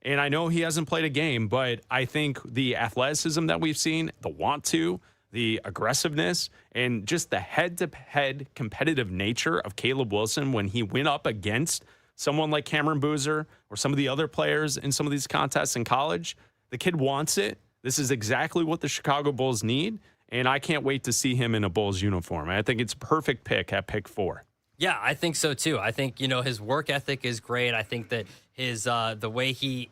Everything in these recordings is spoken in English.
And I know he hasn't played a game, but I think the athleticism that we've seen, the want to, the aggressiveness, and just the head-to-head competitive nature of Caleb Wilson when he went up against someone like Cameron Boozer or some of the other players in some of these contests in college, the kid wants it. This is exactly what the Chicago Bulls need, and I can't wait to see him in a Bulls uniform. I think it's a perfect pick at pick 4. Yeah, I think so too. I think, his work ethic is great. I think that his the way he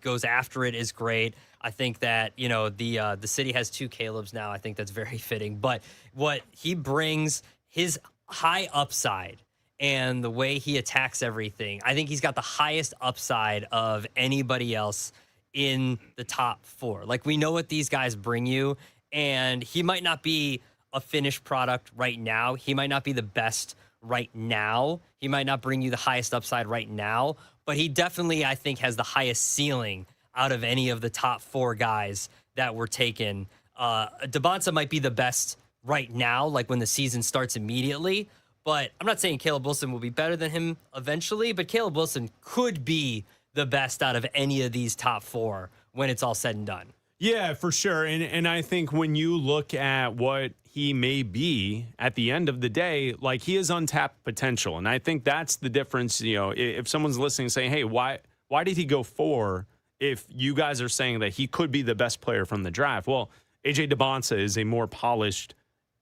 goes after it is great. I think that, the city has 2 Calebs now. I think that's very fitting. But what he brings, his high upside and the way he attacks everything, I think he's got the highest upside of anybody else in the top 4. Like, we know what these guys bring you, and he might not be a finished product right now. He might not be the best right now. He might not bring you the highest upside right now, but he definitely, I think, has the highest ceiling out of any of the top 4 guys that were taken. Abdalla might be the best right now, like when the season starts immediately, but I'm not saying Caleb Wilson will be better than him eventually, but Caleb Wilson could be the best out of any of these top 4 when it's all said and done. Yeah, for sure. And I think when you look at what he may be at the end of the day, like, he has untapped potential. And I think that's the difference. If someone's listening saying, hey, why did he go 4 if you guys are saying that he could be the best player from the draft? Well, A.J. Abdalla is a more polished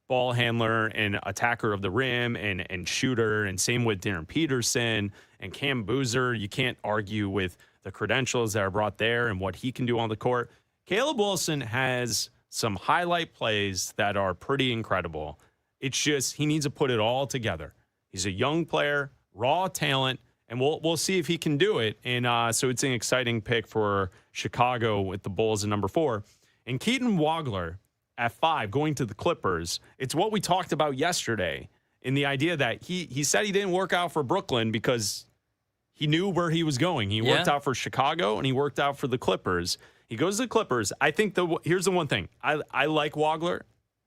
ball handler and attacker of the rim and shooter, and same with Darren Peterson and Cam Boozer. You can't argue with the credentials that are brought there and what he can do on the court. Caleb Wilson has some highlight plays that are pretty incredible. It's just he needs to put it all together. He's a young player, raw talent, and we'll see if he can do it. And so it's an exciting pick for Chicago with the Bulls at number 4. And Keaton Wagler at 5 going to the Clippers. It's what we talked about yesterday in the idea that he said he didn't work out for Brooklyn because he knew where he was going. He worked out for Chicago and he worked out for the Clippers. He goes to the Clippers. I think here's the one thing. I like Wagler.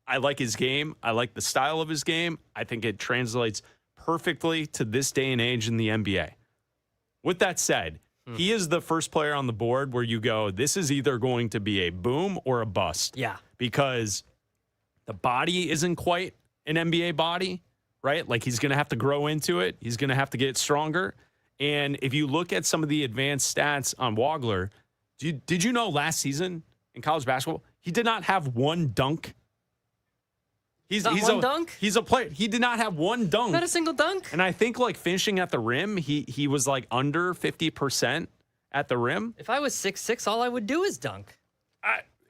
I like his game. I like the style of his game. I think it translates perfectly to this day and age in the NBA. With that said, he is the first player on the board where you go, this is either going to be a boom or a bust. Yeah. Because the body isn't quite an NBA body, right? Like, he's going to have to grow into it. He's going to have to get stronger. And if you look at some of the advanced stats on Wagler, did you know last season in college basketball, he did not have one dunk? He's dunk? He's a player. He did not have one dunk. Not a single dunk? And I think, like, finishing at the rim, he was like under 50% at the rim. If I was 6'6", all I would do is dunk.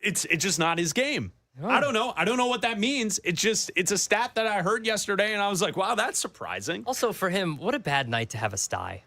It's just not his game. Oh. I don't know. I don't know what that means. It's a stat that I heard yesterday, and I was like, wow, that's surprising. Also, for him, what a bad night to have a sty.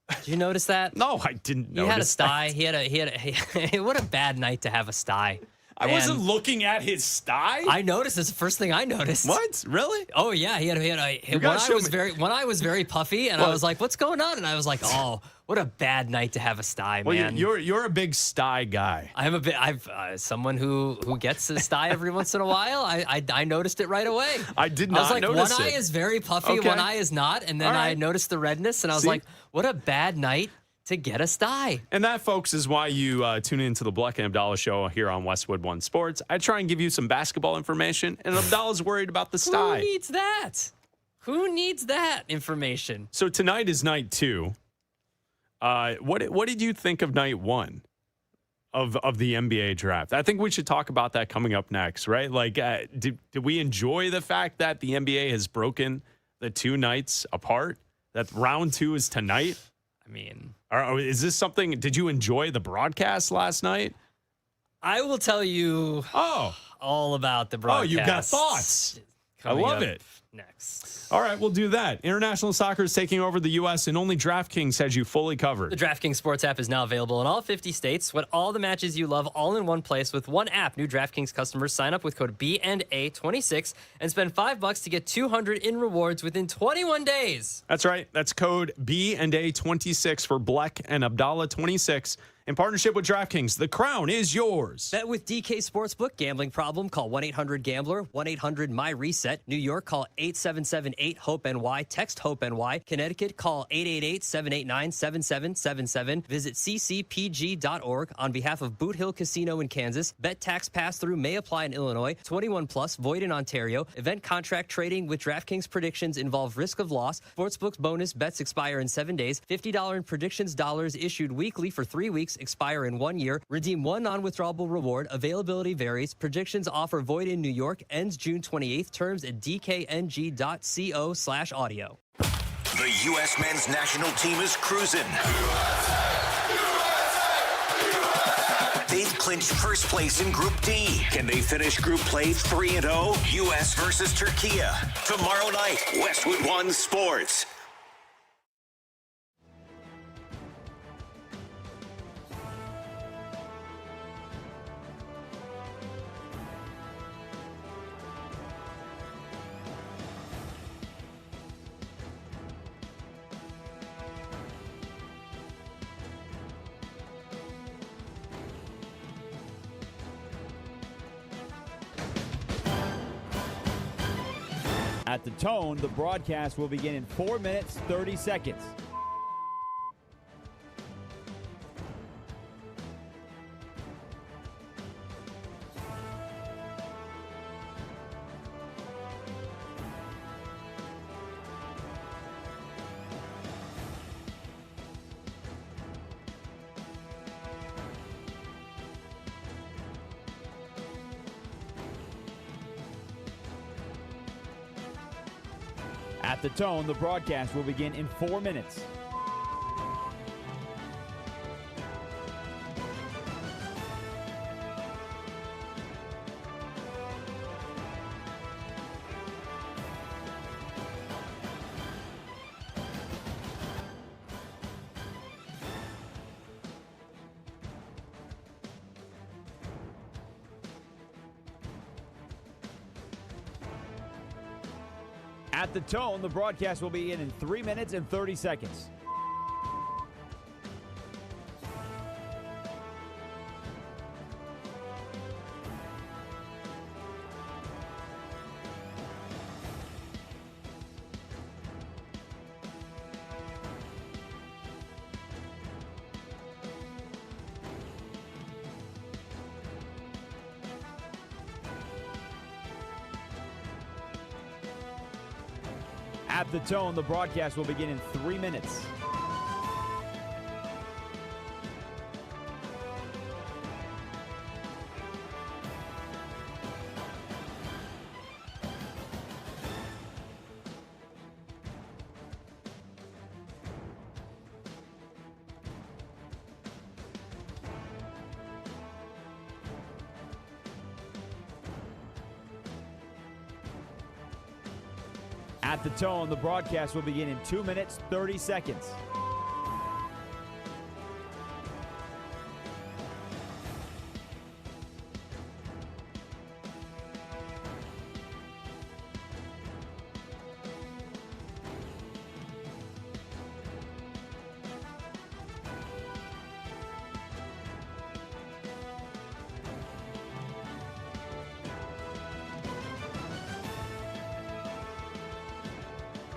Did you notice that? No, I didn't notice. He had a sty. He had what a bad night to have a sty. I wasn't looking at his sty. I noticed. It's the first thing I noticed. What? Really? Oh yeah, he had when I was very puffy, and I was like, "What's going on?" And I was like, "Oh, what a bad night to have a sty, man." Well, you're a big sty guy. I've someone who gets a sty every once in a while. I noticed it right away. I did not I was like, notice one it. eye is very puffy, Okay. one eye is not, and then I noticed the redness, and I was like, "What a bad night to get a sty." And that, folks, is why you tune into the Bleck Abdalla show here on Westwood One Sports. I try and give you some basketball information, and Abdalla's worried about the sty. Who needs that? Who needs that information? So tonight is night 2. What did you think of night 1 of the NBA draft? I think we should talk about that coming up next, right? Like, did we enjoy the fact that the NBA has broken the 2 nights apart? That round 2 is tonight? I mean, is this something? Did you enjoy the broadcast last night? I will tell you all about the broadcast. Oh, you got thoughts. I love it. Next. All right, we'll do that. International soccer is taking over the U.S., and only DraftKings has you fully covered. The DraftKings Sports app is now available in all 50 states. With all the matches you love all in one place with one app. New DraftKings customers sign up with code B&A26 and spend $5 to get $200 in rewards within 21 days. That's right. That's code B&A26 for Bleck and Abdalla 26. In partnership with DraftKings, the crown is yours. Bet with DK Sportsbook. Gambling problem? Call 1-800-GAMBLER. 1-800-MY-RESET. New York, call 877-8-HOPE-NY. Text HOPE-NY. Connecticut, call 888-789-7777. Visit ccpg.org. On behalf of Boot Hill Casino in Kansas, bet tax pass-through may apply in Illinois. 21 plus, void in Ontario. Event contract trading with DraftKings predictions involve risk of loss. Sportsbook's bonus bets expire in 7 days. $50 in predictions dollars issued weekly for 3 weeks, expire in 1 year. Redeem one non-withdrawable reward. Availability varies. Predictions offer void in New York. Ends June 28th. Terms at dkng.co/audio. The U.S. men's national team is cruising. They've clinched first place in Group D. Can they finish Group Play 3-0? U.S. versus Turkey. Tomorrow night, Westwood One Sports. At the tone, the broadcast will begin in 4 minutes, 30 seconds. At the tone, the broadcast will begin in 4 minutes. At the tone, the broadcast will begin in 3 minutes and 30 seconds. At the tone, the broadcast will begin in 3 minutes. At the tone, the broadcast will begin in 2 minutes, 30 seconds.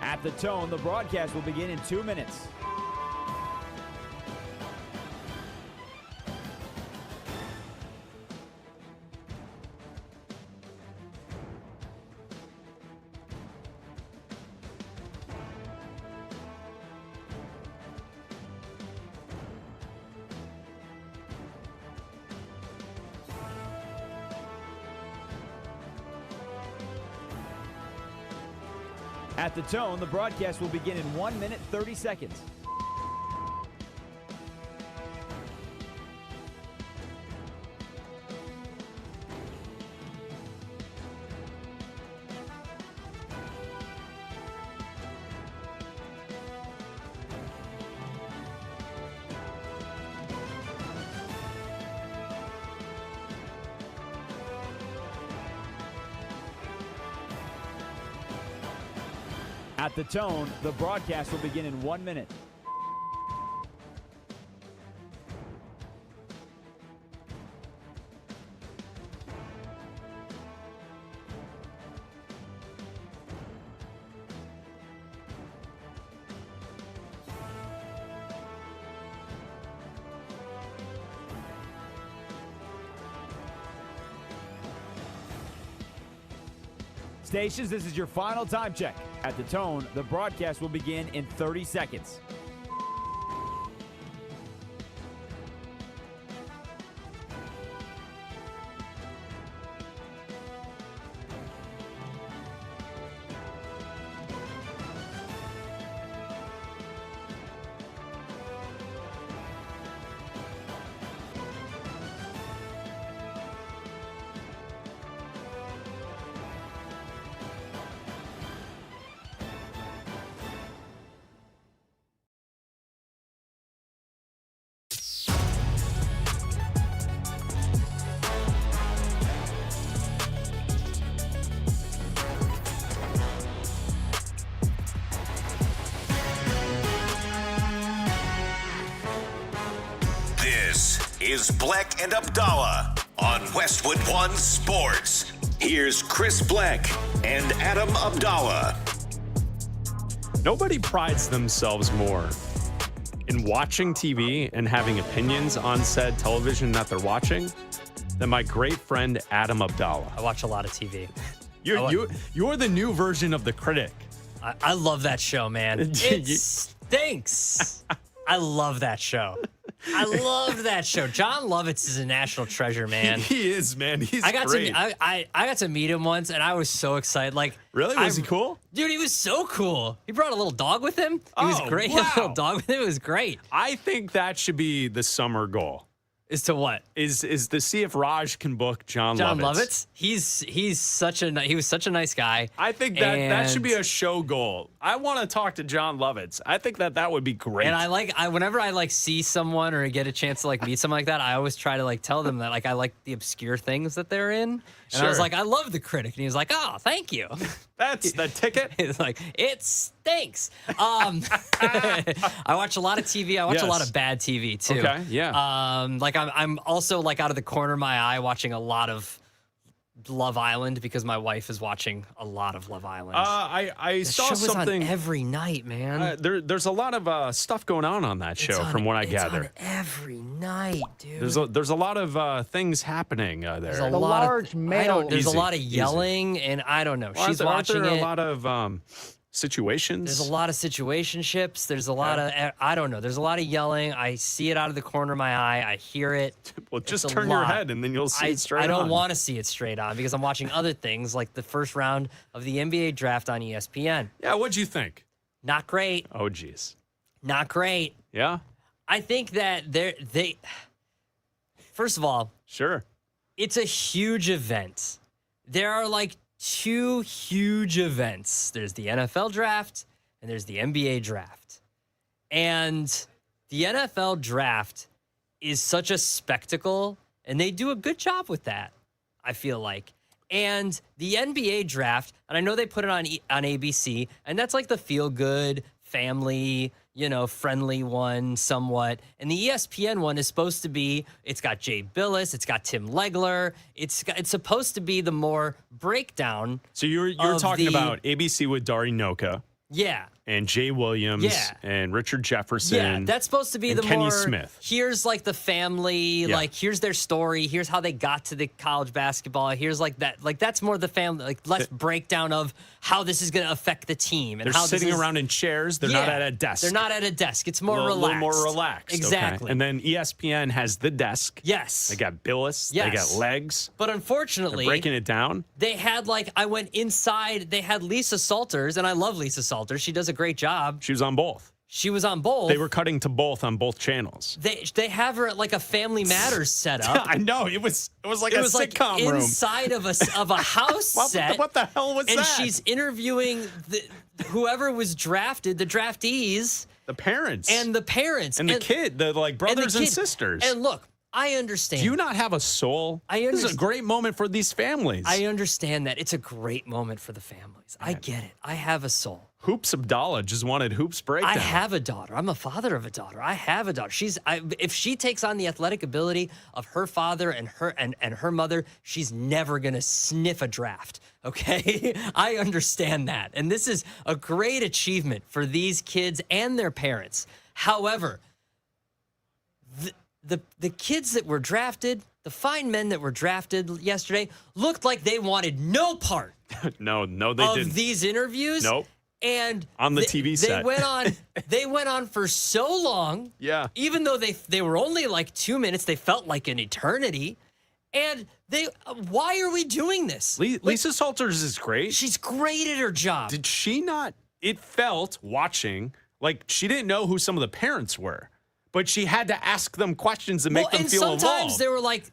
At the tone, the broadcast will begin in 2 minutes. At the tone, the broadcast will begin in 1 minute, 30 seconds. At the tone, the broadcast will begin in 1 minute. Stations, this is your final time check. At the tone, the broadcast will begin in 30 seconds. This is Bleck and Abdalla on Westwood One Sports. Here's Chris Bleck and Adam Abdalla. Nobody prides themselves more in watching TV and having opinions on said television that they're watching than my great friend Adam Abdalla. I watch a lot of TV. You're the new version of the critic. I love that show, man. It stinks. I love that show. I love that show. John Lovitz is a national treasure, man. He is, man. He's I got great. I got to meet him once, and I was so excited. Like, Really? Was he cool? Dude, he was so cool. He brought a little dog with him. He was Oh, great. He wow. had a little dog with him. It was great. I think that should be the summer goal. As to what? Is to see if Raj can book John John Lovitz. Lovitz? He was such a nice guy. I think that should be And- a show goal. I want to talk to John Lovitz. I think that would be great. And whenever I see someone or get a chance to meet someone like that, I always try to tell them that I like the obscure things that they're in. And I was Sure. like, I love the critic, and he was like, oh, thank you. That's the ticket. It's like, it stinks. I watch a lot of TV. I watch a lot Yes. of bad TV too. Okay, yeah. I'm also out of the corner of my eye watching a lot of Love Island because my wife is watching a lot of Love Island. I the saw show is something. on every night, man. There's a lot of stuff going on that show, from what I It's gather. on every night, dude. There's a lot of things happening there. There's a lot large of male- there's a Easy, lot of easy. yelling, and I don't know. Well, She's aren't watching there it. a lot of situations. There's a lot of situationships. There's a lot of I don't know. There's a lot of yelling. I see it out of the corner of my eye. I hear it. Well, It's just a turn your lot. head and then you'll see it straight I don't on. want to see it straight on because I'm watching other things like the first round of the NBA draft on ESPN. Yeah, what'd you think? Not great. Oh, geez. Not great. Yeah, I think that they first of all, sure. it's a huge event. There are two huge events. There's the NFL draft and there's the NBA draft. And the NFL draft is such a spectacle, and they do a good job with that, I feel like. And the NBA draft, and I know they put it on ABC, and that's the feel-good, family, friendly one somewhat. And the ESPN one is supposed to be, it's got Jay Billis, it's got Tim Legler. It's supposed to be the more breakdown. So you're of talking the- about ABC with Dari Noka Yeah. and Jay Williams Yeah. and Richard Jefferson. Yeah, that's supposed to be and the Kenny more. Smith. Here's the family. Yeah. Here's their story. Here's how they got to the college basketball. Here's that. That's more the family. Less breakdown of how this is going to affect the team and They're how sitting this is, around in chairs. They're not Yeah, at a desk. They're not at a desk. It's more a relaxed. little more relaxed. okay. Exactly. And then ESPN has the desk. Yes. They got Billis. They Yes. got legs. But They're unfortunately, breaking it down. they had I went inside. They had Lisa Salters, and I love Lisa Salters. She does a great job. She was on both. She was on both. They were cutting to both on both channels. They have her at a Family Matters setup. I know. It was like It a was sitcom room. inside of a house set. What the hell was and that? she's interviewing whoever was drafted, the draftees, the parents and the parents and the kid, the brothers and kid. sisters. And look, I understand. Do you not have a soul? I This is a understand. great moment for these families. I understand that it's a great moment for the families. I get it. I have a soul. Hoops Abdalla just wanted Hoops breakdown. I have a daughter. I'm a father of a daughter. I have a daughter. If she takes on the athletic ability of her father and her mother, she's never gonna sniff a draft. Okay, I understand that, and this is a great achievement for these kids and their parents. However, the kids that were drafted, the fine men that were drafted yesterday, looked like they wanted no part No, they of didn't. these interviews. Nope. And On the TV set. They went on for so long. Yeah. Even though they were only like 2 minutes, they felt like an eternity. And why are we doing this? Lisa Salters is great. She's great at her job. Did she not? It felt watching like she didn't know who some of the parents were, but she had to ask them questions to make them feel sometimes involved. they were like,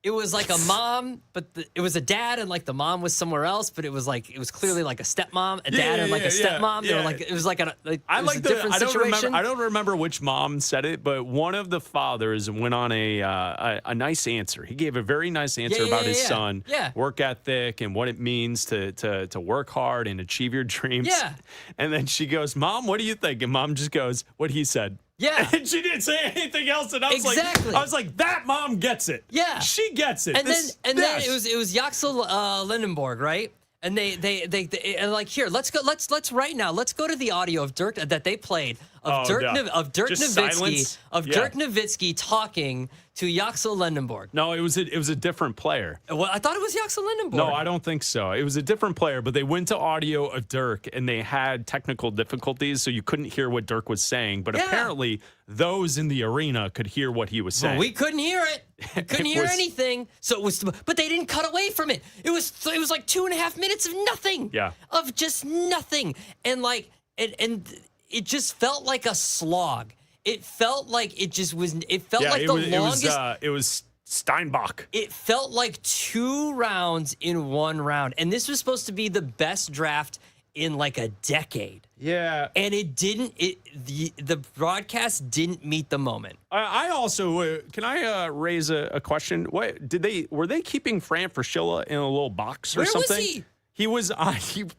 it was like a mom, but it was a dad, and like the mom was somewhere else, but it was clearly like a stepmom, a dad, and like a stepmom. They were like, it was like a different situation. I don't remember which mom said it, but one of the fathers went on a nice answer. He gave a very nice answer about his son, work ethic, and what it means to work hard and achieve your dreams. Yeah. And then she goes, "Mom, what do you think?" And mom just goes, "What he said." Yeah. And she didn't say anything else. And I was like, that mom gets it. Yeah. She gets it. And then it was Yaxel Lindenborg, right? And they and like, here, let's right now, let's go to the audio of Dirk that they played of Dirk Nowitzki talking to Yaxel Lindenborg. No, it was a different player. Well, I thought it was Yaxel Lindenborg. No, I don't think so. It was a different player, but they went to audio of Dirk and they had technical difficulties, so you couldn't hear what Dirk was saying. But apparently, those in the arena could hear what he was saying. Well, we couldn't hear it. Couldn't hear anything. So it was, but they didn't cut away from it. It was like 2.5 minutes of nothing. Yeah. Of just nothing, and it just felt like a slog. It felt like it just was. It felt like the longest. It was Steinbach. It felt like 2 rounds in 1 round, and this was supposed to be the best draft in like a decade. Yeah. And it didn't. The broadcast didn't meet the moment. I also can I raise a question? What were they keeping Fran Fraschilla in a little box or something? Where was he? He was.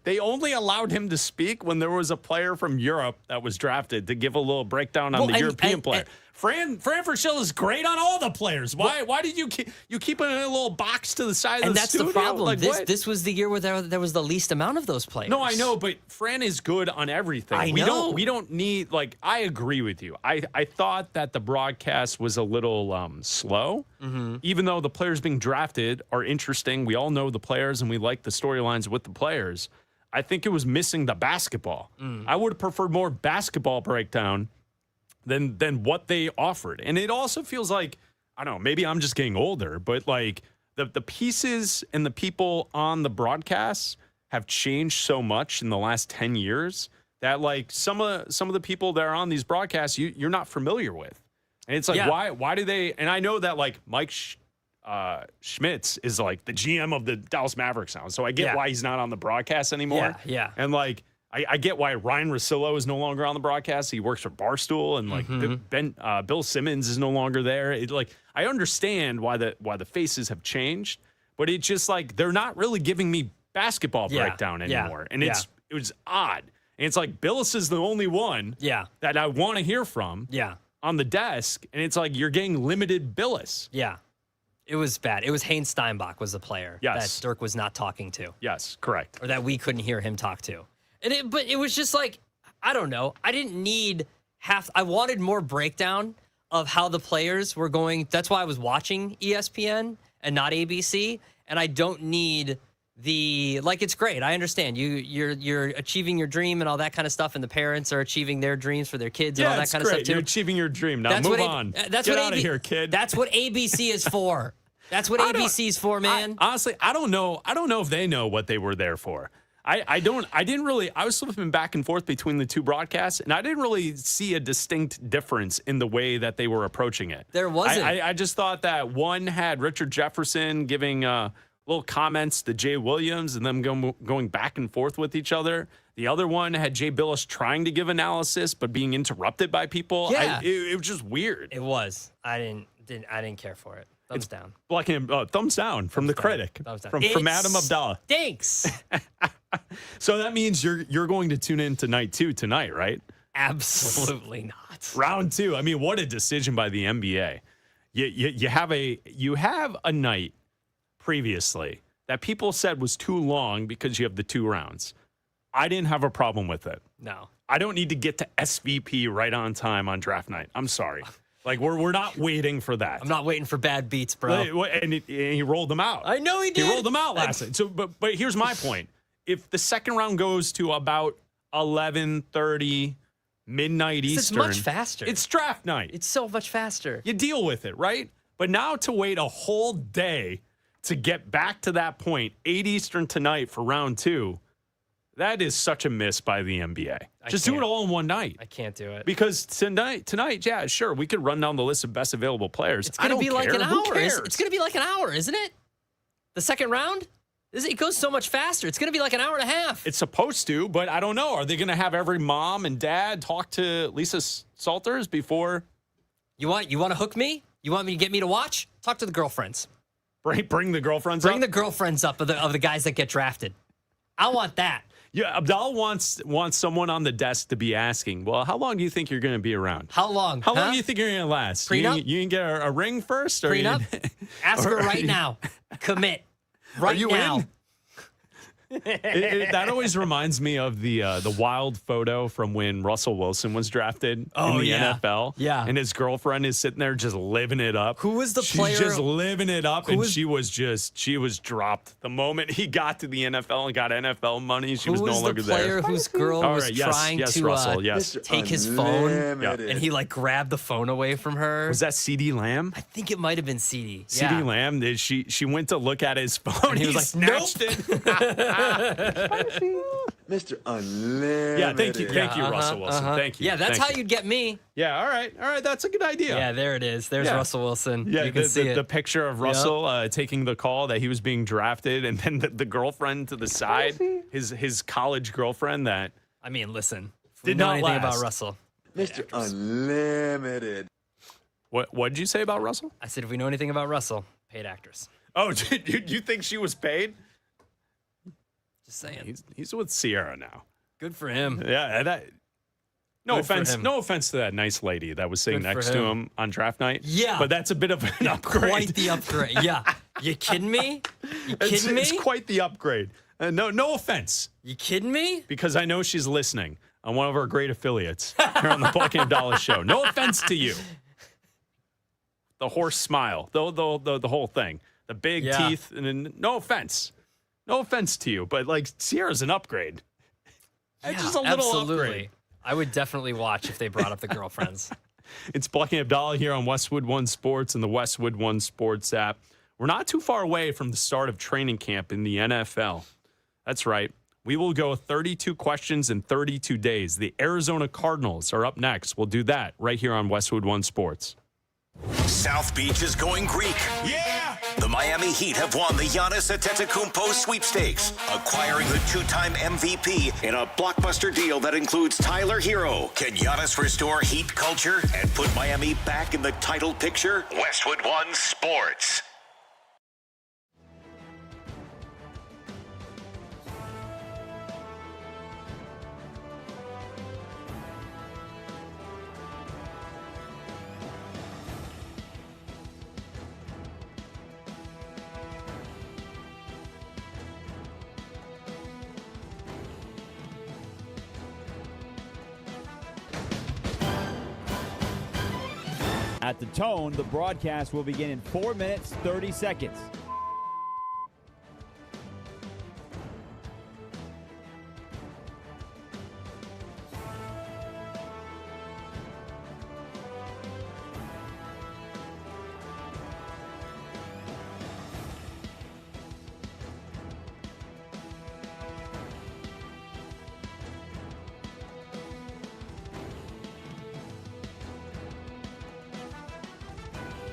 They only allowed him to speak when there was a player from Europe that was drafted to give a little breakdown on the European player. Fran Fraschilla is great on all the players. Why did you keep him in a little box to the side of the studio? And that's the problem. Like, this was the year where there was the least amount of those players. No, I know, but Fran is good on everything. I know. We don't need, like, I agree with you. I thought that the broadcast was a little slow, even though the players being drafted are interesting. We all know the players and we like the storylines with the players. I think it was missing the basketball. I would have preferred more basketball breakdown than what they offered. And it also feels like, I don't know, maybe I'm just getting older, but like the pieces and the people on the broadcasts have changed so much in the last 10 years that like some of the people that are on these broadcasts you're not familiar with. And it's like, why do they, and I know that like Mike Schmitz is like the GM of the Dallas Mavericks now. So I get why he's not on the broadcast anymore. Yeah. And like, I get why Ryan Russillo is no longer on the broadcast. He works for Barstool, and like Bill Simmons is no longer there. I understand why the faces have changed, but it's just like they're not really giving me basketball breakdown anymore, and it was odd. And it's like Billis is the only one that I want to hear from on the desk, and it's like you're getting limited Billis. Yeah. It was bad. It was Haynes Steinbach was the player that Dirk was not talking to. Yes, correct. Or that we couldn't hear him talk to. But it was just like, I don't know. I didn't need I wanted more breakdown of how the players were going. That's why I was watching ESPN and not ABC. And I don't need it's great. I understand you're achieving your dream and all that kind of stuff. And the parents are achieving their dreams for their kids and all that kind of stuff too. You're achieving your dream. Now move on. Get out of here, kid. That's what ABC is for. That's what ABC is for, man. Honestly, I don't know if they know what they were there for. I was flipping back and forth between the two broadcasts, and I didn't really see a distinct difference in the way that they were approaching it. There wasn't. I just thought that one had Richard Jefferson giving little comments to Jay Williams and them going back and forth with each other. The other one had Jay Billis trying to give analysis, but being interrupted by people. Yeah. It was just weird. It was. I didn't care for it. Thumbs down. Thumbs down from the critic. From Adam Abdalla. Thanks. So that means you're going to tune in tonight, right? Absolutely not. Round 2. I mean, what a decision by the NBA. You have a night previously that people said was too long because you have the 2 rounds. I didn't have a problem with it. No. I don't need to get to SVP right on time on draft night. I'm sorry. Like we're not waiting for that. I'm not waiting for bad beats, bro. And he rolled them out. I know he did. He rolled them out last night. So, but here's my point: if the second round goes to about 11:30 midnight It's Eastern, much faster. It's draft night. It's so much faster. You deal with it, right? But now to wait a whole day to get back to that point, 8 Eastern tonight for round 2, that is such a miss by the NBA. Just do it all in one night. I can't do it. Because tonight, yeah, sure, we could run down the list of best available players. It's going to be like an Who hour. cares? It's going to be like an hour, isn't it? The second round? It goes so much faster. It's going to be like an hour and a half. It's supposed to, but I don't know. Are they going to have every mom and dad talk to Lisa Salters before? You want to hook me? You want me to get me to watch? Talk to the girlfriends. Bring the girlfriends Bring up? the girlfriends up of the guys that get drafted. I want that. Yeah, Abdalla wants someone on the desk to be asking, well, how long do you think you're going to be around? How long? How long do you think you're going to last? Prenup? You can get a ring first? Or Prenup? Ask her right now. Commit. Right you now. in? That always reminds me of the wild photo from when Russell Wilson was drafted in the NFL. Yeah. And his girlfriend is sitting there just living it up. Who was the She's player? just living it up, and she was dropped. The moment he got to the NFL and got NFL money, she was no longer there. Who was the player whose girl was trying to Russell, yes. take his phone, Yeah. and he like grabbed the phone away from her? Was that CeeDee Lamb? I think it might have been CD. CeeDee Lamb, she went to look at his phone, and he was like, snatched it. Mr. Unlimited. Yeah, thank you, Russell Wilson. Thank you. Yeah, that's Thank how you. you'd get me. Yeah, all right, that's a good idea. Yeah, there it is. There's Yeah. Russell Wilson. Yeah, you can see it. The picture of Russell taking the call that he was being drafted, and then the girlfriend to the side, his college girlfriend that I mean, listen. If Did we know not anything last. about Russell. Mr. Unlimited. what did you say about Russell? I said, if we know anything about Russell, paid actress. Oh, you think she was paid? Just saying. He's with Sierra now. Good for him. Yeah, no Good for offense. him. No offense to that nice lady that was sitting Good for next to him. him on draft night. Yeah. but that's a bit of an upgrade. Quite the upgrade. Yeah. You kidding me? You It's kidding me? quite the upgrade. No offense, You kidding me? because I know she's listening on one of our great affiliates here on the Bleck Abdalla show. No offense to you. The horse smile, the whole thing, the big teeth, and then, no offense to you, but like Sierra's an upgrade. It's just a little absolutely. upgrade. I would definitely watch if they brought up the girlfriends. It's Bleck Abdalla here on Westwood One Sports and the Westwood One Sports app. We're not too far away from the start of training camp in the NFL. That's right. We will go 32 questions in 32 days. The Arizona Cardinals are up next. We'll do that right here on Westwood One Sports. South Beach is going Greek. Yeah! The Miami Heat have won the Giannis Antetokounmpo sweepstakes, acquiring the two-time MVP in a blockbuster deal that includes Tyler Hero. Can Giannis restore Heat culture and put Miami back in the title picture? Westwood One Sports. At the tone, the broadcast will begin in 4 minutes, 30 seconds.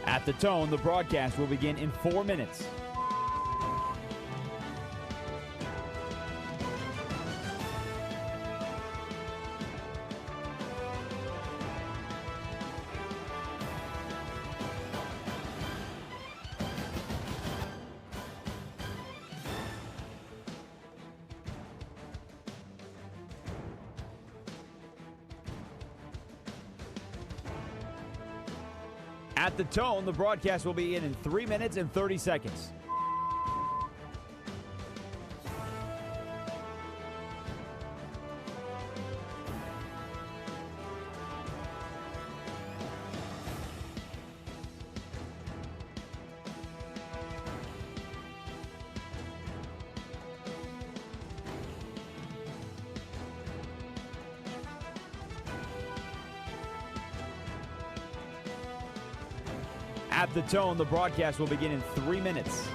At the tone, the broadcast will begin in 4 minutes. At the tone, the broadcast will be in 3 minutes and 30 seconds. At the tone, the broadcast will begin in 3 minutes.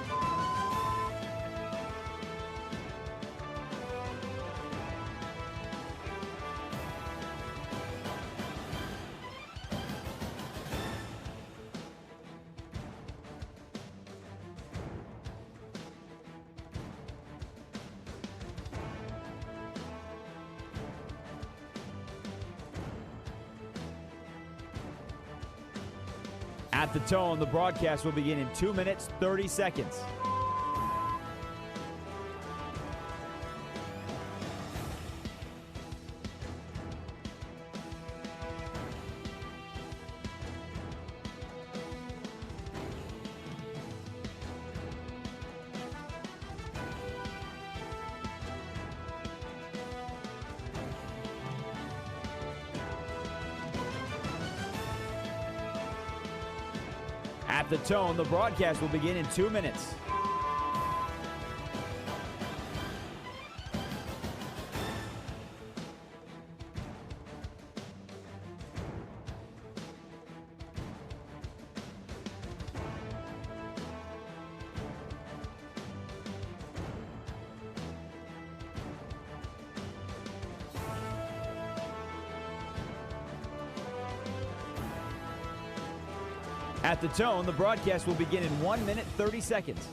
At the tone, the broadcast will begin in 2 minutes, 30 seconds. At the tone, the broadcast will begin in 2 minutes. At the tone, the broadcast will begin in 1 minute, 30 seconds.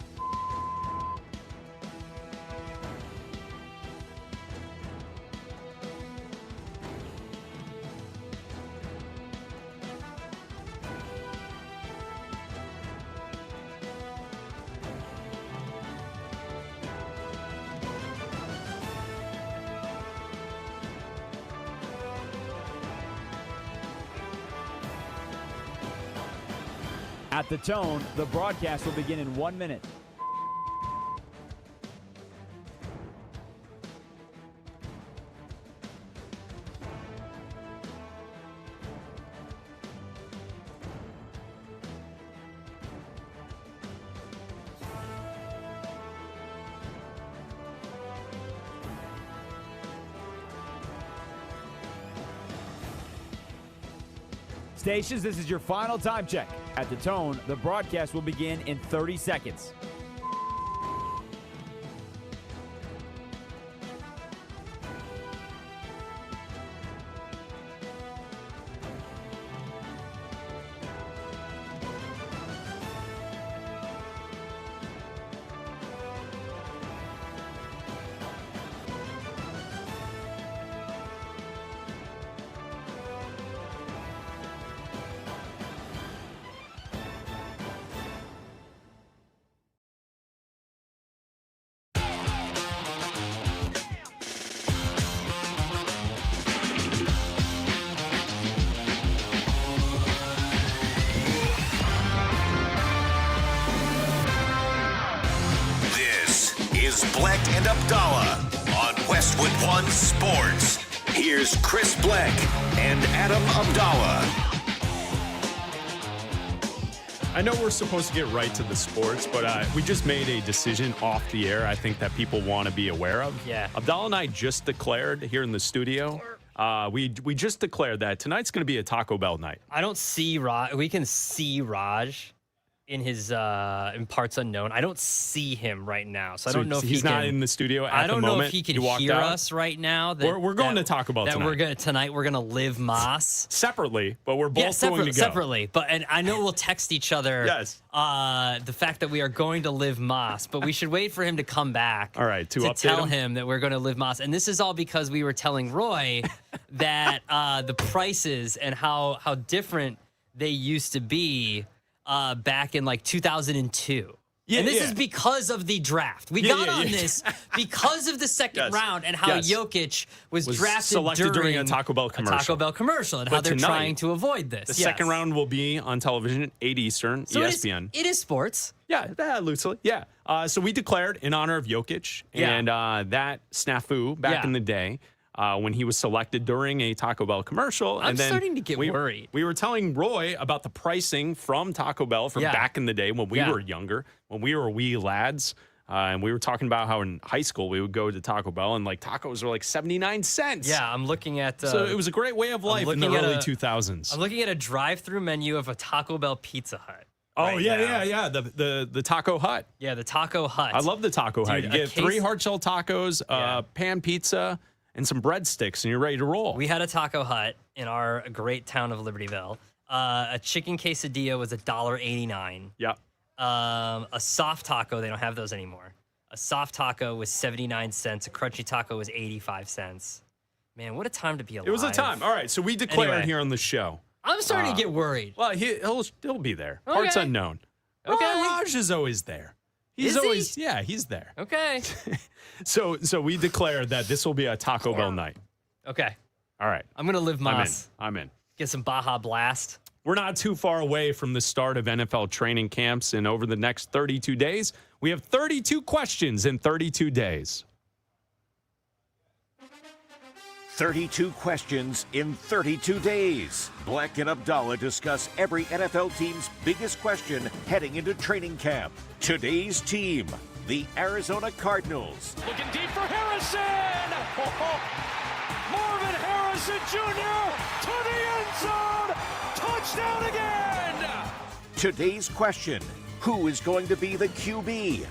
At the tone, the broadcast will begin in 1 minute. Stations, this is your final time check. At the tone, the broadcast will begin in 30 seconds. Bleck and Abdalla on Westwood One Sports. Here's Chris Bleck and Adam Abdalla. I know we're supposed to get right to the sports, but we just made a decision off the air I think that people want to be aware of. Yeah. Abdalla and I just declared here in the studio, we just declared that tonight's going to be a Taco Bell night. I don't see Raj. We can see Raj in his in parts unknown. I don't see him right now, so I don't know if he's not in the studio at the moment. I don't know if he can hear out. us right now. We're going to Taco Bell tonight. Tonight we're gonna live Moss separately, but we're both going to go separately. But and I know we'll text each other. Yes. The fact that we are going to live Moss, but we should wait for him to come back. All right, to tell him that we're going to live Moss, and this is all because we were telling Roy that the prices and how different they used to be back in like 2002. Yeah, and this is because of the draft. We got on this because of the second round and how Jokic was drafted selected during a Taco Bell commercial. And how they're trying to avoid this. The second round will be on television, 8 Eastern, so ESPN. It is sports. Yeah, loosely. Yeah. So we declared in honor of Jokic and that snafu back in the day. When he was selected during a Taco Bell commercial. I'm starting to get worried. We were telling Roy about the pricing from Taco Bell from back in the day when we were younger, when we were wee lads. And we were talking about how in high school we would go to Taco Bell and like tacos were like 79 cents. Yeah, I'm looking at... so it was a great way of life in the early 2000s. I'm looking at a drive-through menu of a Taco Bell Pizza Hut. Oh, right yeah, now. yeah. The Taco Hut. Yeah, the Taco Hut. I love the Taco Hut. Dude, You a get 3 case- hard shell tacos, Yeah. pan pizza, and some breadsticks, and you're ready to roll. We had a Taco Hut in our great town of Libertyville. A chicken quesadilla was $1.89. Yeah. A soft taco, they don't have those anymore. A soft taco was 79 cents. A crunchy taco was 85 cents. Man, what a time to be alive. It was a time. All right, so we declared Anyway. here on the show. I'm starting to get worried. Well, he'll be there. Parts Okay. unknown. Okay. Raj is always there. He's Is he? always he's there. Okay. So we declared that this will be a Taco Bell night. Okay. All right. I'm going to live I'm in. Moss. I'm in. Get some Baja Blast. We're not too far away from the start of NFL training camps, and over the next 32 days, we have 32 questions in 32 days. 32 questions in 32 days. Bleck and Abdalla discuss every NFL team's biggest question heading into training camp. Today's team, the Arizona Cardinals. Looking deep for Harrison. Marvin Harrison Jr. to the end zone. Touchdown again. Today's question, who is going to be the QB?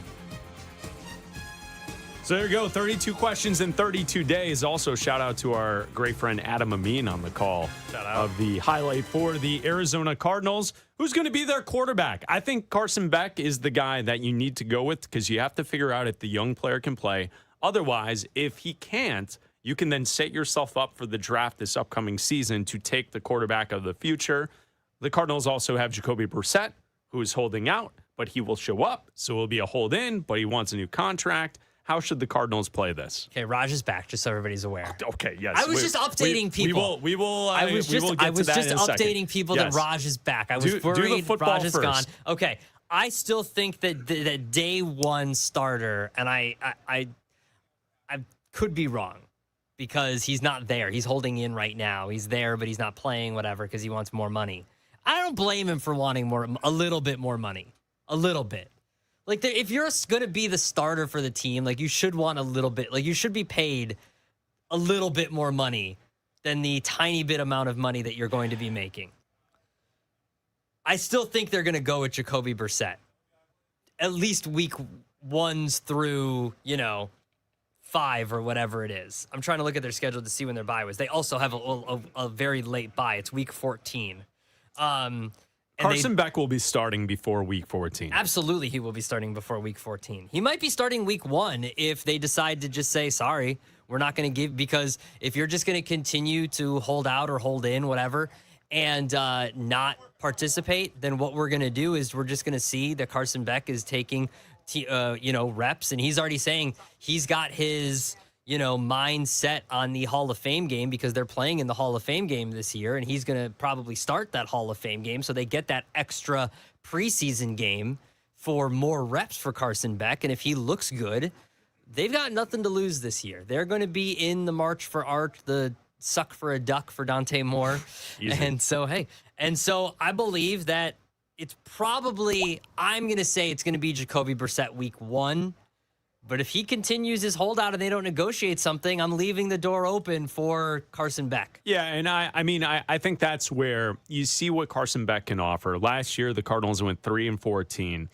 So there you go, 32 questions in 32 days. Also, shout out to our great friend Adam Amin on the call of the highlight for the Arizona Cardinals. Who's going to be their quarterback? I think Carson Beck is the guy that you need to go with because you have to figure out if the young player can play. Otherwise, if he can't, you can then set yourself up for the draft this upcoming season to take the quarterback of the future. The Cardinals also have Jacoby Brissett, who is holding out, but he will show up. So it will be a hold in, but he wants a new contract. How should the Cardinals play this? Okay, Raj is back, just so everybody's aware. Okay, yes. I was just updating people. We will. I was just updating people Yes. that Raj is back. I was Do the worried football Raj is first. gone. Okay, I still think that that day one starter, and I could be wrong because he's not there. He's holding in right now. He's there, but he's not playing, whatever, because he wants more money. I don't blame him for wanting a little bit more money, a little bit. Like, if you're going to be the starter for the team, like, you should want a little bit. Like, you should be paid a little bit more money than the tiny bit amount of money that you're going to be making. I still think they're going to go with Jacoby Brissett. At least week 1s through, 5 or whatever it is. I'm trying to look at their schedule to see when their bye was. They also have a very late bye. It's week 14. Carson Beck will be starting before week 14. Absolutely, he will be starting before week 14. He might be starting week 1 if they decide to just say, sorry, we're not going to give, because if you're just going to continue to hold out or hold in, whatever, and not participate, then what we're going to do is we're just going to see that Carson Beck is taking, reps, and he's already saying he's got his mind set on the Hall of Fame game because they're playing in the Hall of Fame game this year, and he's going to probably start that Hall of Fame game, so they get that extra preseason game for more reps for Carson Beck, and if he looks good, they've got nothing to lose this year. They're going to be in the March for Art, the suck for a duck for Dante Moore, and so I believe that it's probably, I'm going to say it's going to be Jacoby Brissett week 1. But if he continues his holdout and they don't negotiate something, I'm leaving the door open for Carson Beck. Yeah, and I think that's where you see what Carson Beck can offer. Last year, the Cardinals went 3-14.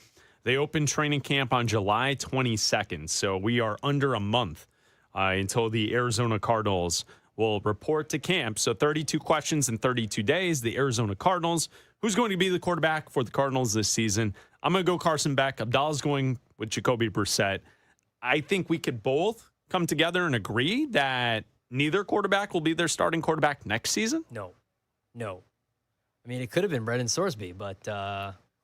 They opened training camp on July 22nd, so we are under a month until the Arizona Cardinals will report to camp. So 32 questions in 32 days. The Arizona Cardinals. Who's going to be the quarterback for the Cardinals this season? I'm going to go Carson Beck. Abdalla's going with Jacoby Brissett. I think we could both come together and agree that neither quarterback will be their starting quarterback next season. No. I mean, it could have been Brendan Sorsby, but,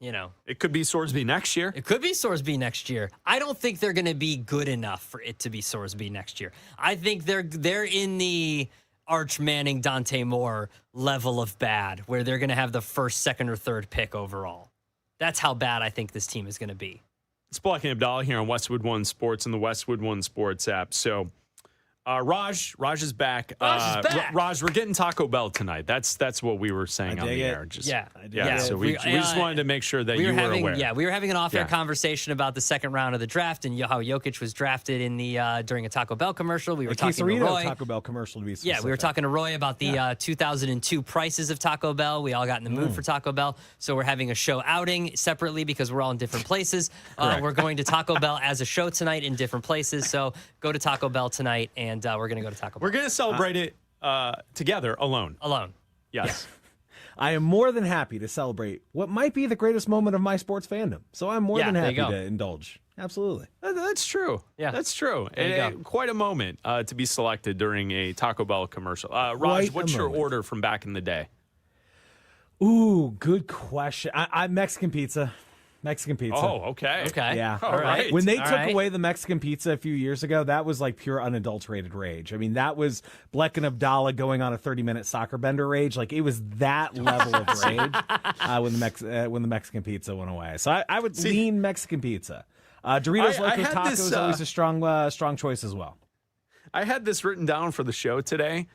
It could be Sorsby next year. It could be Sorsby next year. I don't think they're going to be good enough for it to be Sorsby next year. I think they're in the Arch Manning, Dante Moore level of bad, where they're going to have the first, second, or third pick overall. That's how bad I think this team is going to be. It's Bleck Abdalla here on Westwood One Sports and the Westwood One Sports app. So Raj is back. Raj is back. Raj, we're getting Taco Bell tonight. That's what we were saying on dig the it. air. Just, Yeah. So we just wanted to make sure that we you were were having, aware. Yeah, we were having an off-air Yeah. conversation about the second round of the draft and how Jokic was drafted in the during a Taco Bell commercial. We were talking to Quesarito Roy. Taco Bell commercial to be Yeah, we were specific. talking to Roy about the 2002 prices of Taco Bell. We all got in the mood for Taco Bell, so we're having a show outing separately because we're all in different places. We're going to Taco Bell as a show tonight in different places. So go to Taco Bell tonight, and we're going to go to Taco Bell. We're going to celebrate it together, alone. Alone. Yes. I am more than happy to celebrate what might be the greatest moment of my sports fandom. So I'm more Yeah, than there happy you go. to indulge. Absolutely. That's true. Yeah. That's true. There you And go. quite a moment to be selected during a Taco Bell commercial. Raj, Quite a what's your moment. order from back in the day? Ooh, good question. I Mexican pizza. Mexican pizza. Oh, okay. Okay. Yeah. All right. When they All took right. away the Mexican pizza a few years ago, that was like pure unadulterated rage. I mean, that was Bleck and Abdalla going on a 30-minute soccer bender rage. Like, it was that level of rage when the Mexican pizza went away. So I would lean Mexican pizza. Doritos I Locos had Tacos this, always a strong choice as well. I had this written down for the show today.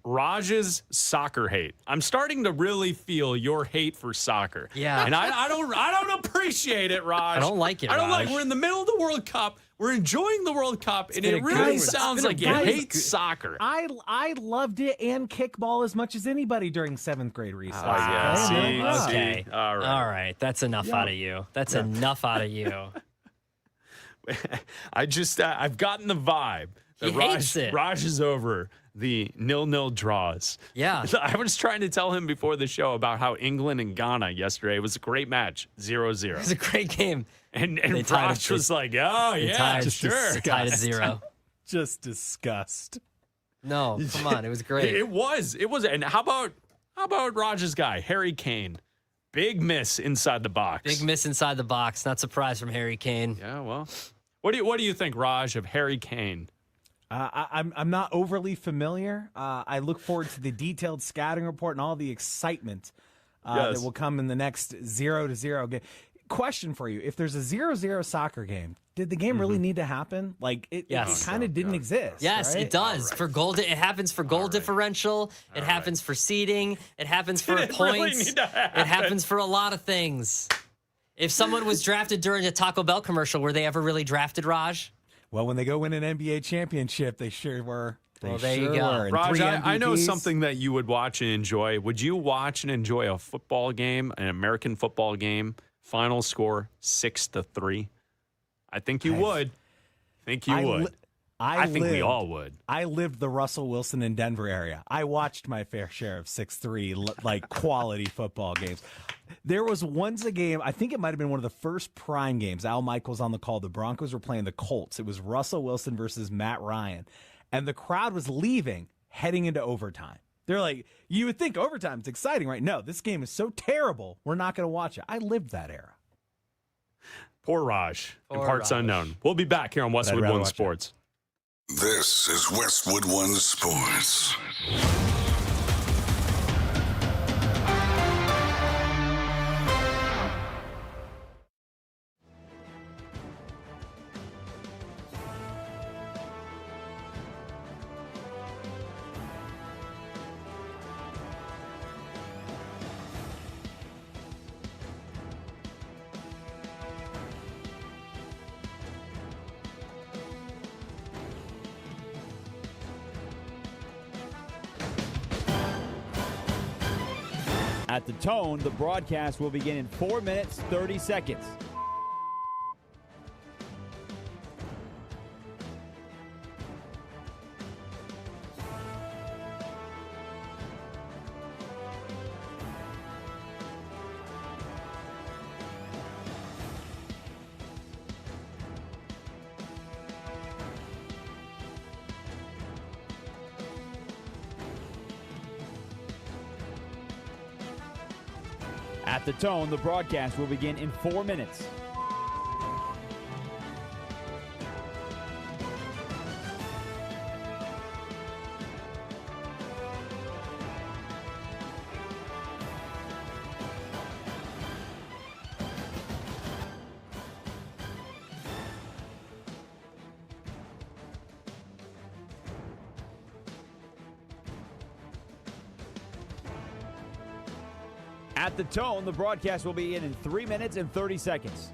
Raj's soccer hate. I'm starting to really feel your hate for soccer. Yeah. And I don't appreciate it, Raj. I don't like it, I don't like Raj. we're in the middle of the World Cup. We're enjoying the World Cup, and been it a really good- sounds it's like been you a hate good- soccer. I loved it and kickball as much as anybody during 7th grade recess. yeah. Okay? See, Okay. see. All right. All right. That's enough out of you. That's enough out of you. I've gotten the vibe that He hates it. Raj is over the 0-0 draws. Yeah. I was trying to tell him before the show about how England and Ghana yesterday was a great match, 0-0. It was a great game. And They tied Raj it- was like, oh, They yeah, tied, sure. they tied at 0. Just disgust. No, come on. It was great. It was. And how about Raj's guy, Harry Kane? Big miss inside the box. Big miss inside the box. Not surprised from Harry Kane. Yeah, well. What do you think, Raj, of Harry Kane? I'm not overly familiar. I look forward to the detailed scouting report and all the excitement Yes. that will come in the next 0-0 game. Question for you: if there's a 0-0 soccer game, did the game really need to happen? Like it Yes. kind of didn't exist. Yes, right? it does. For goal, it happens for goal differential. It happens for seeding. It happens for Did it really points. need to happen? It happens for a lot of things. If someone was drafted during a Taco Bell commercial, were they ever really drafted, Raj? Well, when they go win an NBA championship, they sure were. Well, there you go. Were. And Raj, 3 I know MVPs. something that you would watch and enjoy. Would you watch and enjoy a football game, an American football game, final score 6-3? I think you would. I think you would. I think we lived- all would. I lived the Russell Wilson and Denver area. I watched my fair share of 6-3 like quality football games. There was once a game, I think it might have been one of the first prime games. Al Michaels on the call. The Broncos were playing the Colts. It was Russell Wilson versus Matt Ryan. And the crowd was leaving, heading into overtime. They're like, you would think overtime's exciting, right? No, this game is so terrible, we're not going to watch it. I lived that era. Poor Raj in Poor parts Raj. unknown. We'll be back here on Westwood rather One watch it. Sports. This is Westwood One Sports. At the tone, the broadcast will begin in 4 minutes, 30 seconds. At the tone, the broadcast will begin in 4 minutes. At the tone, the broadcast will begin in 3 minutes and 30 seconds.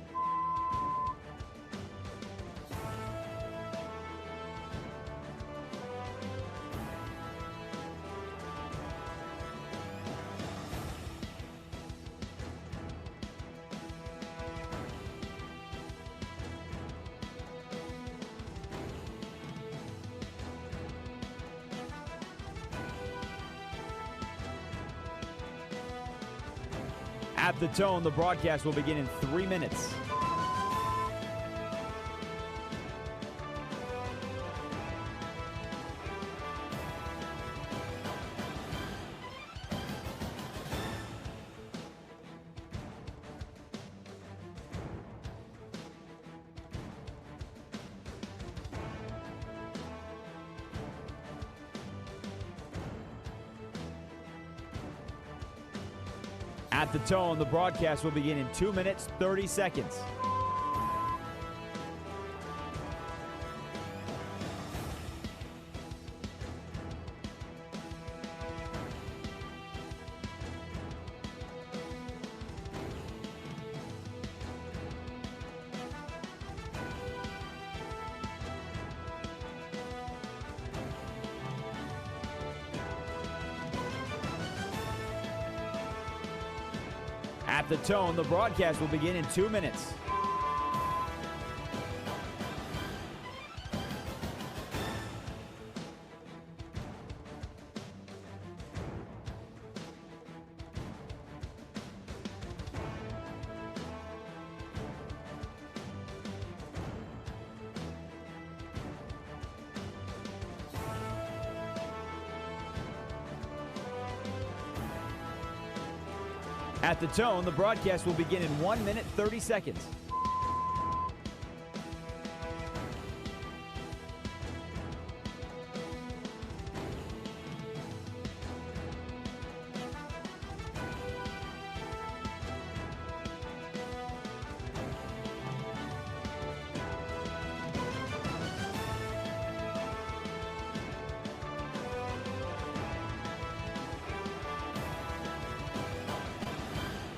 At the tone, the broadcast will begin in 3 minutes. At the tone, the broadcast will begin in 2 minutes, 30 seconds. At the tone, the broadcast will begin in 2 minutes. At the tone, the broadcast will begin in 1 minute, 30 seconds.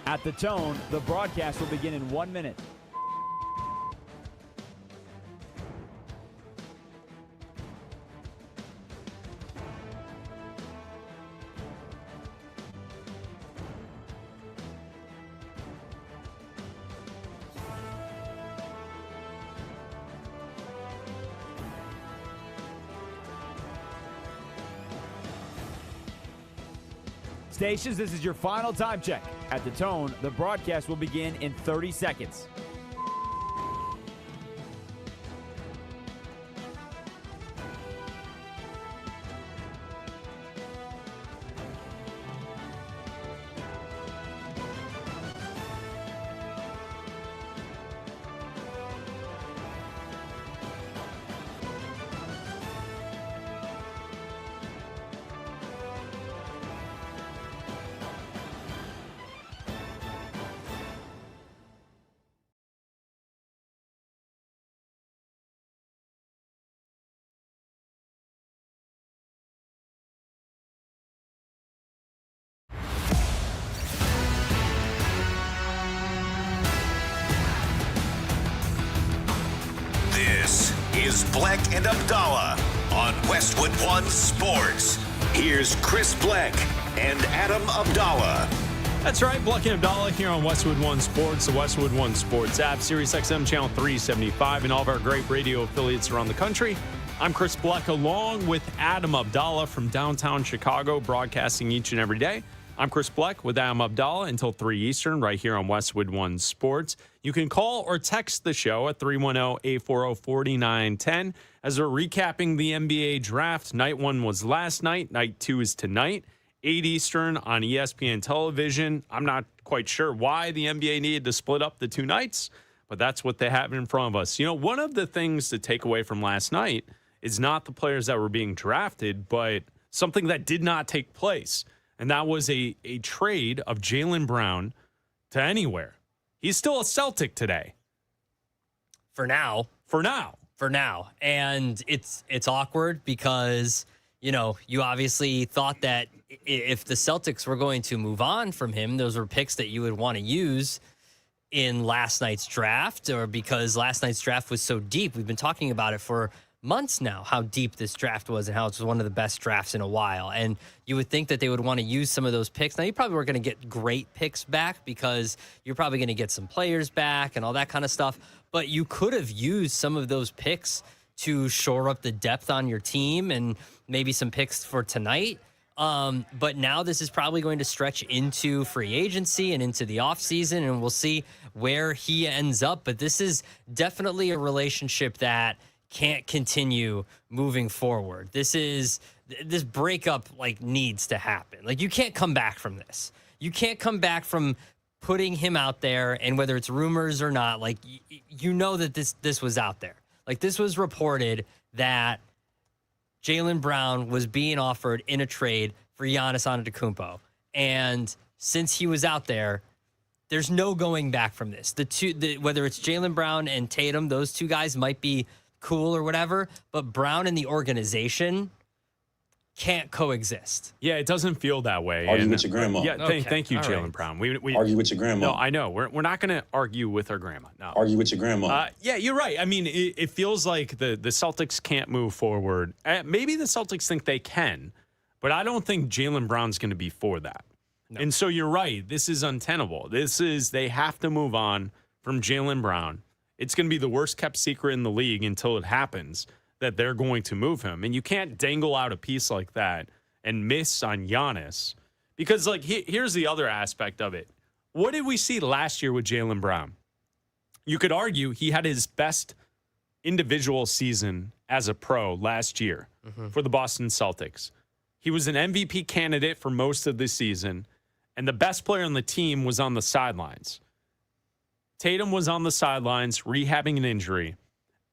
At the tone, the broadcast will begin in 1 minute. Stations, this is your final time check. At the tone, the broadcast will begin in 30 seconds. This is Bleck and Abdalla on Westwood One Sports. Here's Chris Bleck and Adam Abdalla. That's right, Bleck and Abdalla here on Westwood One Sports, the Westwood One Sports app, Sirius XM Channel 375, and all of our great radio affiliates around the country. I'm Chris Bleck, along with Adam Abdalla from downtown Chicago, broadcasting each and every day. I'm Chris Bleck with Adam Abdalla until 3 Eastern, right here on Westwood One Sports. You can call or text the show at 310-840-4910 as we're recapping the NBA draft. Night one was last night. Night two is tonight, 8 Eastern on ESPN television. I'm not quite sure why the NBA needed to split up the two nights, but that's what they have in front of us. You know, one of the things to take away from last night is not the players that were being drafted, but something that did not take place. And that was a trade of Jaylen Brown to anywhere. He's still a Celtic today. For now. For now. And it's awkward because, you obviously thought that if the Celtics were going to move on from him, those were picks that you would want to use in last night's draft, or because last night's draft was so deep. We've been talking about it for months now, how deep this draft was and how it's one of the best drafts in a while. And you would think that they would want to use some of those picks. Now, you probably weren't going to get great picks back because you're probably going to get some players back and all that kind of stuff. But you could have used some of those picks to shore up the depth on your team and maybe some picks for tonight. But now this is probably going to stretch into free agency and into the offseason, and we'll see where he ends up. But this is definitely a relationship that can't continue moving forward. This breakup needs to happen. You can't come back from this. You can't come back from putting him out there, and whether it's rumors or not, that this was out there. This was reported that Jaylen Brown was being offered in a trade for Giannis Antetokounmpo. And since he was out there, there's no going back from this. Whether it's Jaylen Brown and Tatum, those two guys might be cool or whatever, but Brown and the organization can't coexist. Yeah, it doesn't feel that way. Argue with your grandma. Yeah, Okay. thank you, All Jaylen right. Brown. We Argue with your grandma. No, I know. We're not going to argue with our grandma. No. Argue with your grandma. Yeah, you're right. I mean, it feels like the Celtics can't move forward. Maybe the Celtics think they can, but I don't think Jaylen Brown's going to be for that. No. And so you're right. This is untenable. They have to move on from Jaylen Brown. It's going to be the worst kept secret in the league until it happens that they're going to move him. And you can't dangle out a piece like that and miss on Giannis. Because, here's the other aspect of it. What did we see last year with Jaylen Brown? You could argue he had his best individual season as a pro last year for the Boston Celtics. He was an MVP candidate for most of the season, and the best player on the team was on the sidelines. Tatum was on the sidelines rehabbing an injury,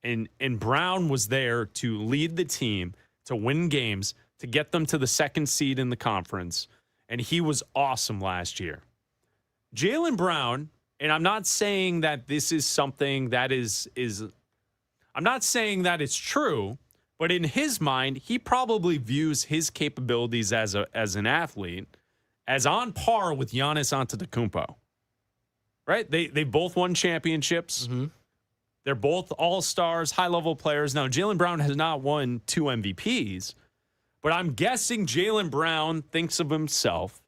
and Brown was there to lead the team, to win games, to get them to the second seed in the conference, and he was awesome last year. Jaylen Brown, and I'm not saying that this is something that is I'm not saying that it's true, but in his mind, he probably views his capabilities as an athlete as on par with Giannis Antetokounmpo. Right? They both won championships. Mm-hmm. They're both all-stars, high-level players. Now, Jaylen Brown has not won 2 MVPs, but I'm guessing Jaylen Brown thinks of himself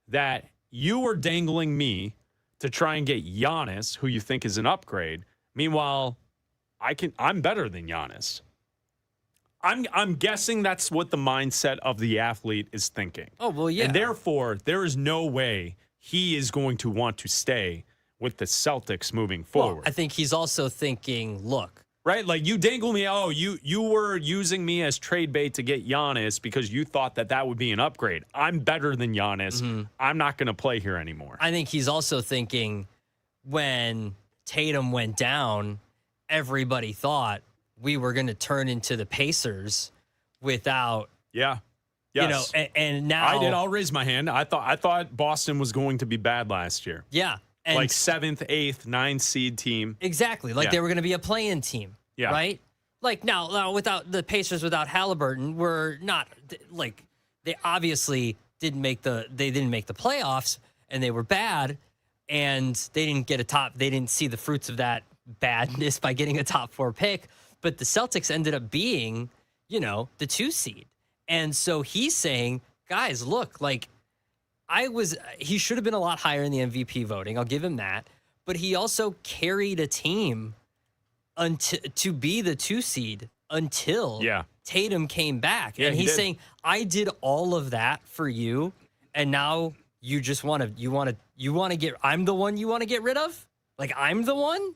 that you are dangling me to try and get Giannis, who you think is an upgrade. Meanwhile, I'm better than Giannis. I'm guessing that's what the mindset of the athlete is thinking. Oh, well, yeah. And therefore, there is no way he is going to want to stay with the Celtics moving forward. Well, I think he's also thinking, look. Right? You dangle me, you were using me as trade bait to get Giannis because you thought that would be an upgrade. I'm better than Giannis. Mm-hmm. I'm not going to play here anymore. I think he's also thinking when Tatum went down, everybody thought we were going to turn into the Pacers without... Yeah. Yes. And now... I did. I'll raise my hand. I thought Boston was going to be bad last year. Yeah. And 7th, 8th, 9th seed team. Exactly. They were going to be a play-in team. Yeah. Right? Now without the Pacers, without Halliburton, were not they obviously didn't make the playoffs, and they were bad, and they didn't see the fruits of that badness by getting a top 4 pick. But the Celtics ended up being, the 2 seed. And so he's saying, guys, look, he should have been a lot higher in the MVP voting. I'll give him that. But he also carried a team to be the 2 seed until Tatum came back. Yeah, and he's saying, I did all of that for you, and now you just want to get I'm the one you want to get rid of? I'm the one?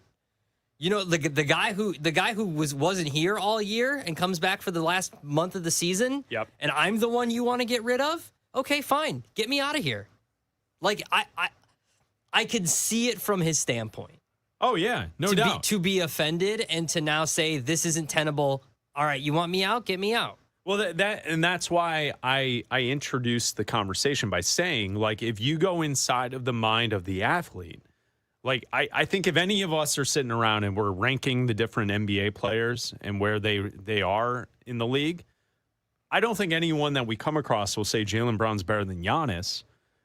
The guy who wasn't here all year and comes back for the last month of the season. Yep. And I'm the one you want to get rid of? Okay, fine. Get me out of here. I could see it from his standpoint. Oh yeah, no doubt. To be offended and to now say this isn't tenable. All right, you want me out? Get me out. Well, that's why I introduced the conversation by saying, if you go inside of the mind of the athlete, I think if any of us are sitting around and we're ranking the different NBA players and where they are in the league, I don't think anyone that we come across will say Jaylen Brown's better than Giannis,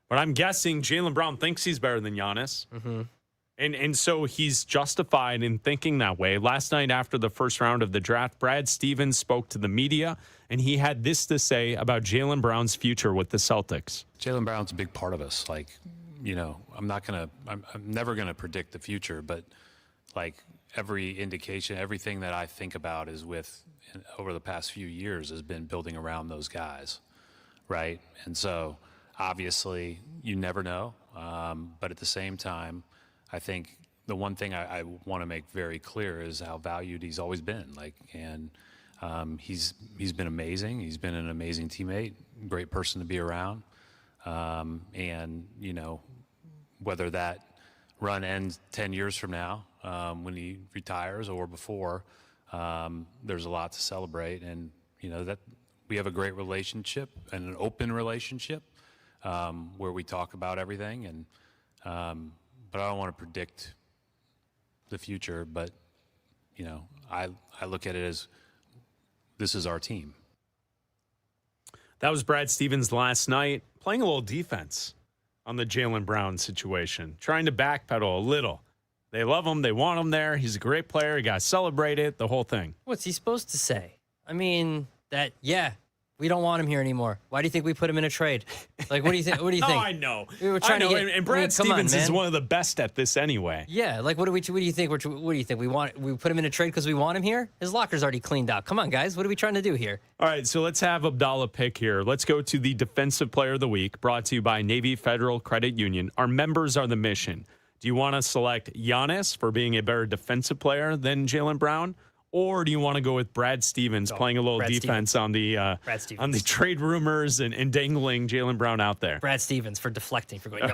but I'm guessing Jaylen Brown thinks he's better than Giannis. Mm-hmm. And so he's justified in thinking that way. Last night after the first round of the draft, Brad Stevens spoke to the media, and he had this to say about Jaylen Brown's future with the Celtics. Jaylen Brown's a big part of us. Like, I'm never going to predict the future, but like every indication, everything that I think about is over the past few years has been building around those guys, right? And so obviously you never know, but at the same time, I think the one thing I want to make very clear is how valued he's always been. He's been amazing. He's been an amazing teammate, great person to be around. And whether that run ends 10 years from now, when he retires or before, there's a lot to celebrate. And that we have a great relationship and an open relationship, where we talk about everything. And but I don't want to predict the future, but I look at it as this is our team. That was Brad Stevens last night, playing a little defense on the Jaylen Brown situation, trying to backpedal a little. They love him. They want him there. He's a great player. He got celebrated, the whole thing. What's he supposed to say? I mean, we don't want him here anymore. Why do you think we put him in a trade? Like, what do you think? What do you No, think? I know. We were trying to get, and Brad come on, Stevens is man. one of the best at this anyway. Yeah, like what do you think? What do you think? We put him in a trade because we want him here? His locker's already cleaned out. Come on, guys. What are we trying to do here? All right, so let's have Abdalla pick here. Let's go to the Defensive Player of the Week, brought to you by Navy Federal Credit Union. Our members are the mission. Do you want to select Giannis for being a better defensive player than Jaylen Brown? Or do you want to go with Brad Stevens playing a little defense on the trade rumors and dangling Jaylen Brown out there? Brad Stevens for deflecting, for going,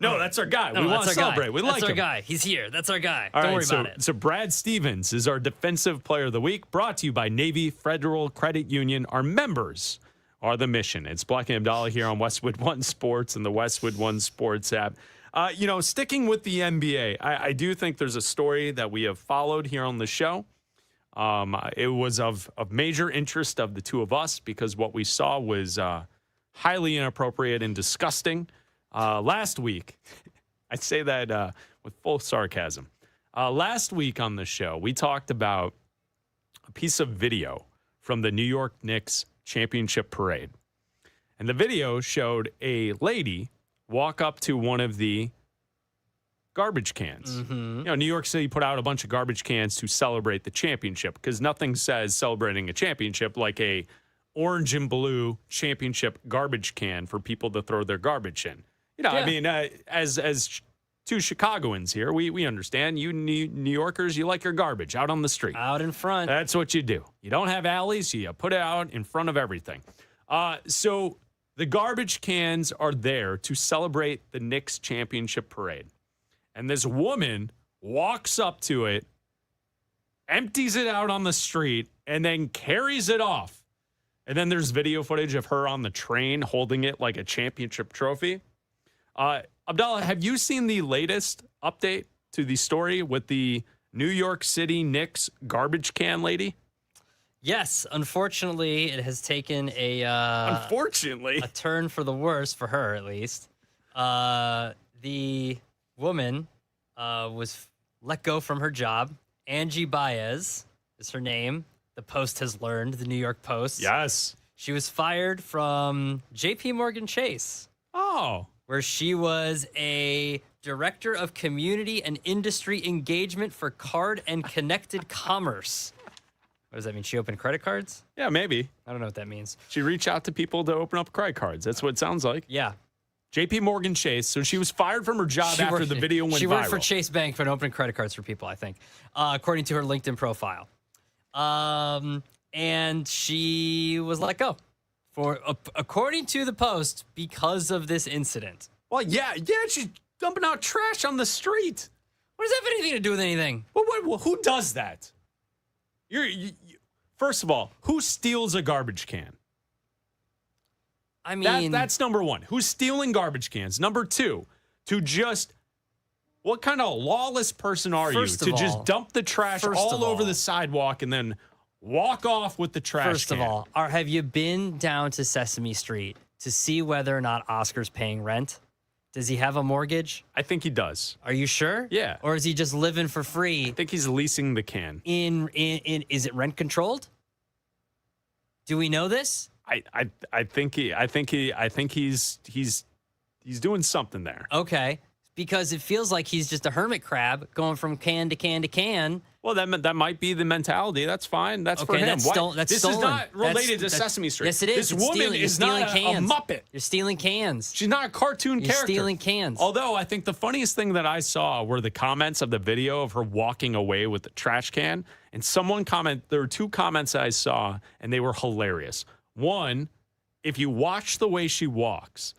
no, that's our guy. We want to celebrate. We like him. That's our guy. He's here. That's our guy. All Don't right, worry about it. So Brad Stevens is our Defensive Player of the Week, brought to you by Navy Federal Credit Union. Our members are the mission. It's Bleck Abdalla here on Westwood One Sports and the Westwood One Sports app. Sticking with the NBA, I do think there's a story that we have followed here on the show. It was of major interest of the two of us because what we saw was highly inappropriate and disgusting. Last week, I say that with full sarcasm. Last week on the show, we talked about a piece of video from the New York Knicks championship parade. And the video showed a lady walk up to one of the garbage cans. Mm-hmm. New York City put out a bunch of garbage cans to celebrate the championship because nothing says celebrating a championship like a orange and blue championship garbage can for people to throw their garbage in. I mean, as two Chicagoans here, we understand. You New Yorkers, you like your garbage out on the street. Out in front. That's what you do. You don't have alleys. You put it out in front of everything. So the garbage cans are there to celebrate the Knicks championship parade. And this woman walks up to it, empties it out on the street, and then carries it off. And then there's video footage of her on the train holding it like a championship trophy. Abdalla, have you seen the latest update to the story with the New York City Knicks garbage can lady? Yes, unfortunately, it has taken a turn for the worse for her, at least. The woman was let go from her job. Angie Baez is her name. The Post has learned, the New York Post. Yes. She was fired from J.P. Morgan Chase. Oh. Where she was a director of community and industry engagement for card and connected commerce. What does that mean? She opened credit cards? Yeah, maybe. I don't know what that means. She reached out to people to open up credit cards. That's what it sounds like. Yeah. J.P. Morgan Chase. So she was fired from her job after the video went viral. She worked for Chase Bank for opening credit cards for people, I think, according to her LinkedIn profile. And she was let go according to the Post, because of this incident. Well, yeah, she's dumping out trash on the street. What does that have anything to do with anything? Well, who does that? First of all, who steals a garbage can? I mean, that's number one. Who's stealing garbage cans? Number two, what kind of lawless person are you to just dump the trash all over the sidewalk and then walk off with the trash First can. of all, have you been down to Sesame Street to see whether or not Oscar's paying rent? Does he have a mortgage? I think he does. Are you sure? Yeah. Or is he just living for free? I think he's leasing the can. Is it rent controlled? Do we know this? I think he's doing something there. Okay. Because it feels like he's just a hermit crab going from can to can to can. Well, that might be the mentality. That's fine. That's for Okay, him. that's This stolen. is not related to That's- Sesame Street. Yes, it is. This It's woman stealing- is you're not stealing a cans. Muppet. You're stealing cans. She's not a cartoon You're character. stealing cans. Although I think the funniest thing that I saw were the comments of the video of her walking away with the trash can. And there were 2 comments I saw, and they were hilarious. One, if you watch the way she walks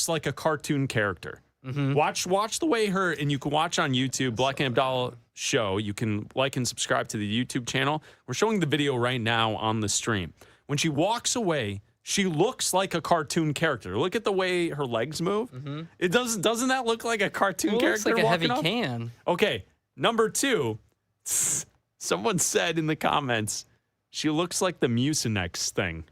like a cartoon character. Mm-hmm. Watch the way and you can watch on YouTube, Bleck Abdalla Show. You can like and subscribe to the YouTube channel. We're showing the video right now on the stream. When she walks away, she looks like a cartoon character. Look at the way her legs move. Mm-hmm. It doesn't that look like a cartoon Well, it looks character? like a heavy walking off? can. Okay, number 2. Someone said in the comments, she looks like the Mucinex thing.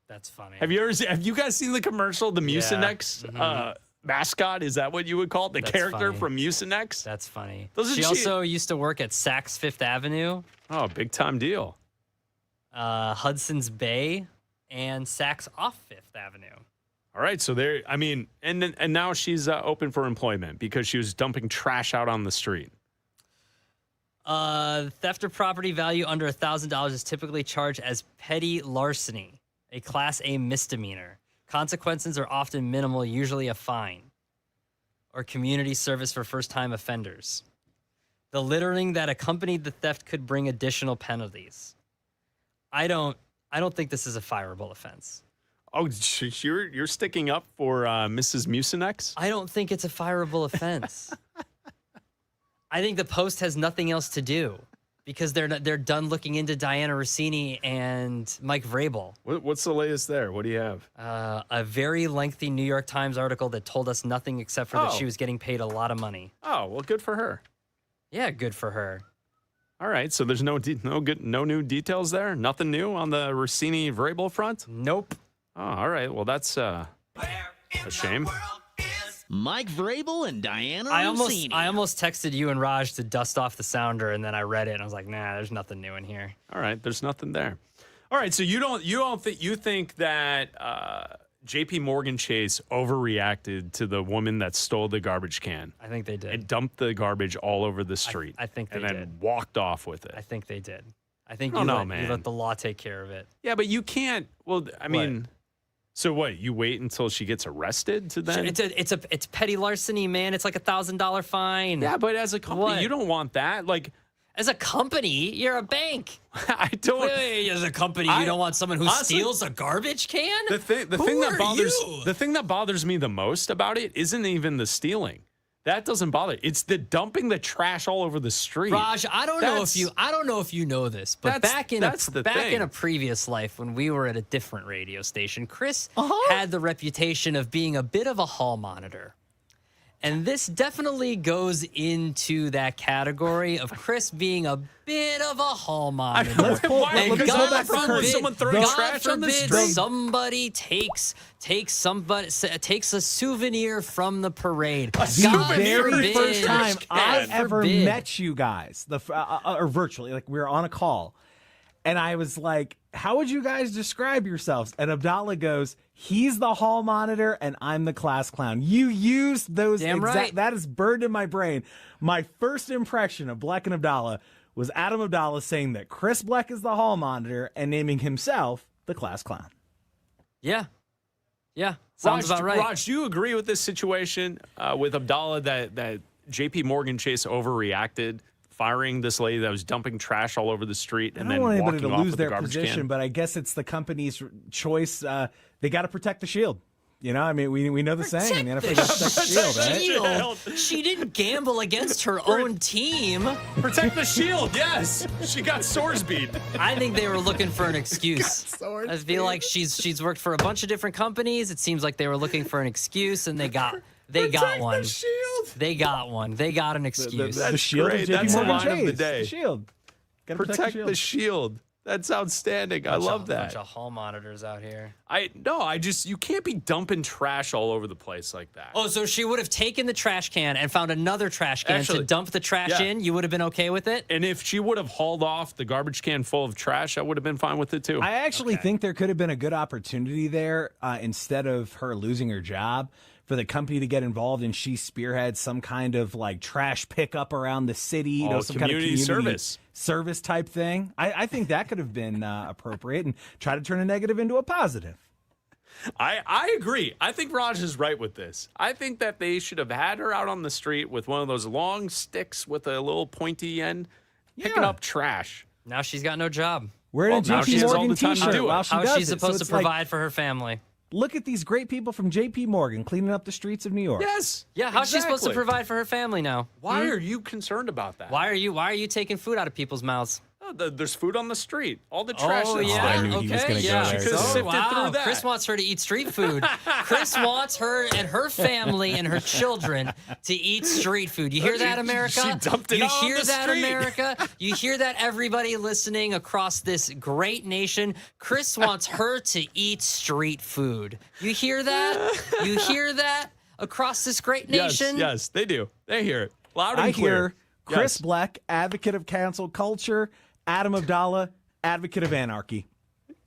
That's funny. Have you guys seen the commercial? The Mucinex mascot? Is that what you would call it? The That's character funny. from Mucinex? That's funny. Doesn't She she- also used to work at Saks Fifth Avenue, Oh, big time deal. Hudson's Bay, and Saks off Fifth Avenue. All right, so there. I mean, and now she's open for employment because she was dumping trash out on the street. Theft of property value under $1,000 is typically charged as petty larceny, a Class A misdemeanor. Consequences are often minimal, usually a fine or community service for first-time offenders. The littering that accompanied the theft could bring additional penalties. I don't think this is a fireable offense. Oh, you're sticking up for Mrs. Mucinex? I don't think it's a fireable offense. I think the Post has nothing else to do because they're done looking into Diana Rossini and Mike Vrabel. What's the latest there? What do you have? A very lengthy New York Times article that told us nothing except for that she was getting paid a lot of money. Oh, well, good for her. Yeah, good for her. All right, so there's no new details there. Nothing new on the Rossini Vrabel front. Nope. Oh, all right. Well, that's a shame. Mike Vrabel and Diana I Rossini. almost texted you and Raj to dust off the sounder, and then I read it and I was like, nah, there's nothing new in here. All right, there's nothing there. All right, so you think that J.P. Morgan Chase overreacted to the woman that stole the garbage can I think they did. and dumped the garbage all over the street. I think they and then did. walked off with it. I think they did. I think I you don't know, let man. the law take care of it. Yeah, but you can't. Well, I mean, so what? You wait until she gets arrested to then? It's petty larceny, man. It's like $1,000 fine. Yeah, but as a company, What? you don't want that. Like, As a company, you're a bank. I don't. Hey, as a company, you don't want someone who honestly, steals a garbage can? The thing Who that are bothers you? the thing that bothers me the most about it isn't even the stealing. That doesn't bother. It's the dumping the trash all over the street. Raj, I don't know if you know this, but back in a previous life when we were at a different radio station, Chris had the reputation of being a bit of a hall monitor. And this definitely goes into that category of Chris being a bit of a hall monitor. Let's pull back the curtain. Someone throwing God trash on the forbid street. somebody takes a souvenir from the parade. souvenir? Very first time I God ever forbid. met you guys, or virtually, like we were on a call, and I was like, "How would you guys describe yourselves?" And Abdalla goes, "He's the hall monitor, and I'm the class clown." You used those Damn exact. right. That is burned in my brain. My first impression of Bleck and Abdalla was Adam Abdalla saying that Chris Bleck is the hall monitor and naming himself the class clown. Yeah. Sounds about right. Raj, do you agree with this situation with Abdalla that J.P. Morgan Chase overreacted, firing this lady that was dumping trash all over the street and I then don't want anybody walking to off lose with their the garbage position, can? but I guess it's the company's choice. They got to protect the shield. You know, I mean, we know the saying. The NFL got to protect the shield, right? Shield. She didn't gamble against her own team. Protect the shield, yes. She got sores beat. I think they were looking for an excuse. I feel like she's worked for a bunch of different companies. It seems like they were looking for an excuse, and they got one. The shield. They got one. They got an excuse. The shield great. of JP That's the Morgan line of the Chase. day. The shield. Gotta Protect the shield. That's outstanding. I love that. Bunch of hall monitors out here. You can't be dumping trash all over the place like that. Oh, so she would have taken the trash can and found another trash can to dump the trash in? You would have been okay with it? And if she would have hauled off the garbage can full of trash, I would have been fine with it too. I actually think there could have been a good opportunity there instead of her losing her job for the company to get involved and she spearheads some kind of like trash pickup around the city, some kind of community service type thing. I think that could have been appropriate and try to turn a negative into a positive. I agree. I think Raj is right with this. I think that they should have had her out on the street with one of those long sticks with a little pointy end, picking up trash. Now she's got no job. Wearing a JP Morgan t-shirt How is she supposed to provide for her family? Look at these great people from JP Morgan cleaning up the streets of New York. Yes. Yeah, how's she supposed to provide for her family now? Why are you concerned about that? Why are you taking food out of people's mouths? There's food on the street. All the trash. Oh, that's yeah. there. I knew he was going to go there. She could have sifted through that. Chris wants her to eat street food. Chris wants her and her family and her children to eat street food. You hear that, America? She dumped it You on hear the that, street. America? You hear that, everybody listening across this great nation? Chris wants her to eat street food. You hear that? You hear that across this great nation? Yes, they do. They hear it loud and I clear. hear Chris Bleck, advocate of cancel culture, Adam Abdalla, advocate of anarchy.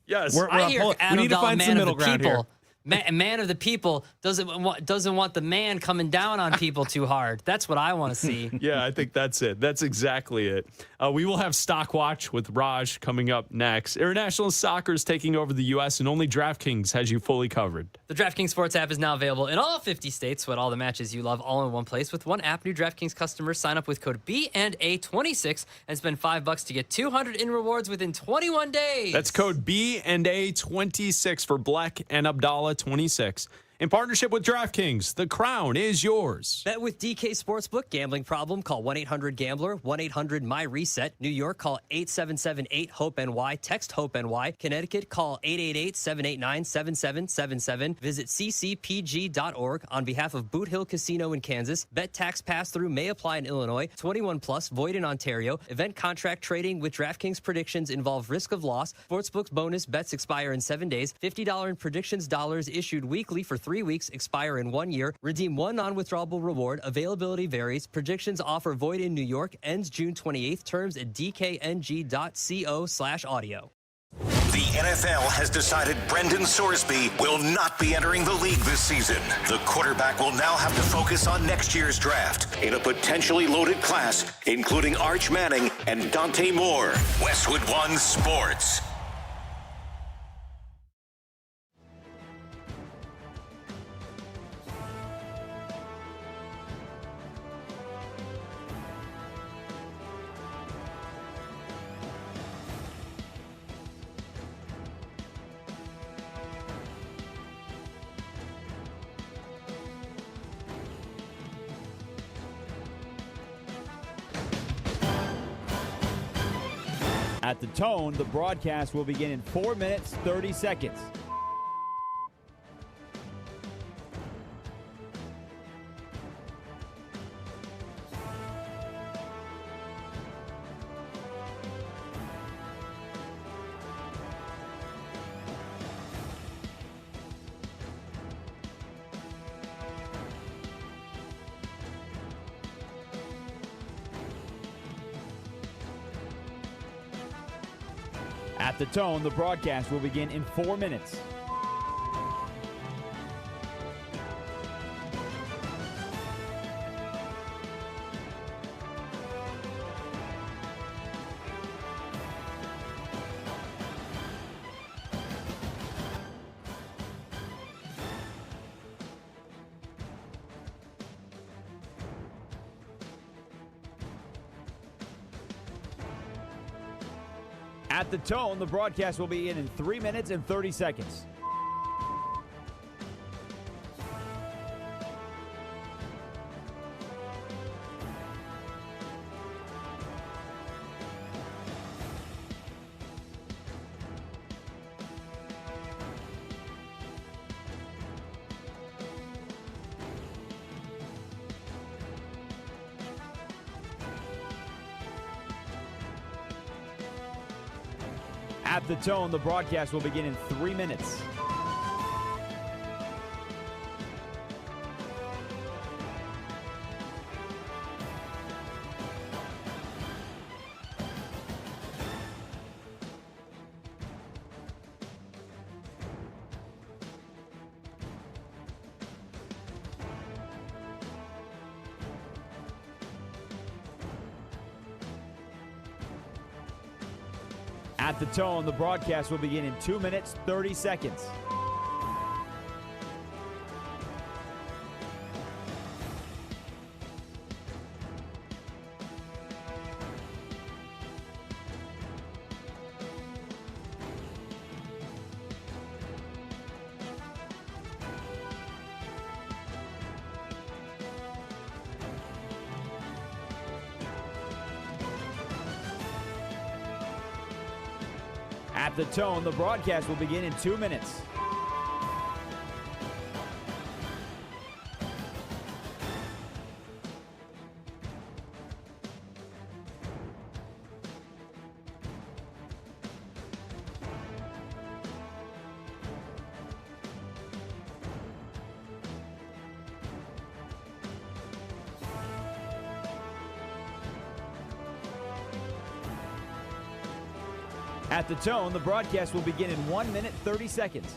Yes. I hear Adam we need to Abdalla, find man some of middle the ground here. people. Man of the people doesn't want the man coming down on people too hard. That's what I want to see. Yeah, I think that's it. That's exactly it. We will have Stock Watch with Raj coming up next. International soccer is taking over the U.S. and only DraftKings has you fully covered. The DraftKings Sports app is now available in all 50 states with all the matches you love all in one place with one app. New DraftKings customers sign up with code B&A26 and spend $5 to get $200 in rewards within 21 days. That's code B&A26 for Bleck and Abdalla 26. In partnership with DraftKings, the crown is yours. Bet with DK Sportsbook. Gambling problem? Call 1-800-GAMBLER. 1-800-MY-RESET. New York, call 877-8-HOPE-NY. Text HOPE-NY. Connecticut, call 888-789-7777. Visit ccpg.org. On behalf of Boot Hill Casino in Kansas, bet tax pass-through may apply in Illinois. 21 plus, void in Ontario. Event contract trading with DraftKings predictions involve risk of loss. Sportsbook's bonus bets expire in 7 days. $50 in predictions dollars issued weekly for 3 weeks, expire in 1 year. Redeem one non-withdrawable reward. Availability varies. Predictions offer void in New York. Ends June 28th. Terms at dkng.co/audio. The NFL has decided Brendan Sorsby will not be entering the league this season. The quarterback will now have to focus on next year's draft in a potentially loaded class, including Arch Manning and Dante Moore. Westwood One Sports. At the tone, the broadcast will begin in 4 minutes, 30 seconds. At the tone, the broadcast will begin in 4 minutes. At the tone, the broadcast will begin in 3 minutes and 30 seconds. At the tone, the broadcast will begin in 3 minutes. At the tone, the broadcast will begin in 2 minutes, 30 seconds. At the tone, the broadcast will begin in 2 minutes. At the tone, the broadcast will begin in 1 minute, 30 seconds.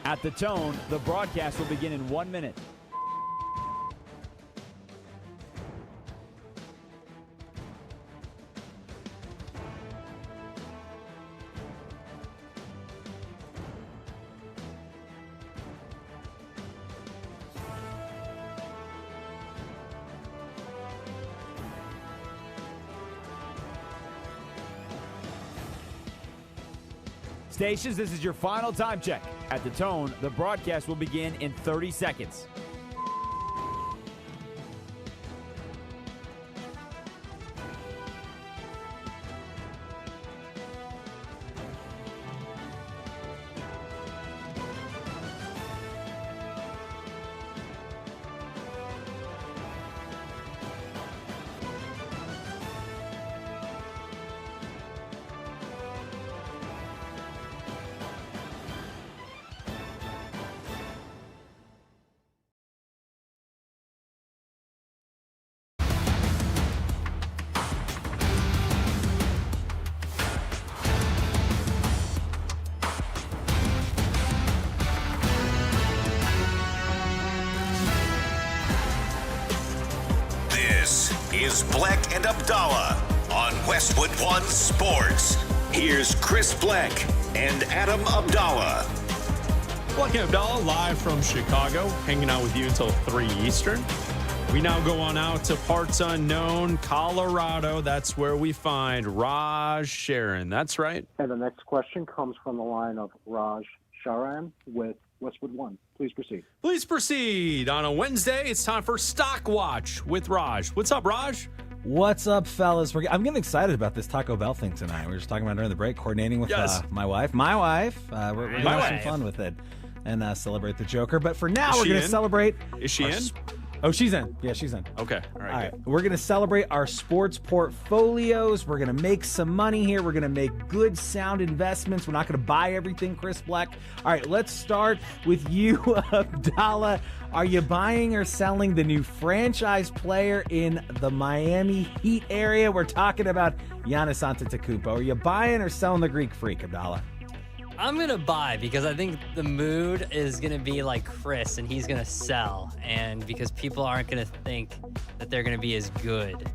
At the tone, the broadcast will begin in 1 minute. Stations, this is your final time check. At the tone, the broadcast will begin in 30 seconds. This is Bleck and Abdalla on Westwood One Sports. Here's Chris Bleck and Adam Abdalla. Bleck and Abdalla live from Chicago, hanging out with you until 3 Eastern. We now go on out to parts unknown, Colorado. That's where we find Raj Sharon. That's right. And the next question comes from the line of Raj Sharan with Westwood One. Please proceed. Please proceed. On a Wednesday, it's time for Stock Watch with Raj. What's up, Raj? What's up, fellas? I'm getting excited about this Taco Bell thing tonight. We were just talking about during the break, coordinating with my wife. We're going to have some fun with it and celebrate the Joker. But for now, we're going to celebrate. Is she in? Oh, she's in. Yeah, she's in. Okay. All right. Good. We're going to celebrate our sports portfolios. We're going to make some money here. We're going to make good, sound investments. We're not going to buy everything, Chris Bleck. All right, let's start with you, Abdalla. Are you buying or selling the new franchise player in the Miami Heat area? We're talking about Giannis Antetokounmpo. Are you buying or selling the Greek Freak, Abdalla? I'm going to buy because I think the mood is going to be like Chris, and he's going to sell. And because people aren't going to think that they're going to be as good.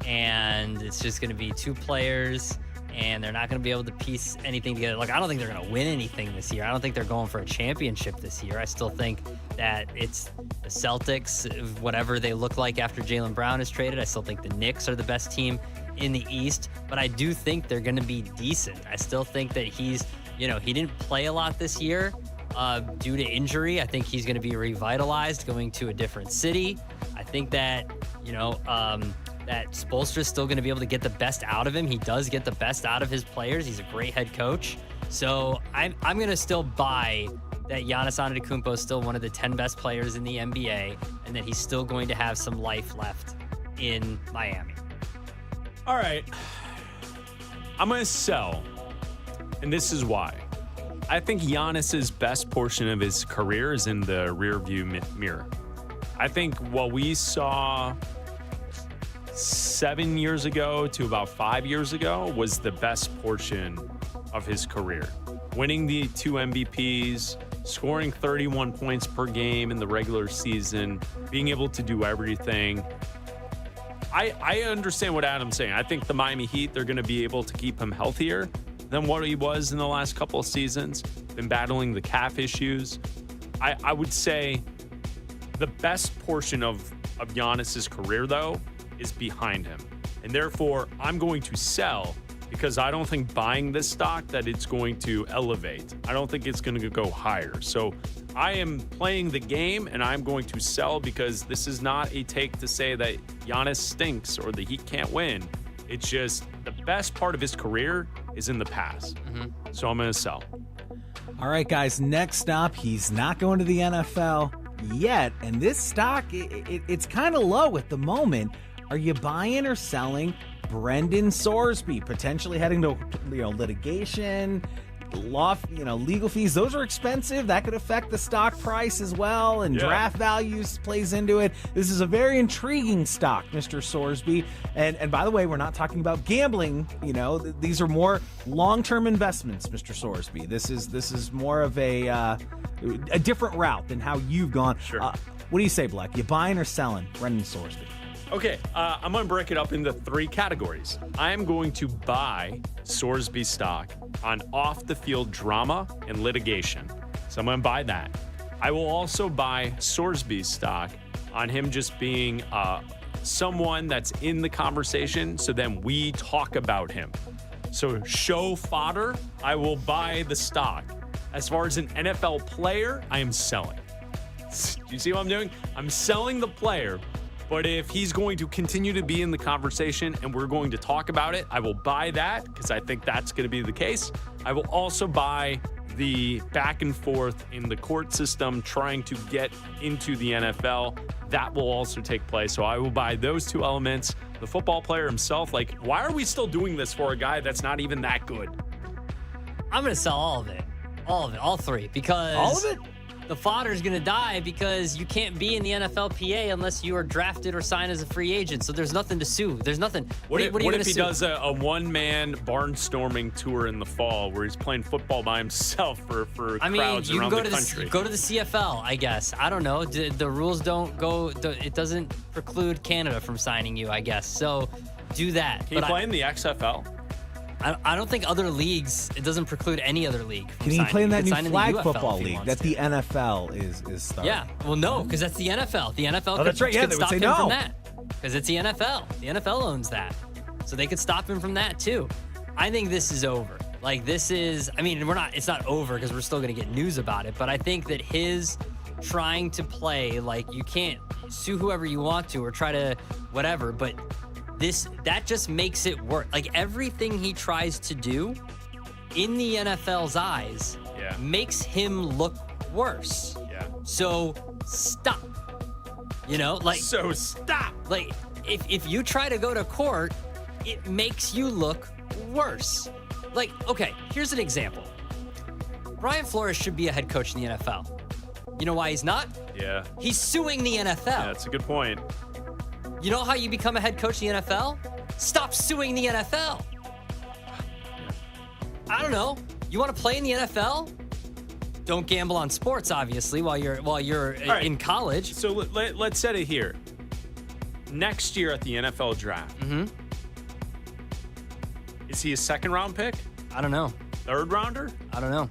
And it's just going to be two players, and they're not going to be able to piece anything together. Like, I don't think they're going to win anything this year. I don't think they're going for a championship this year. I still think that it's the Celtics, whatever they look like after Jaylen Brown is traded. I still think the Knicks are the best team in the East. But I do think they're going to be decent. I still think that he didn't play a lot this year, due to injury. I think he's going to be revitalized going to a different city. I think that, that Spoelstra's still going to be able to get the best out of him. He does get the best out of his players. He's a great head coach. So I'm going to still buy that Giannis Antetokounmpo is still one of the 10 best players in the NBA, and that he's still going to have some life left in Miami. All right. I'm going to sell, and this is why. I think Giannis's best portion of his career is in the rearview mirror. I think what we saw 7 years ago to about 5 years ago was the best portion of his career. Winning the 2 MVPs, scoring 31 points per game in the regular season, being able to do everything. I understand what Adam's saying. I think the Miami Heat, they're going to be able to keep him healthier than what he was in the last couple of seasons. Been battling the calf issues. I would say the best portion of Giannis's career, though, is behind him. And therefore, I'm going to sell because I don't think buying this stock that it's going to elevate. I don't think it's going to go higher. So I am playing the game, and I'm going to sell because this is not a take to say that Giannis stinks or the Heat can't win. It's just the best part of his career is in the past. So I'm going to sell. All right, guys, next up, he's not going to the NFL yet, and this stock, it's kind of low at the moment. Are you buying or selling Brendan Sorsby, potentially heading to litigation, legal fees? Those are expensive. That could affect the stock price as well, and draft values plays into it. This is a very intriguing stock, Mr. Sorsby. And by the way, we're not talking about gambling. These are more long-term investments, Mr. Sorsby. This is more of a different route than how you've gone. Sure. What do you say, Bleck? You buying or selling Brendan Sorsby? Okay, I'm going to break it up into 3 categories. I am going to buy Sorsby stock on off-the-field drama and litigation. So I'm going to buy that. I will also buy Sorsby stock on him just being someone that's in the conversation, so then we talk about him. So show fodder, I will buy the stock. As far as an NFL player, I am selling. Do you see what I'm doing? I'm selling the player. But if he's going to continue to be in the conversation and we're going to talk about it, I will buy that because I think that's going to be the case. I will also buy the back and forth in the court system trying to get into the NFL. That will also take place. So I will buy those 2 elements. The football player himself, why are we still doing this for a guy that's not even that good? I'm going to sell all of it. All 3. Because all of it? The fodder is going to die because you can't be in the NFLPA unless you are drafted or signed as a free agent. So there's nothing to sue. There's nothing. What if he does a one-man barnstorming tour in the fall where he's playing football by himself for crowds you around can go the to country? Go to the CFL, I guess. I don't know. The rules don't go. It doesn't preclude Canada from signing you, I guess. So do that. Can you play in the XFL? I don't think other leagues, it doesn't preclude any other league from Can he signing. play in that new sign flag the UFL football if he league wants that to. the NFL is starting? Yeah, well, no, because that's the NFL. The NFL Oh, that's right. Yeah, could they would stop say him no. from that because it's the NFL. The NFL owns that. So they could stop him from that too. I think this is over. It's not over because we're still going to get news about it, but I think that his trying to play, you can't sue whoever you want to or try to whatever, but that just makes it work. Everything he tries to do in the NFL's eyes makes him look worse. Yeah. So stop. So stop. If you try to go to court, it makes you look worse. Okay, here's an example. Brian Flores should be a head coach in the NFL. You know why he's not? Yeah. He's suing the NFL. Yeah, that's a good point. You know how you become a head coach in the NFL? Stop suing the NFL. I don't know. You want to play in the NFL? Don't gamble on sports, obviously, while you're in college. So let's set it here. Next year at the NFL draft, is he a 2nd-round pick? I don't know. 3rd rounder? I don't know.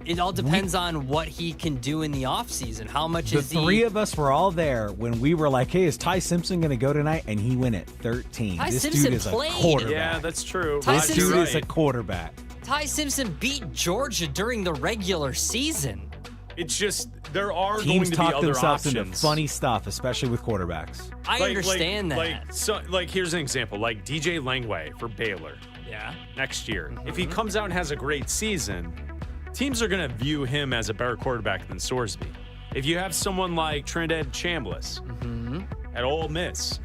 It all depends on what he can do in the offseason. How much The is he? 3 of us were all there when we were like, hey, is Ty Simpson going to go tonight? And he went at 13. This dude Simpson is played. a quarterback. Yeah, that's true. Ty This Simpson- dude is a quarterback. Ty Simpson beat Georgia during the regular season. It's just there are Teams going to be talk other themselves options. into funny stuff, especially with quarterbacks. I understand that. Like here's an example, like DJ Langway for Baylor. Yeah. Next year, if he comes out and has a great season, teams are going to view him as a better quarterback than Sorsby. If you have someone like Trinidad Chambliss at Ole Miss,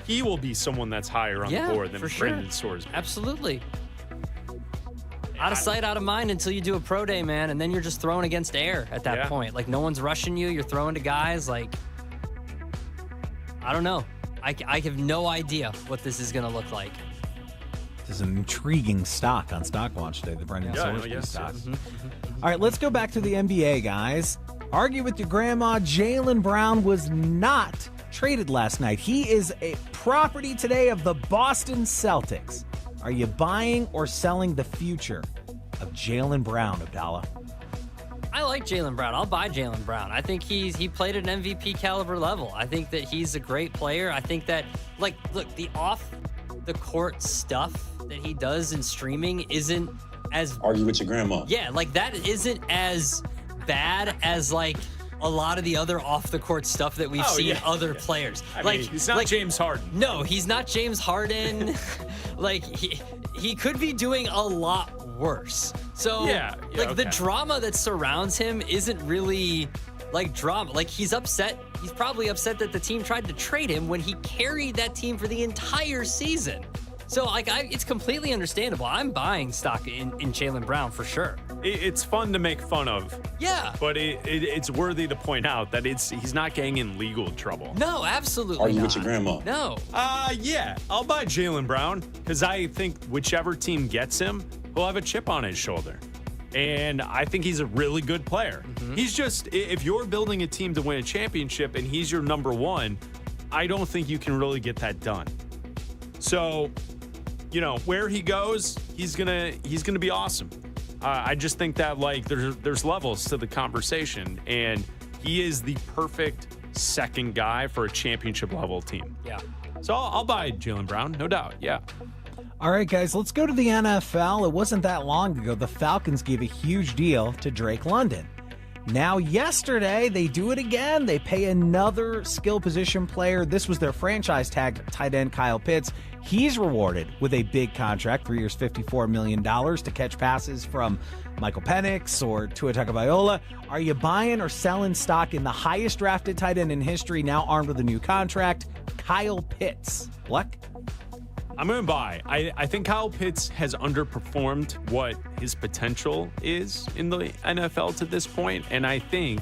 he will be someone that's higher on the board than Brandon Sorsby. Absolutely. Out of sight, out of mind until you do a pro day, man, and then you're just throwing against air at that point. Like, no one's rushing you. You're throwing to guys. Like, I don't know. I have no idea what this is going to look like. This is an intriguing stock on Stockwatch today, the Brendan Sorsby stock. All right, let's go back to the NBA, guys. Argue with your grandma. Jaylen Brown was not traded last night. He is a property today of the Boston Celtics. Are you buying or selling the future of Jaylen Brown, Abdalla? I like Jaylen Brown. I'll buy Jaylen Brown. I think he played at an MVP caliber level. I think that he's a great player. I think that, like, look, the off the court stuff that he does in streaming isn't as argue with your grandma. Yeah, like that isn't as bad as like a lot of the other off the court stuff that we've seen other players. I mean, he's not James Harden. No, he's not James Harden. Like he could be doing a lot worse. So the drama that surrounds him isn't really like drama. Like he's upset. He's probably upset that the team tried to trade him when he carried that team for the entire season. So, it's completely understandable. I'm buying stock in Jaylen Brown for sure. It's fun to make fun of. Yeah. But it's worthy to point out that he's not getting in legal trouble. No, absolutely not. Are you not. with your grandma? No. Yeah. I'll buy Jaylen Brown because I think whichever team gets him will have a chip on his shoulder. And I think he's a really good player. He's just, if you're building a team to win a championship and he's your number one, I don't think you can really get that done. So, where he goes, he's gonna be awesome. I just think that like there's levels to the conversation, and he is the perfect second guy for a championship level team. Yeah. So I'll buy Jaylen Brown, no doubt. Yeah. All right, guys, let's go to the NFL. It wasn't that long ago the Falcons gave a huge deal to Drake London. Now, yesterday, they do it again. They pay another skill position player. This was their franchise tag tight end, Kyle Pitts. He's rewarded with a big contract, 3 years, $54 million to catch passes from Michael Penix or Tua Tagovailoa. Are you buying or selling stock in the highest drafted tight end in history, now armed with a new contract, Kyle Pitts? Bleck? I'm going to buy. I think Kyle Pitts has underperformed what his potential is in the NFL to this point. And I think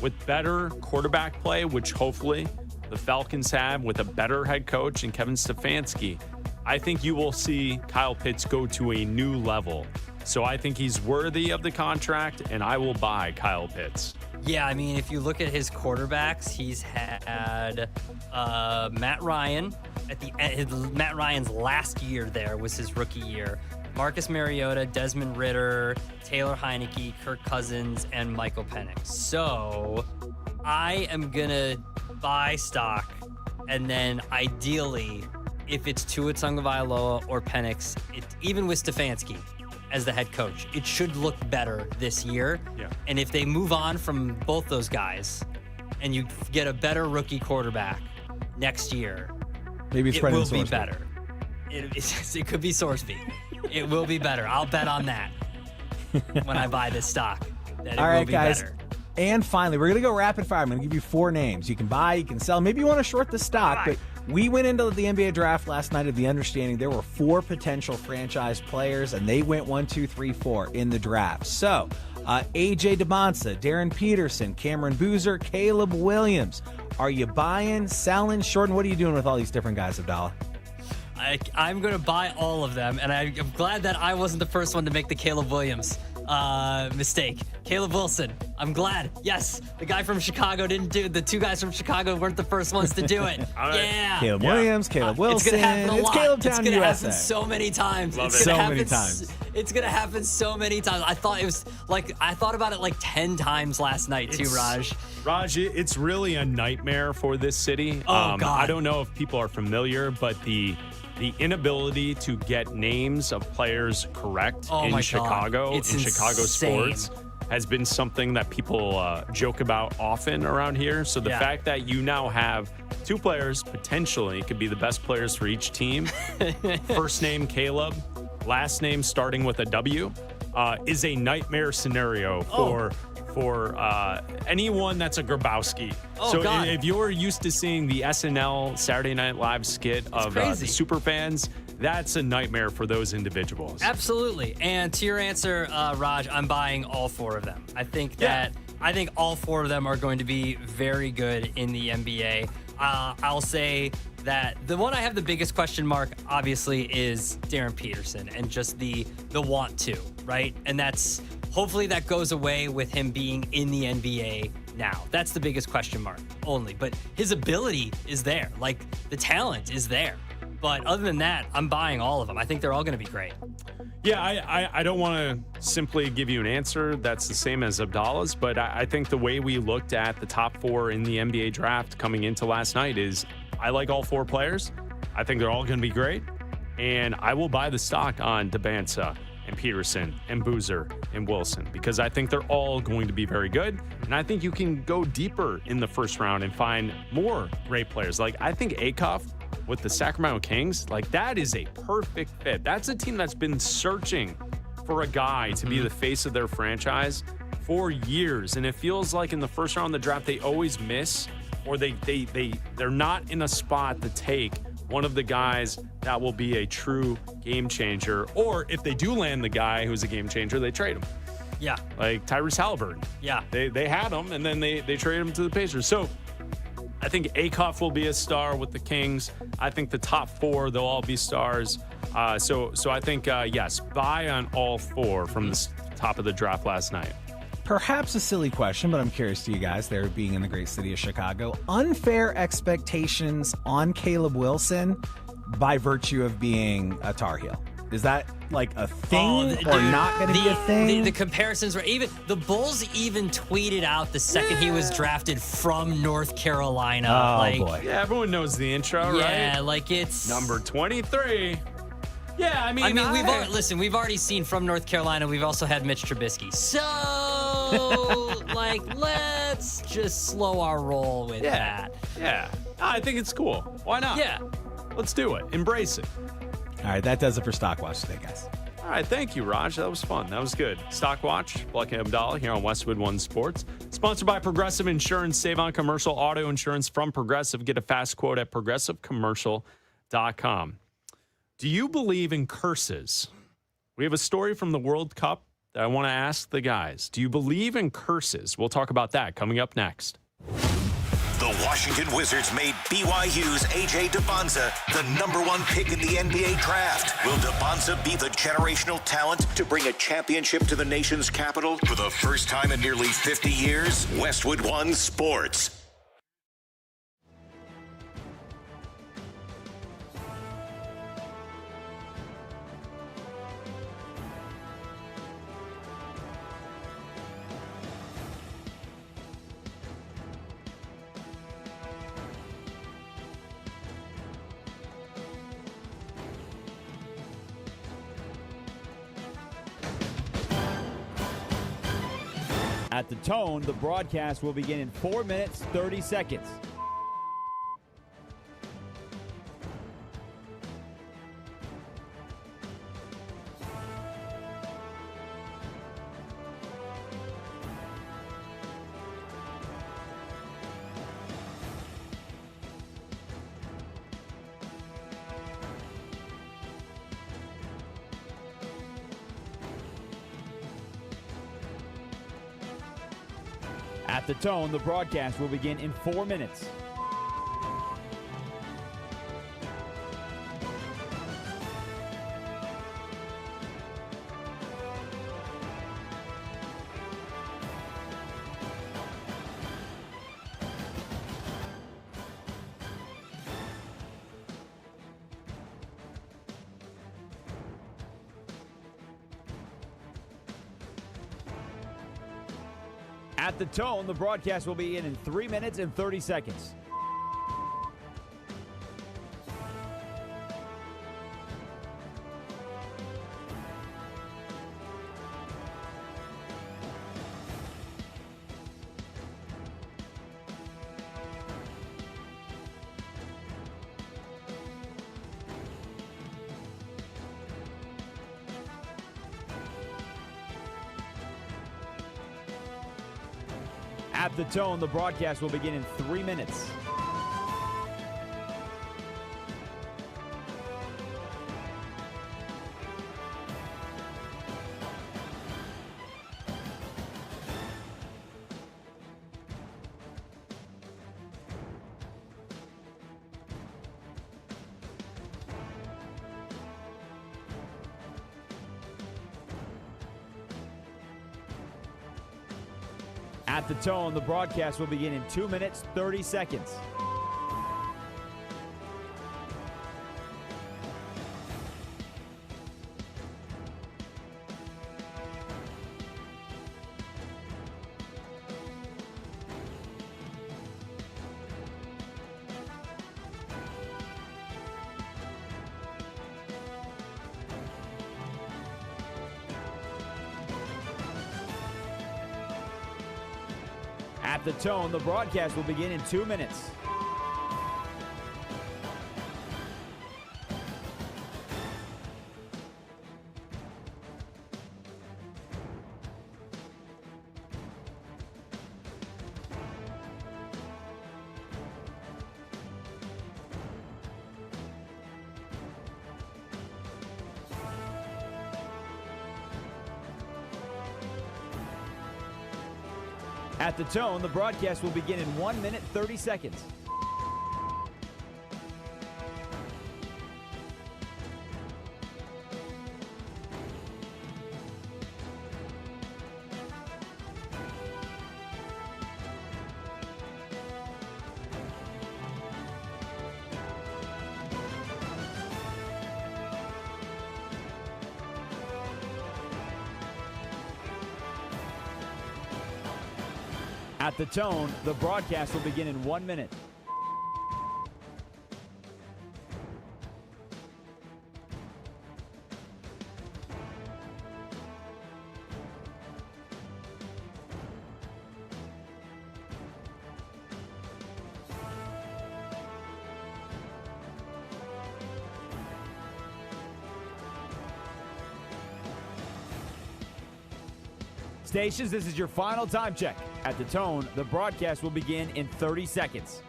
with better quarterback play, which hopefully the Falcons have with a better head coach and Kevin Stefanski, I think you will see Kyle Pitts go to a new level. So I think he's worthy of the contract, and I will buy Kyle Pitts. Yeah, I mean, if you look at his quarterbacks, he's had Matt Ryan. Matt Ryan's last year there was his rookie year. Marcus Mariota, Desmond Ridder, Taylor Heineke, Kirk Cousins, and Michael Penix. So I am going to buy stock, and then ideally, if it's Tua Tagovailoa or Penix, even with Stefanski as the head coach, it should look better this year. Yeah. And if they move on from both those guys and you get a better rookie quarterback next year, maybe it will be better. It could be Sorsby. It will be better. I'll bet on that when I buy this stock. That it All right, will be guys. better. And finally, we're going to go rapid fire. I'm going to give you 4 names. You can buy, you can sell. Maybe you want to short the stock, but we went into the NBA draft last night of the understanding there were 4 potential franchise players, and they went 1, 2, 3, 4 in the draft. So, AJ DeMonsa, Darren Peterson, Cameron Boozer, Caleb Williams. Are you buying, selling, shorting? What are you doing with all these different guys, Abdalla? I'm going to buy all of them, and I'm glad that I wasn't the first one to make the Caleb Williams mistake. Caleb Wilson, I'm glad. Yes, the guy from Chicago didn't do it. The 2 guys from Chicago weren't the first ones to do it. Yeah. Caleb Williams, Caleb Wilson. It's going to happen a lot. Caleb Town, it's going to USA. happen so many times. It's going to happen so many times. I thought about it like 10 times last night too, Raj. Raj, it's really a nightmare for this city. Oh, God. I don't know if people are familiar, but the inability to get names of players correct in Chicago, in Chicago sports, has been something that people joke about often around here. So the fact that you now have two players, potentially could be the best players for each team, first name Caleb, last name starting with a W, is a nightmare scenario for anyone that's a Grabowski. God. If you're used to seeing the SNL Saturday Night Live skit of the super fans, that's a nightmare for those individuals. Absolutely. And to your answer, Raj, I'm buying all four of them. I think that I think all four of them are going to be very good in the NBA. I'll say that the one I have the biggest question mark, obviously, is Darren Peterson and just the want to, right? And that's hopefully that goes away with him being in the NBA now. That's the biggest question mark only. But his ability is there. Like, the talent is there. But other than that, I'm buying all of them. I think they're all going to be great. Yeah, I don't want to simply give you an answer that's the same as Abdalla's, but I think the way we looked at the top four in the NBA draft coming into last night is I like all four players. I think they're all going to be great. And I will buy the stock on Debansa and Peterson and Boozer and Wilson because I think they're all going to be very good. And I think you can go deeper in the first round and find more great players. Like, I think Akoff with the Sacramento Kings, like, that is a perfect fit. That's a team that's been searching for a guy to be the face of their franchise for years. And it feels like in the first round of the draft, they always miss, or they're not in a spot to take one of the guys that will be a true game changer. Or if they do land the guy who's a game changer, they trade him. Yeah. Like Tyrese Halliburton. Yeah. They had him, and then they traded him to the Pacers. So I think Akoff will be a star with the Kings. I think the top four, they'll all be stars. So I think, yes, buy on all four from the top of the draft last night. Perhaps a silly question, but I'm curious to you guys, there being in the great city of Chicago. Unfair expectations on Caleb Wilson by virtue of being a Tar Heel. Is that like a thing or not going to be a thing? The comparisons were even. The Bulls even tweeted out the second he was drafted from North Carolina. Oh, boy. Yeah, everyone knows the intro, right? Yeah, like it's number 23. Yeah, I mean, we've already seen from North Carolina. We've also had Mitch Trubisky. So, like, let's just slow our roll with that. Yeah, I think it's cool. Why not? Yeah, let's do it. Embrace it. All right, that does it for Stock Watch today, guys. All right, thank you, Raj. That was fun. That was good. Stock Watch, Bleck Abdalla here on Westwood One Sports. Sponsored by Progressive Insurance. Save on commercial auto insurance from Progressive. Get a fast quote at progressivecommercial.com. Do you believe in curses? We have a story from the World Cup that I want to ask the guys. Do you believe in curses? We'll talk about that coming up next. The Washington Wizards made BYU's A.J. Debonza the #1 pick in the NBA draft. Will Debonza be the generational talent to bring a championship to the nation's capital for the first time in nearly 50 years? Westwood One Sports. At the tone, the broadcast will begin in 4 minutes, 30 seconds. At the tone, the broadcast will begin in 4 minutes. At the tone, the broadcast will begin in 3 minutes and 30 seconds. At the tone, the broadcast will begin in 3 minutes. At the tone, the broadcast will begin in 2 minutes, 30 seconds. At the tone, the broadcast will begin in 2 minutes. At the tone, the broadcast will begin in 1 minute, 30 seconds. At the tone, the broadcast will begin in 1 minute. Stations, this is your final time check. At the tone, the broadcast will begin in 30 seconds.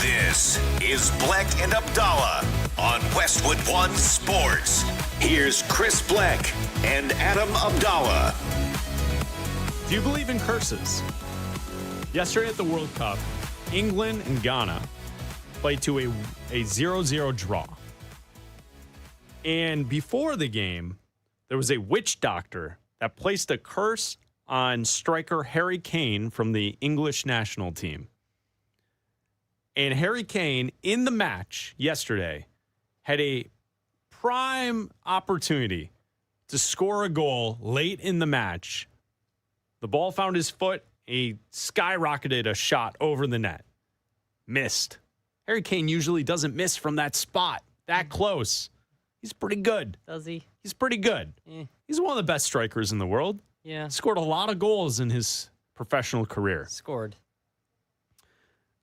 This is Bleck and Abdalla on Westwood One Sports. Here's Chris Bleck and Adam Abdalla. Do you believe in curses? Yesterday at the World Cup, England and Ghana played to a 0-0 draw. And before the game, there was a witch doctor that placed a curse on striker Harry Kane from the English national team. And Harry Kane, in the match yesterday, had a prime opportunity to score a goal late in the match. The ball found his foot. He skyrocketed a shot over the net. Missed. Harry Kane usually doesn't miss from that spot, that close. He's pretty good. Does he? He's pretty good. He's one of the best strikers in the world. Yeah. Scored a lot of goals in his professional career. Scored.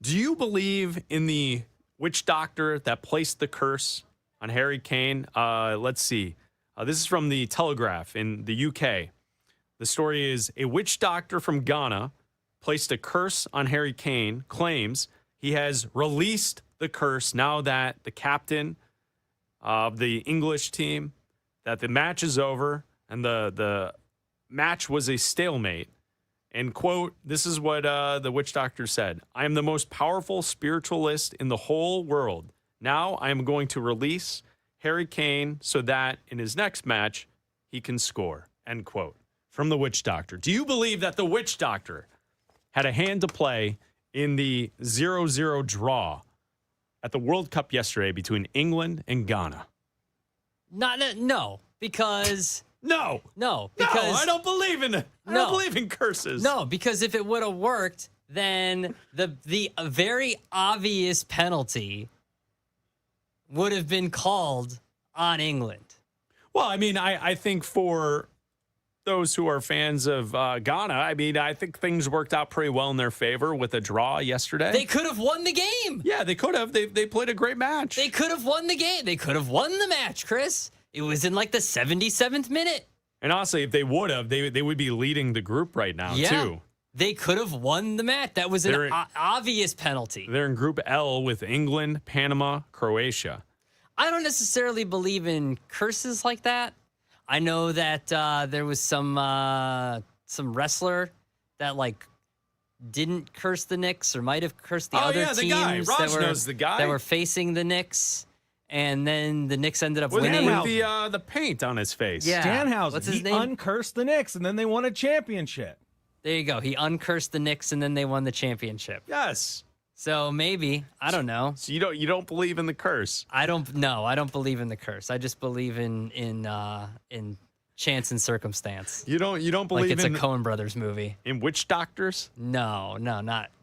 Do you believe in the witch doctor that placed the curse on Harry Kane? Let's see. This is from the Telegraph in the UK. The story is a witch doctor from Ghana placed a curse on Harry Kane, claims he has released the curse now that the captain of the English team, that the match is over and the match was a stalemate. And quote, this is what the witch doctor said. I am the most powerful spiritualist in the whole world. Now I am going to release Harry Kane so that in his next match, he can score, end quote. From the witch doctor. Do you believe that the witch doctor had a hand to play in the 0-0 draw at the World Cup yesterday between England and Ghana? No, because No, because I don't believe in it. I don't believe in curses. No, because if it would have worked, then the very obvious penalty would have been called on England. Well, I mean, I think for those who are fans of Ghana, I mean, I think things worked out pretty well in their favor with a draw yesterday. They could have won the game. Yeah, they could have. They played a great match. They could have won the game. They could have won the match, Chris. It was in like the 77th minute. And honestly, if they would have, they would be leading the group right now, too. They could have won the match. That was an obvious penalty. They're in Group L with England, Panama, Croatia. I don't necessarily believe in curses like that. I know that there was some wrestler that like didn't curse the Knicks or might have cursed the other teams guy. Raj knows the guy that were facing the Knicks, and then the Knicks ended up winning with the paint on his face. Yeah, Danhausen. what's his he name? uncursed the Knicks, and then they won a championship. There you go. He uncursed the Knicks, and then they won the championship. Yes. So maybe, I don't know. So you don't believe in the curse? I don't believe in the curse. I just believe in chance and circumstance. You don't believe like it's in a Coen Brothers movie. In witch doctors? No.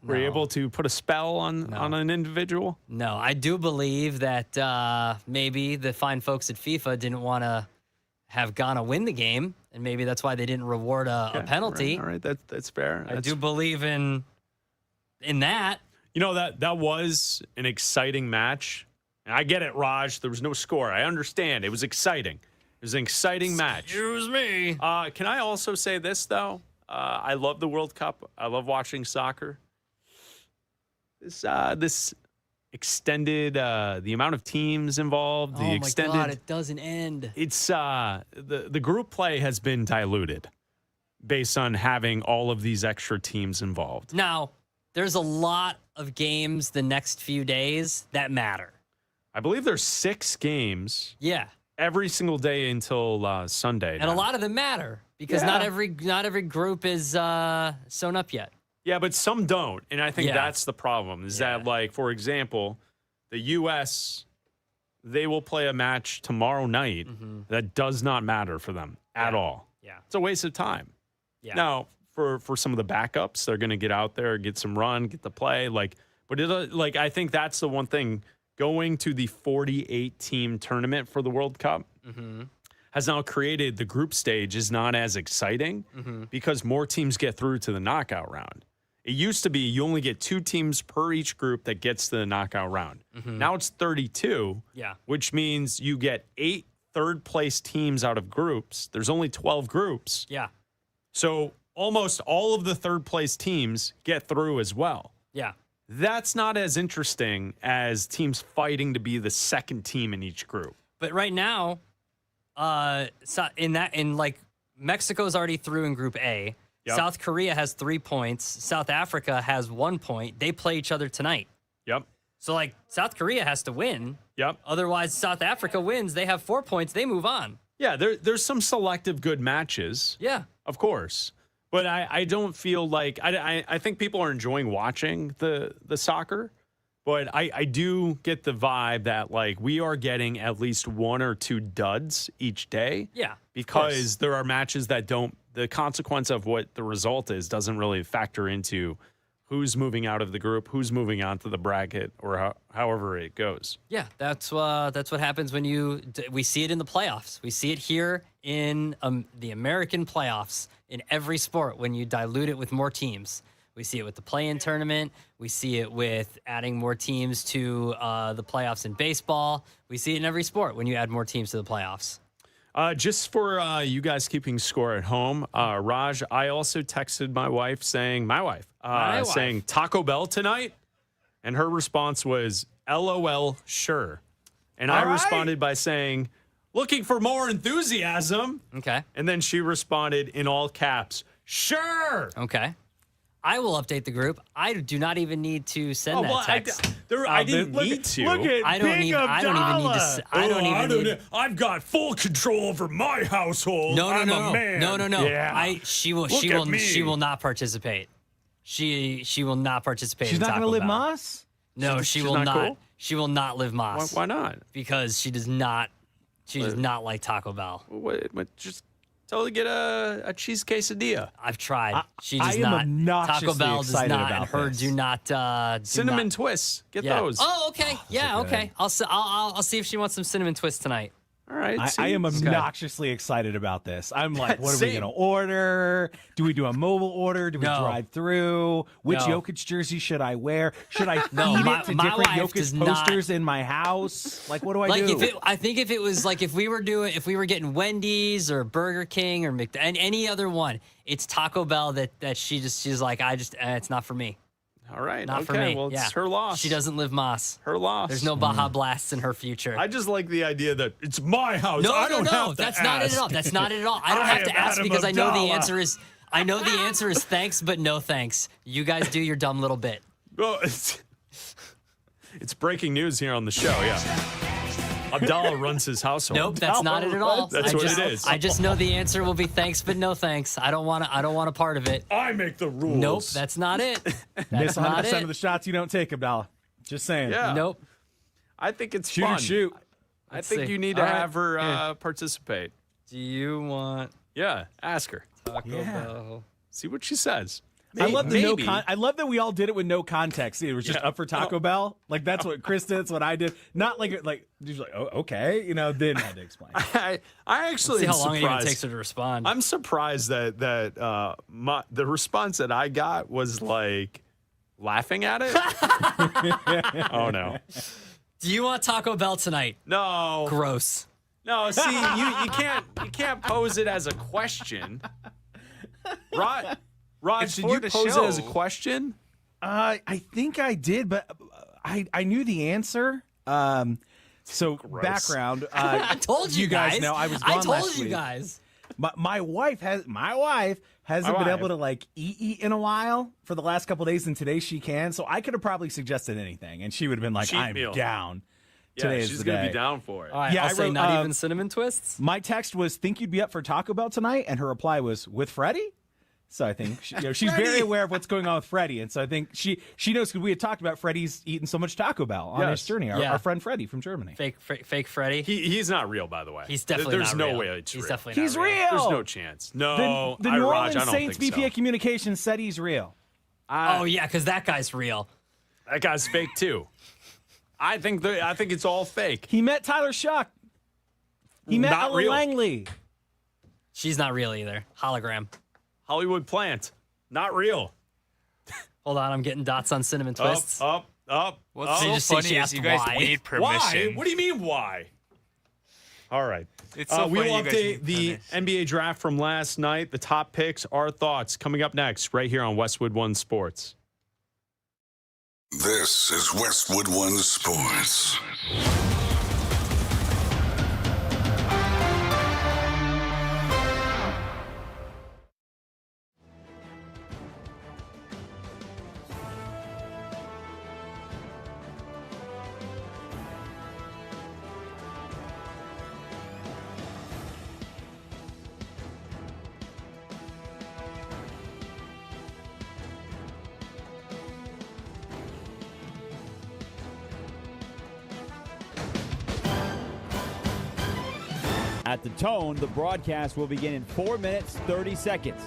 Were you able to put a spell on an individual? No, I do believe that maybe the fine folks at FIFA didn't want to have Ghana win the game, and maybe that's why they didn't reward a penalty. All right, that's fair. I do believe in that. You know, that was an exciting match. And I get it, Raj. There was no score. I understand. It was exciting. It was an exciting match. Excuse me. Can I also say this, though? I love the World Cup. I love watching soccer. This extended, the amount of teams involved, the extended. Oh, my God, it doesn't end. It's the group play has been diluted based on having all of these extra teams involved. Now, there's a lot of games the next few days that matter. I believe there's 6 games. Yeah. Every single day until Sunday. And a lot of them matter because not every group is sewn up yet. Yeah, but some don't. And I think that's the problem is that, like, for example, the U.S., they will play a match tomorrow night that does not matter for them at all. Yeah. It's a waste of time. Yeah. Now, for some of the backups, they're going to get out there, get some run, get to play. But I think that's the one thing. Going to the 48-team tournament for the World Cup has now created the group stage is not as exciting because more teams get through to the knockout round. It used to be you only get 2 teams per each group that gets to the knockout round. Now it's 32, which means you get 8 third-place teams out of groups. There's only 12 groups. Yeah. So almost all of the third-place teams get through as well. Yeah. That's not as interesting as teams fighting to be the second team in each group. But right now, Mexico's already through in Group A. Yep. South Korea has 3 points. South Africa has 1 point. They play each other tonight. Yep. So South Korea has to win. Yep. Otherwise, South Africa wins. They have 4 points. They move on. Yeah, there's some selective good matches. Yeah. Of course. But I don't feel like I think people are enjoying watching the soccer, but I do get the vibe that we are getting at least 1 or 2 duds each day. Yeah, because there are matches that the consequence of what the result is doesn't really factor into who's moving out of the group, who's moving on to the bracket, or however it goes. Yeah, that's what happens when we see it in the playoffs. We see it here in the American playoffs in every sport when you dilute it with more teams. We see it with the play-in tournament. We see it with adding more teams to the playoffs in baseball. We see it in every sport when you add more teams to the playoffs. Just for you guys keeping score at home, Raj, I also texted my wife saying Taco Bell tonight, and her response was LOL, sure. And I responded by saying, looking for more enthusiasm. Okay. And then she responded in all caps, sure. Okay. I will update the group. I do not even need to send that text. I didn't need to. Look at I don't even need to. I've got full control over my household. No. I'm a man. No. Yeah. She will not participate. She will not participate. She's in not Taco going to live Bell. Moss? No, she will not not. cool? She will not live Moss. Why not? Because she does not. She does not like Taco Bell. Just tell her to get a cheese quesadilla. I've tried. She I does am not. obnoxiously Taco Bell does excited not. about And her this. do not. Do Cinnamon not. twists. Get Yeah. those. Oh, okay. Yeah, are okay. I'll see if she wants some cinnamon twists tonight. All right. I am see? obnoxiously excited about this. I'm like, what are we Same. going to order? Do we do a mobile order? Do we No. drive through? Which No. Jokic jersey should I wear? Should I No, feed my- it to my different wife does Jokic not- posters in my house? Like, what do I Like do? I think if it was like if we were getting Wendy's or Burger King or and any other one, it's Taco Bell that she's like it's not for me. All right. Not okay. for me. Well, it's Yeah. her loss. She doesn't live Moss. Her loss. There's no Baja Blasts in her future. I just like the idea that it's my house. No, I don't have to that's not it at all. ask. That's not it at all. I don't I have to am ask Adam because I know the Abdalla. answer is. I know the answer is thanks, but no thanks. You guys do your dumb little bit. Well, it's breaking news here on the show. Yeah. Abdalla runs his household. Nope, that's not it at all. That's what it is. I just know the answer will be thanks, but no thanks. I don't want a part of it. I make the rules. Nope, that's not it. Miss That's not 100% of it. the shots you don't take, Abdalla. Just saying. Yeah. Nope. I think it's Shoot fun. or shoot. I Let's think see. you need to All right. have her participate. Do you want Yeah, ask her. Taco Bell? See what she says. I love the Maybe. I love that we all did it with no context. It was just Yeah. up for Taco Bell. Like that's what Chris did. That's what I did. Not like she's like, oh, okay, then had to explain. I actually See am how long it even surprised. takes her to respond. I'm surprised that the response that I got was like laughing at it. Oh no. Do you want Taco Bell tonight? No. Gross. No, see, you can't pose it as a question. Raj, did you pose it as a question? I think I did, but I knew the answer. So background. I told you guys know I was gone I told last you week. guys. My wife hasn't been able to like eat in a while for the last couple of days, and today she can. So I could have probably suggested anything, and she would have been like, Cheat "I'm meal. down." Yeah, Today is she's the gonna day. be down for it. All right, Yeah, I'll I say wrote, not even cinnamon twists. My text was, "Think you'd be up for Taco Bell tonight?" And her reply was, "With Freddie." So I think she's very aware of what's going on with Freddie, and so I think she knows because we had talked about Freddie's eating so much Taco Bell on his journey. Our friend Freddie from Germany. Fake Freddie. He's not real, by the way. He's definitely There's not no real. way it's He's real. definitely He's not real. There's no chance. No, The New Raj, Orleans I don't Saints think VP so. of Communications said he's real. Oh yeah, because that guy's real. That guy's fake too. I think it's all fake. He met Tyler Shuck. He met Not Ella real. Langley. She's not real either. Hologram. Hollywood plant, not real. Hold on, I'm getting dots on cinnamon twists. Up. What's Did you so just say funny she is asked you guys why? need Why? permission. What do you mean why? All right. It's so we funny will you guys update need the permission. NBA draft from last night. The top picks, our thoughts coming up next, right here on Westwood One Sports. This is Westwood One Sports. At the tone, the broadcast will begin in 4 minutes, 30 seconds.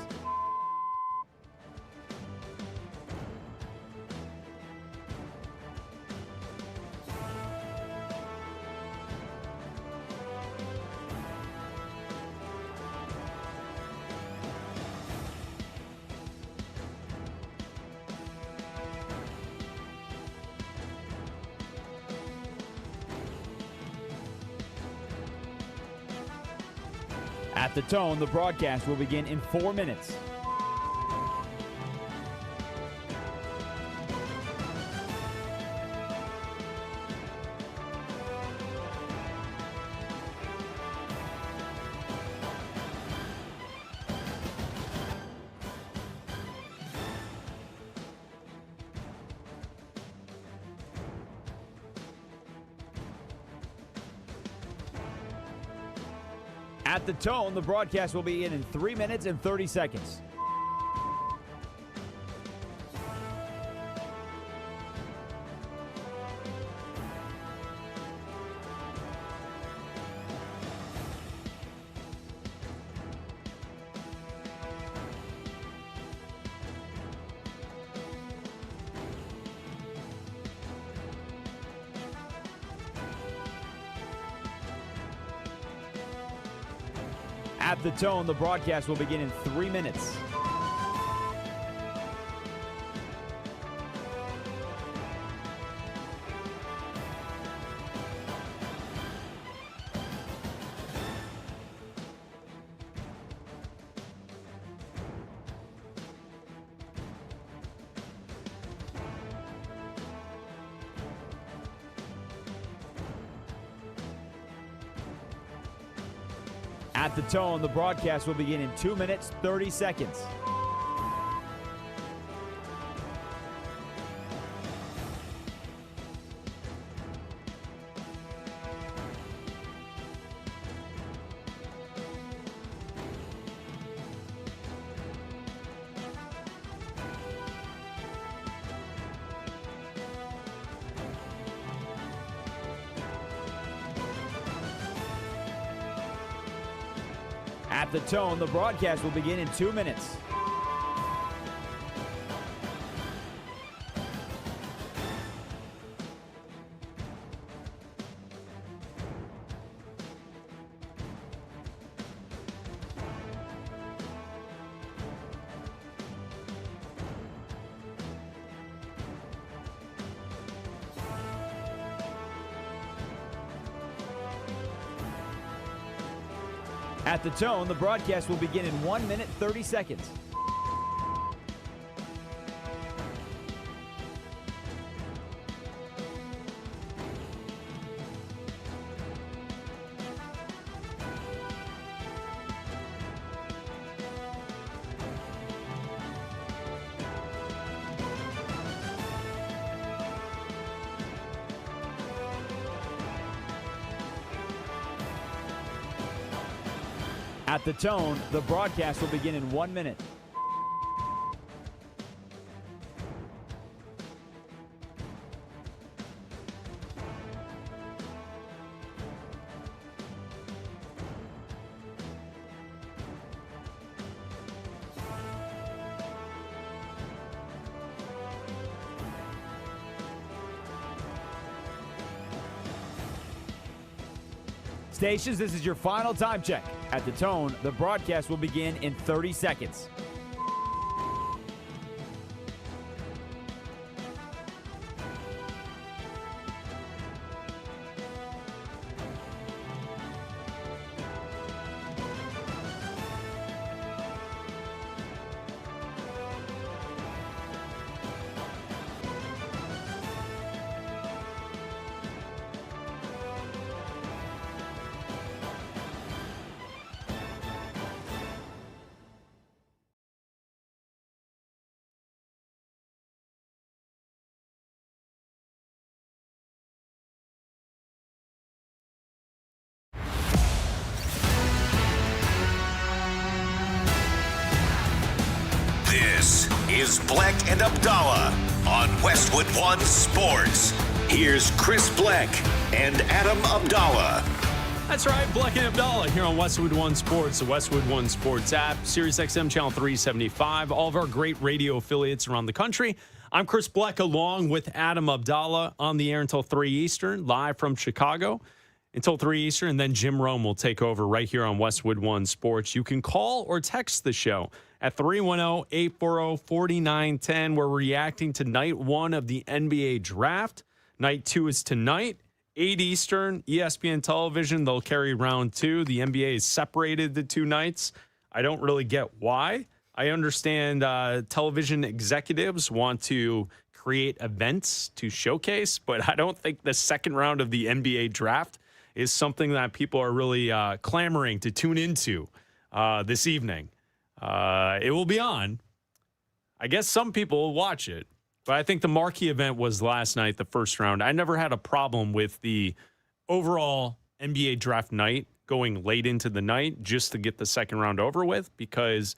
At the tone, the broadcast will begin in 4 minutes. At the tone, the broadcast will be in 3 minutes and 30 seconds. At the tone, the broadcast will begin in 3 minutes. At the tone, the broadcast will begin in 2 minutes, 30 seconds. At the tone, the broadcast will begin in 2 minutes. At the tone, the broadcast will begin in 1 minute, 30 seconds. At the tone, the broadcast will begin in 1 minute. Stations, this is your final time check. At the tone, the broadcast will begin in 30 seconds. This is Bleck and Abdalla on Westwood One Sports. Here's Chris Bleck and Adam Abdalla. That's right, Bleck and Abdalla here on Westwood One Sports, the Westwood One Sports app, Sirius XM Channel 375, all of our great radio affiliates around the country. I'm Chris Bleck along with Adam Abdalla on the air until 3 Eastern, live from Chicago until 3 Eastern, and then Jim Rome will take over right here on Westwood One Sports. You can call or text the show at 310-840-4910. We're reacting to night one of the NBA draft. Night two is tonight, 8 Eastern, ESPN television. They'll carry round two. The NBA is separated the two nights. I don't really get why. I understand television executives want to create events to showcase, but I don't think the second round of the NBA draft is something that people are really clamoring to tune into this evening. It will be on. I guess some people will watch it, but I think the marquee event was last night, the first round. I never had a problem with the overall NBA draft night going late into the night just to get the second round over with, because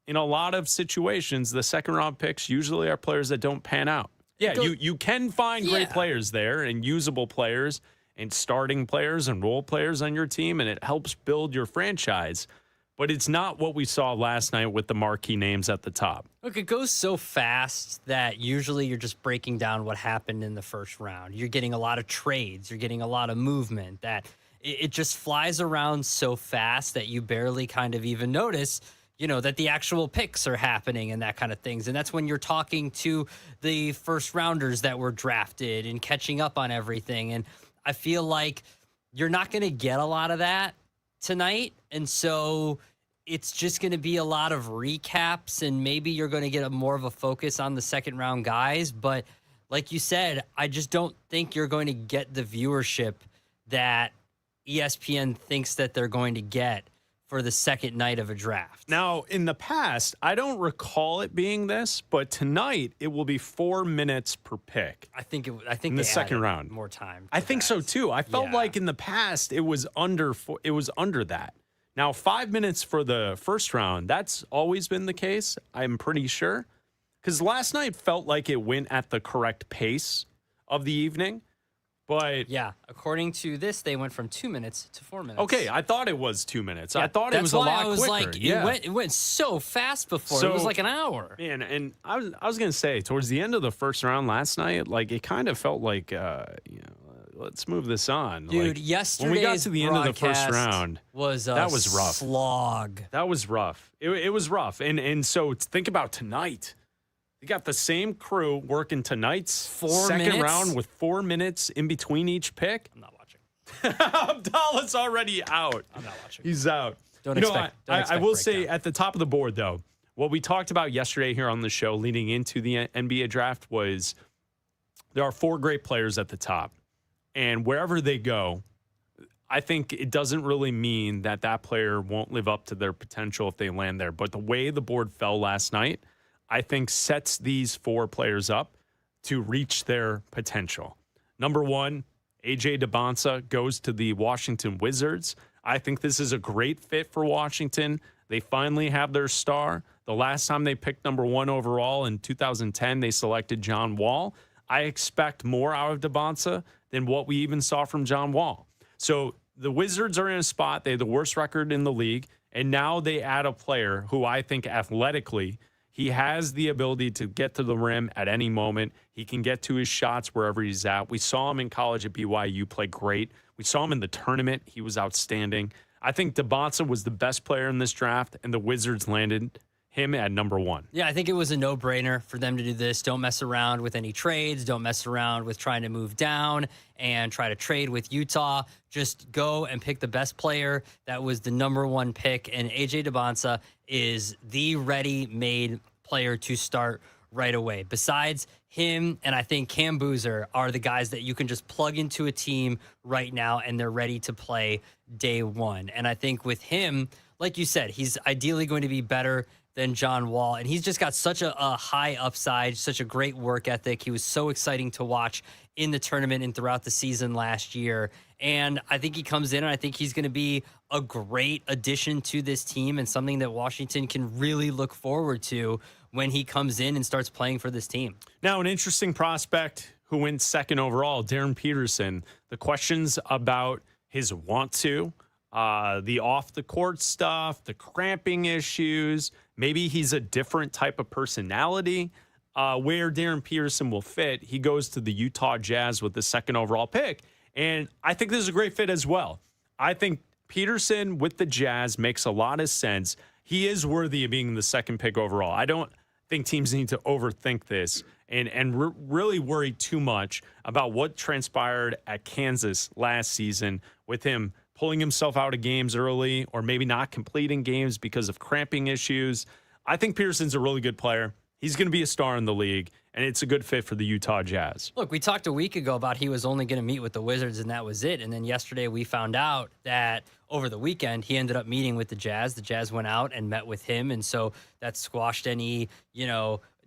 in a lot of situations, the second round picks usually are players that don't pan out. Yeah, you can find great players there and usable players and starting players and role players on your team, and it helps build your franchise. But it's not what we saw last night with the marquee names at the top. Look, it goes so fast that usually you're just breaking down what happened in the first round. You're getting a lot of trades. You're getting a lot of movement that it just flies around so fast that you barely kind of even notice, that the actual picks are happening and that kind of things. And that's when you're talking to the first rounders that were drafted and catching up on everything. And I feel like you're not going to get a lot of that tonight. And so it's just going to be a lot of recaps, and maybe you're going to get more of a focus on the second round guys. But like you said, I just don't think you're going to get the viewership that ESPN thinks that they're going to get for the second night of a draft. Now, in the past, I don't recall it being this, but tonight it will be 4 minutes per pick. I think in the second round more time. I think so too. I felt like in the past it was under that. Now 5 minutes for the first round. That's always been the case. I'm pretty sure, because last night felt like it went at the correct pace of the evening. But yeah, according to this, they went from 2 minutes to 4 minutes. Okay, I thought it was 2 minutes. Yeah, I thought it was a lot quicker. Like, it went so fast before. So, it was like an hour. Man, and I was gonna say towards the end of the first round last night, like it kind of felt like let's move this on. Dude, like, yesterday's when we got to the end of the first round, that was rough. Slog. That was rough. It was rough. And so think about tonight. You got the same crew working tonight's second round with 4 minutes in between each pick. I'm not watching. Abdalla's already out. I'm not watching. He's out. Don't expect I will say at the top of the board, though, what we talked about yesterday here on the show leading into the NBA draft was there are 4 great players at the top. And wherever they go, I think it doesn't really mean that that player won't live up to their potential if they land there. But the way the board fell last night, I think sets these 4 players up to reach their potential. Number 1, A.J. Debonsa goes to the Washington Wizards. I think this is a great fit for Washington. They finally have their star. The last time they picked number 1 overall in 2010, they selected John Wall. I expect more out of Debonsa than what we even saw from John Wall. So the Wizards are in a spot. They have the worst record in the league, and now they add a player who I think athletically – he has the ability to get to the rim at any moment. He can get to his shots wherever he's at. We saw him in college at BYU play great. We saw him in the tournament. He was outstanding. I think Debonsa was the best player in this draft, and the Wizards landed him at number 1. Yeah, I think it was a no-brainer for them to do this. Don't mess around with any trades. Don't mess around with trying to move down and try to trade with Utah. Just go and pick the best player. That was the number 1 pick, and A.J. Debonsa is the ready-made player to start right away. Besides him, and I think Cam Boozer are the guys that you can just plug into a team right now, and they're ready to play day one. And I think with him, like you said, he's ideally going to be better than John Wall, and he's just got such a high upside, such a great work ethic. He was so exciting to watch in the tournament and throughout the season last year. And I think he comes in, and I think he's going to be a great addition to this team and something that Washington can really look forward to when he comes in and starts playing for this team. Now, an interesting prospect who went second overall, Darren Peterson. The questions about his want to, the off-the-court stuff, the cramping issues, maybe he's a different type of personality. Where Darren Peterson will fit, he goes to the Utah Jazz with the second overall pick. And I think this is a great fit as well. I think Peterson with the Jazz makes a lot of sense. He is worthy of being the second pick overall. I don't think teams need to overthink this and really worry too much about what transpired at Kansas last season with him pulling himself out of games early or maybe not completing games because of cramping issues. I think Peterson's a really good player. He's going to be a star in the league, and it's a good fit for the Utah Jazz. Look, we talked a week ago about he was only going to meet with the Wizards, and that was it. And then yesterday we found out that over the weekend he ended up meeting with the Jazz. The Jazz went out and met with him, and so that squashed any,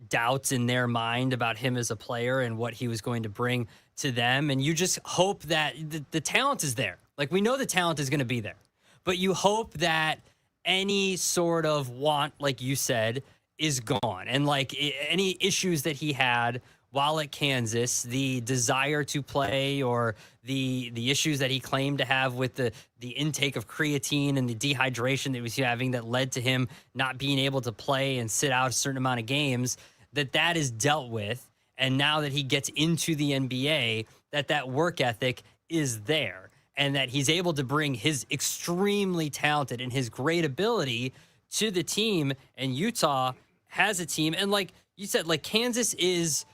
doubts in their mind about him as a player and what he was going to bring to them. And you just hope that the talent is there. Like, we know the talent is going to be there, but you hope that any sort of want, like you said, is gone. And like any issues that he had while at Kansas, the desire to play or the issues that he claimed to have with the intake of creatine and the dehydration that he was having that led to him not being able to play and sit out a certain amount of games, that is dealt with. And now that he gets into the NBA, that work ethic is there. and that he's able to bring his extremely talented and his great ability to the team. And Utah has a team. And like you said, like Kansas is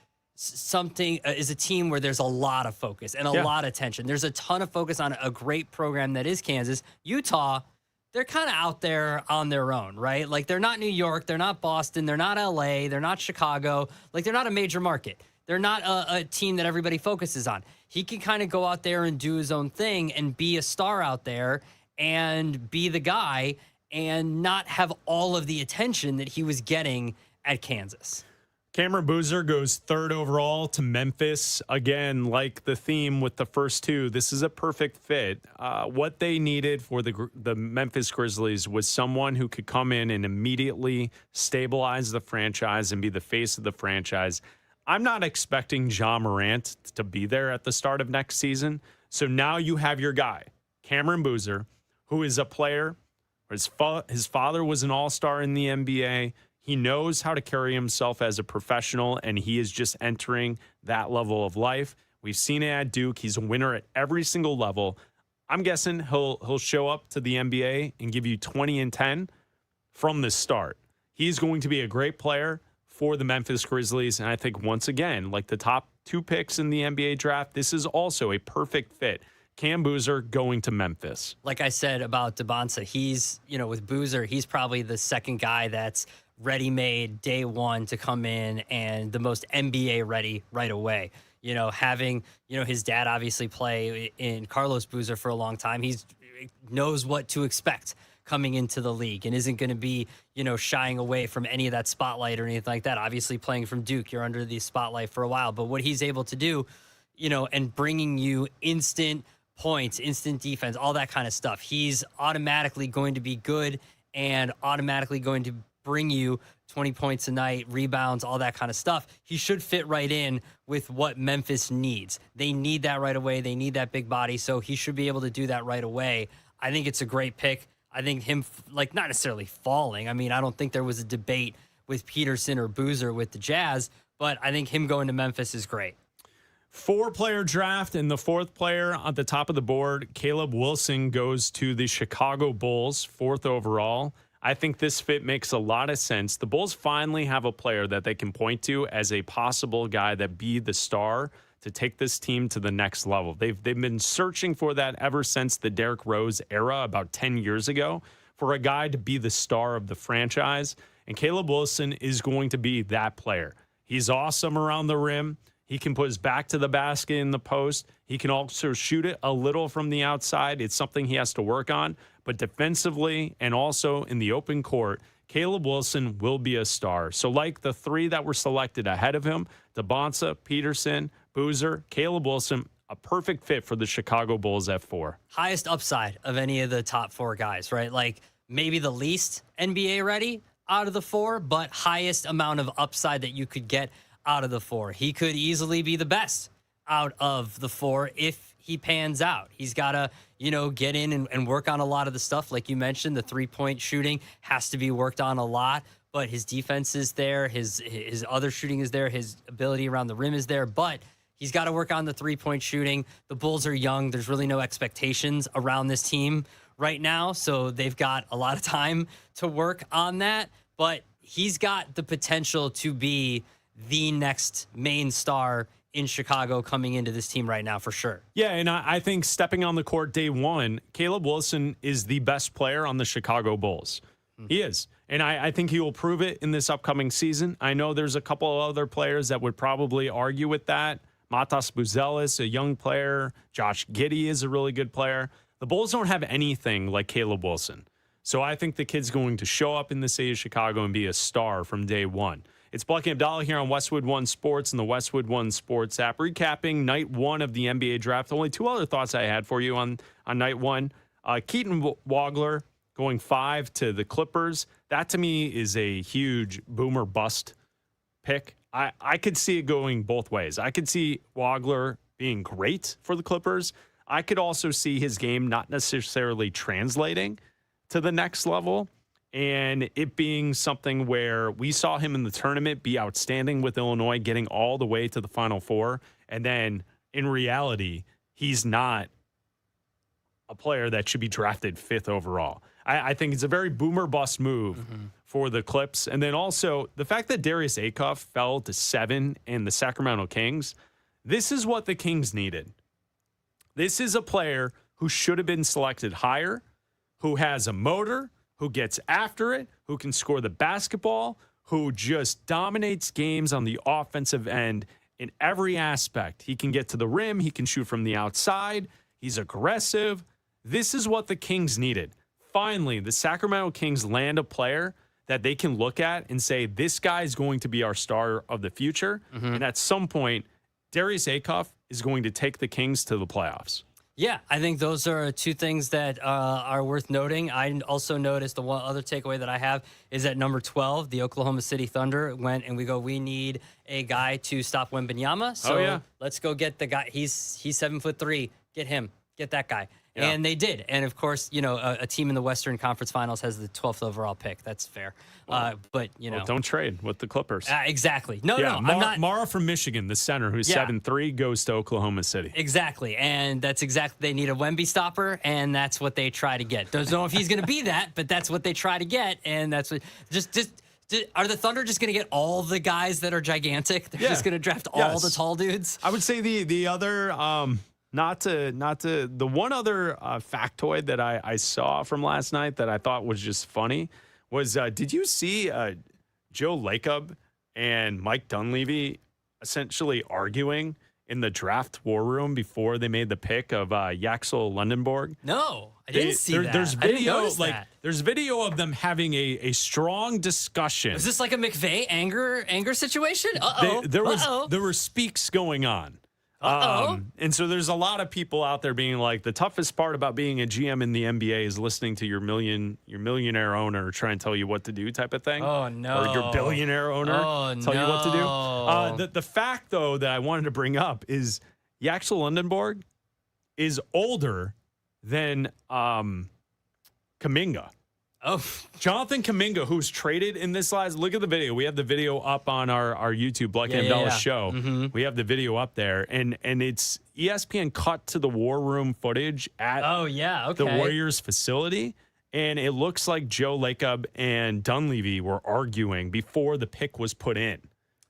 a team where there's a lot of focus and a lot of tension. There's a ton of focus on a great program that is Kansas. Utah, they're kind of out there on their own, right? Like they're not New York, they're not Boston, they're not LA, they're not Chicago. Like they're not a major market. They're not a team that everybody focuses on. He can kind of go out there and do his own thing and be a star out there and be the guy and not have all of the attention that he was getting at Kansas. Cameron Boozer goes third overall to Memphis. Again, like the theme with the first two, this is a perfect fit. What they needed for the Memphis Grizzlies was someone who could come in and immediately stabilize the franchise and be the face of the franchise. I'm not expecting Ja Morant to be there at the start of next season. So now you have your guy, Cameron Boozer, who is a player. His father was an all-star in the NBA. He knows how to carry himself as a professional, and he is just entering that level of life. We've seen it at Duke. He's a winner at every single level. I'm guessing he'll show up to the NBA and give you 20 and 10 from the start. He's going to be a great player for the Memphis Grizzlies, and I think once again, like the top two picks in the NBA draft, this is also a perfect fit. Cam Boozer going to Memphis. Like I said about Debonsa, he's, with Boozer, he's probably the second guy that's ready-made day one to come in and the most NBA ready right away. Having, his dad obviously play in Carlos Boozer for a long time. He knows what to expect coming into the league and isn't going to be, shying away from any of that spotlight or anything like that. Obviously playing from Duke, you're under the spotlight for a while, but what he's able to do, and bringing you instant points, instant defense, all that kind of stuff. He's automatically going to be good and automatically going to bring you 20 points a night, rebounds, all that kind of stuff. He should fit right in with what Memphis needs. They need that right away. They need that big body, so he should be able to do that right away. I think it's a great pick. I think him, not necessarily falling. I mean, I don't think there was a debate with Peterson or Boozer with the Jazz, but I think him going to Memphis is great. 4-player draft, and the fourth player at the top of the board, Caleb Wilson, goes to the Chicago Bulls, 4th overall. I think this fit makes a lot of sense. The Bulls finally have a player that they can point to as a possible guy that be the star to take this team to the next level. They've been searching for that ever since the Derrick Rose era about 10 years ago, for a guy to be the star of the franchise. And Caleb Wilson is going to be that player. He's awesome around the rim. He can put his back to the basket in the post. He can also shoot it a little from the outside. It's something he has to work on. But defensively and also in the open court, Caleb Wilson will be a star. So like the three that were selected ahead of him, Debonsa, Peterson, Boozer, Caleb Wilson, a perfect fit for the Chicago Bulls at 4. Highest upside of any of the top 4 guys, right? Like maybe the least NBA ready out of the 4, but highest amount of upside that you could get out of the 4. He could easily be the best out of the 4 if he pans out. He's got to, get in and work on a lot of the stuff. Like you mentioned, the 3-point shooting has to be worked on a lot, but his defense is there. His other shooting is there. His ability around the rim is there, but he's got to work on the 3-point shooting. The Bulls are young. There's really no expectations around this team right now, so they've got a lot of time to work on that, but he's got the potential to be the next main star in Chicago coming into this team right now for sure. Yeah, and I think stepping on the court day one, Caleb Wilson is the best player on the Chicago Bulls. He is. And I think he will prove it in this upcoming season. I know there's a couple of other players that would probably argue with that. Matas Buzelis, a young player. Josh Giddey is a really good player. The Bulls don't have anything like Caleb Wilson. So I think the kid's going to show up in the city of Chicago and be a star from day one. It's Bleck Abdalla here on Westwood One Sports and the Westwood One Sports app, recapping night one of the NBA draft. Only 2 other thoughts I had for you on night one. Keaton Wagler going 5 to the Clippers. That to me is a huge boomer bust pick. I could see it going both ways. I could see Wagler being great for the Clippers. I could also see his game not necessarily translating to the next level, and it being something where we saw him in the tournament be outstanding with Illinois, getting all the way to the Final Four. And then in reality, he's not a player that should be drafted 5th overall. I think it's a very boomer bust move for the Clips. And then also the fact that Darius Acuff fell to 7 in the Sacramento Kings, this is what the Kings needed. This is a player who should have been selected higher, who has a motor, who gets after it, who can score the basketball, who just dominates games on the offensive end in every aspect. He can get to the rim. He can shoot from the outside. He's aggressive. This is what the Kings needed. Finally, the Sacramento Kings land a player that they can look at and say, this guy is going to be our star of the future. And at some point, Darius Acuff is going to take the Kings to the playoffs. Yeah, I think those are two things that are worth noting. I also noticed the one other takeaway that I have is at number 12, the Oklahoma City Thunder went and we need a guy to stop Wembanyama. So let's go get the guy. He's 7'3". Get him. Get that guy. Yeah. And they did. And of course, a team in the Western Conference Finals has the 12th overall pick. That's fair. But don't trade with the Clippers. Exactly. No, I'm not. Mara from Michigan, the center, who's 7'3", goes to Oklahoma City. Exactly. And that's exactly, they need a Wemby stopper, and that's what they try to get. Don't know if he's going to be that, but that's what they try to get. And that's what, are the Thunder just going to get all the guys that are gigantic? They're just going to draft all the tall dudes? I would say the other, the one other factoid that I saw from last night that I thought was just funny was, did you see Joe Lacob and Mike Dunleavy essentially arguing in the draft war room before they made the pick of Yaxel Lundenborg? No, I didn't see that. There's video, that. There's video of them having a strong discussion. Is this like a McVay anger situation? There were speaks going on. And so there's a lot of people out there being like, the toughest part about being a GM in the NBA is listening to your millionaire owner try and tell you what to do type of thing. Oh, no. Or your billionaire owner tell you what to do. The fact, though, that I wanted to bring up is Yaxel Lundenborg is older than Kuminga. Oh, Jonathan Kuminga, who's traded in this last, look at the video. We have the video up on our YouTube, Bleck Abdalla show. We have the video up there, and it's ESPN cut to the war room footage at the Warriors facility, and it looks like Joe Lacob and Dunleavy were arguing before the pick was put in.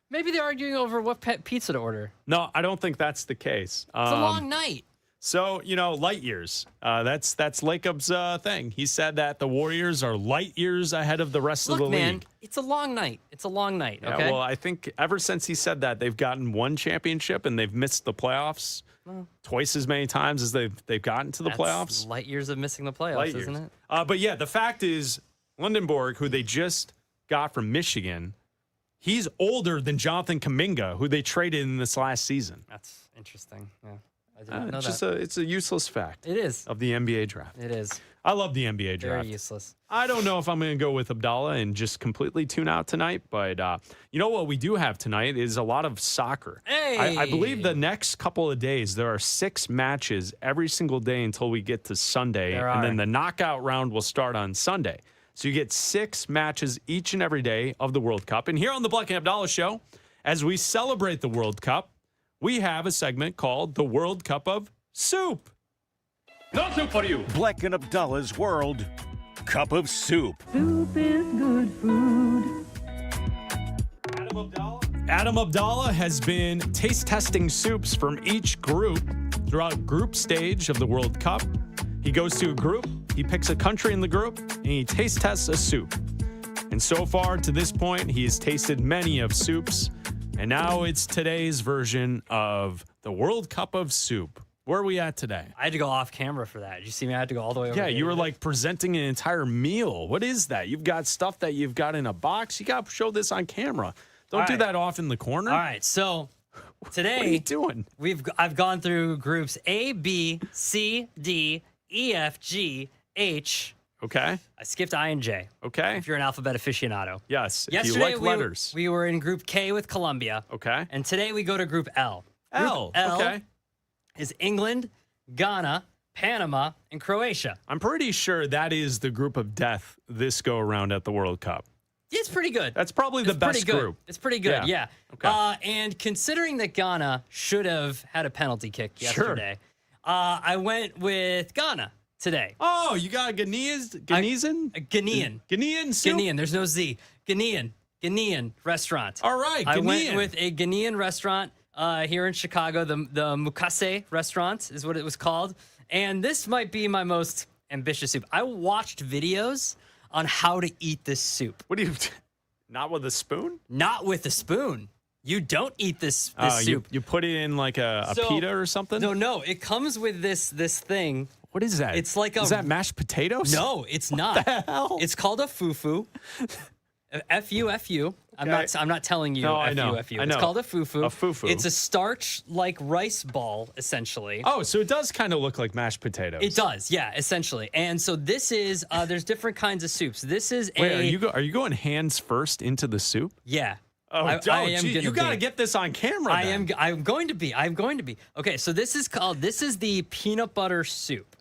Maybe they're arguing over what pizza to order. No, I don't think that's the case. It's a long night. So, light years. That's Lacob's thing. He said that the Warriors are light years ahead of the rest of the league. Man, it's a long night. It's a long night, okay? Yeah, well, I think ever since he said that, they've gotten one championship and they've missed the playoffs twice as many times as they've gotten to the playoffs. Light years of missing the playoffs, isn't it? But yeah, the fact is, Lundenborg, who they just got from Michigan, he's older than Jonathan Kuminga, who they traded in this last season. That's interesting, yeah. I didn't know that. It's a useless fact. It is. Of the NBA draft. It is. I love the NBA draft. Very useless. I don't know if I'm going to go with Abdalla and just completely tune out tonight, but you know what we do have tonight is a lot of soccer. Hey! I believe the next couple of days, there are 6 matches every single day until we get to Sunday, and then the knockout round will start on Sunday. So you get 6 matches each and every day of the World Cup. And here on the Bleck Abdalla Show, as we celebrate the World Cup, we have a segment called the World Cup of Soup. No soup for you. Bleck and Abdalla's World Cup of Soup. Soup is good food. Adam Abdalla has been taste testing soups from each group throughout group stage of the World Cup. He goes to a group, he picks a country in the group, and he taste tests a soup. And so far to this point, he has tasted many of soups. And now it's today's version of the World Cup of Soup. Where are we at today? I had to go off camera for that. Did you see me? I had to go all the way over. Yeah, you were like presenting an entire meal. What is that? You've got stuff that you've got in a box. You got to show this on camera. Don't do that off in the corner. All right, so today what are you doing? I've gone through groups A, B, C, D, E, F, G, H. Okay. I skipped I and J. Okay. If you're an alphabet aficionado. Yes. Yesterday, if you like letters. We were in Group K with Colombia. Okay. And today we go to Group L. L. Okay. Is England, Ghana, Panama, and Croatia. I'm pretty sure that is the group of death this go around at the World Cup. It's pretty good. That's probably the best group. It's pretty good, yeah. Okay. And considering that Ghana should have had a penalty kick yesterday, I went with Ghana today. Oh, you got a Ghanaian soup? Ghanaian. There's no Z. Ghanaian restaurant. All right, I went Ghanaian. with a Ghanaian restaurant here in Chicago. The Mukase restaurant is what it was called. And this might be my most ambitious soup. I watched videos on how to eat this soup. What do you... Not with a spoon? Not with a spoon. You don't eat this soup. You put it in like a pita or something? No. It comes with this thing. What is that? It's like Is that mashed potatoes? No, it's not. The hell? It's called a fufu. F-U-F-U. I'm not telling you. No, F-U-F-U. I know. It's called a fufu. A fufu. It's a starch like rice ball, essentially. Oh, so it does kind of look like mashed potatoes. It does, yeah, essentially. And so this is there's different kinds of soups. This is Wait, are you going hands first into the soup? Yeah. Oh, I am gee, you got to get this on camera. I'm going to be. Okay, so this is the peanut butter soup.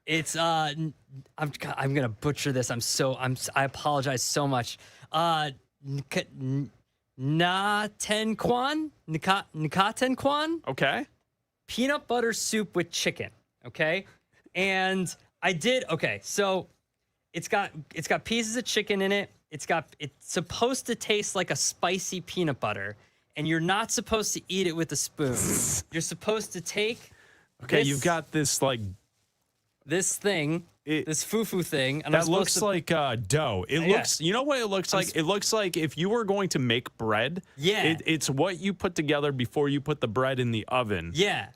It's I'm gonna butcher this. I apologize so much. Nikatenkwan. Okay. Peanut butter soup with chicken. Okay, and I did. Okay, so it's got pieces of chicken in it. It's supposed to taste like a spicy peanut butter, and you're not supposed to eat it with a spoon. You're supposed to take. Okay, you've got this like this thing, this fufu thing, and that looks like dough. It looks. You know what it looks like? It looks like if you were going to make bread. Yeah. It's what you put together before you put the bread in the oven. Yeah.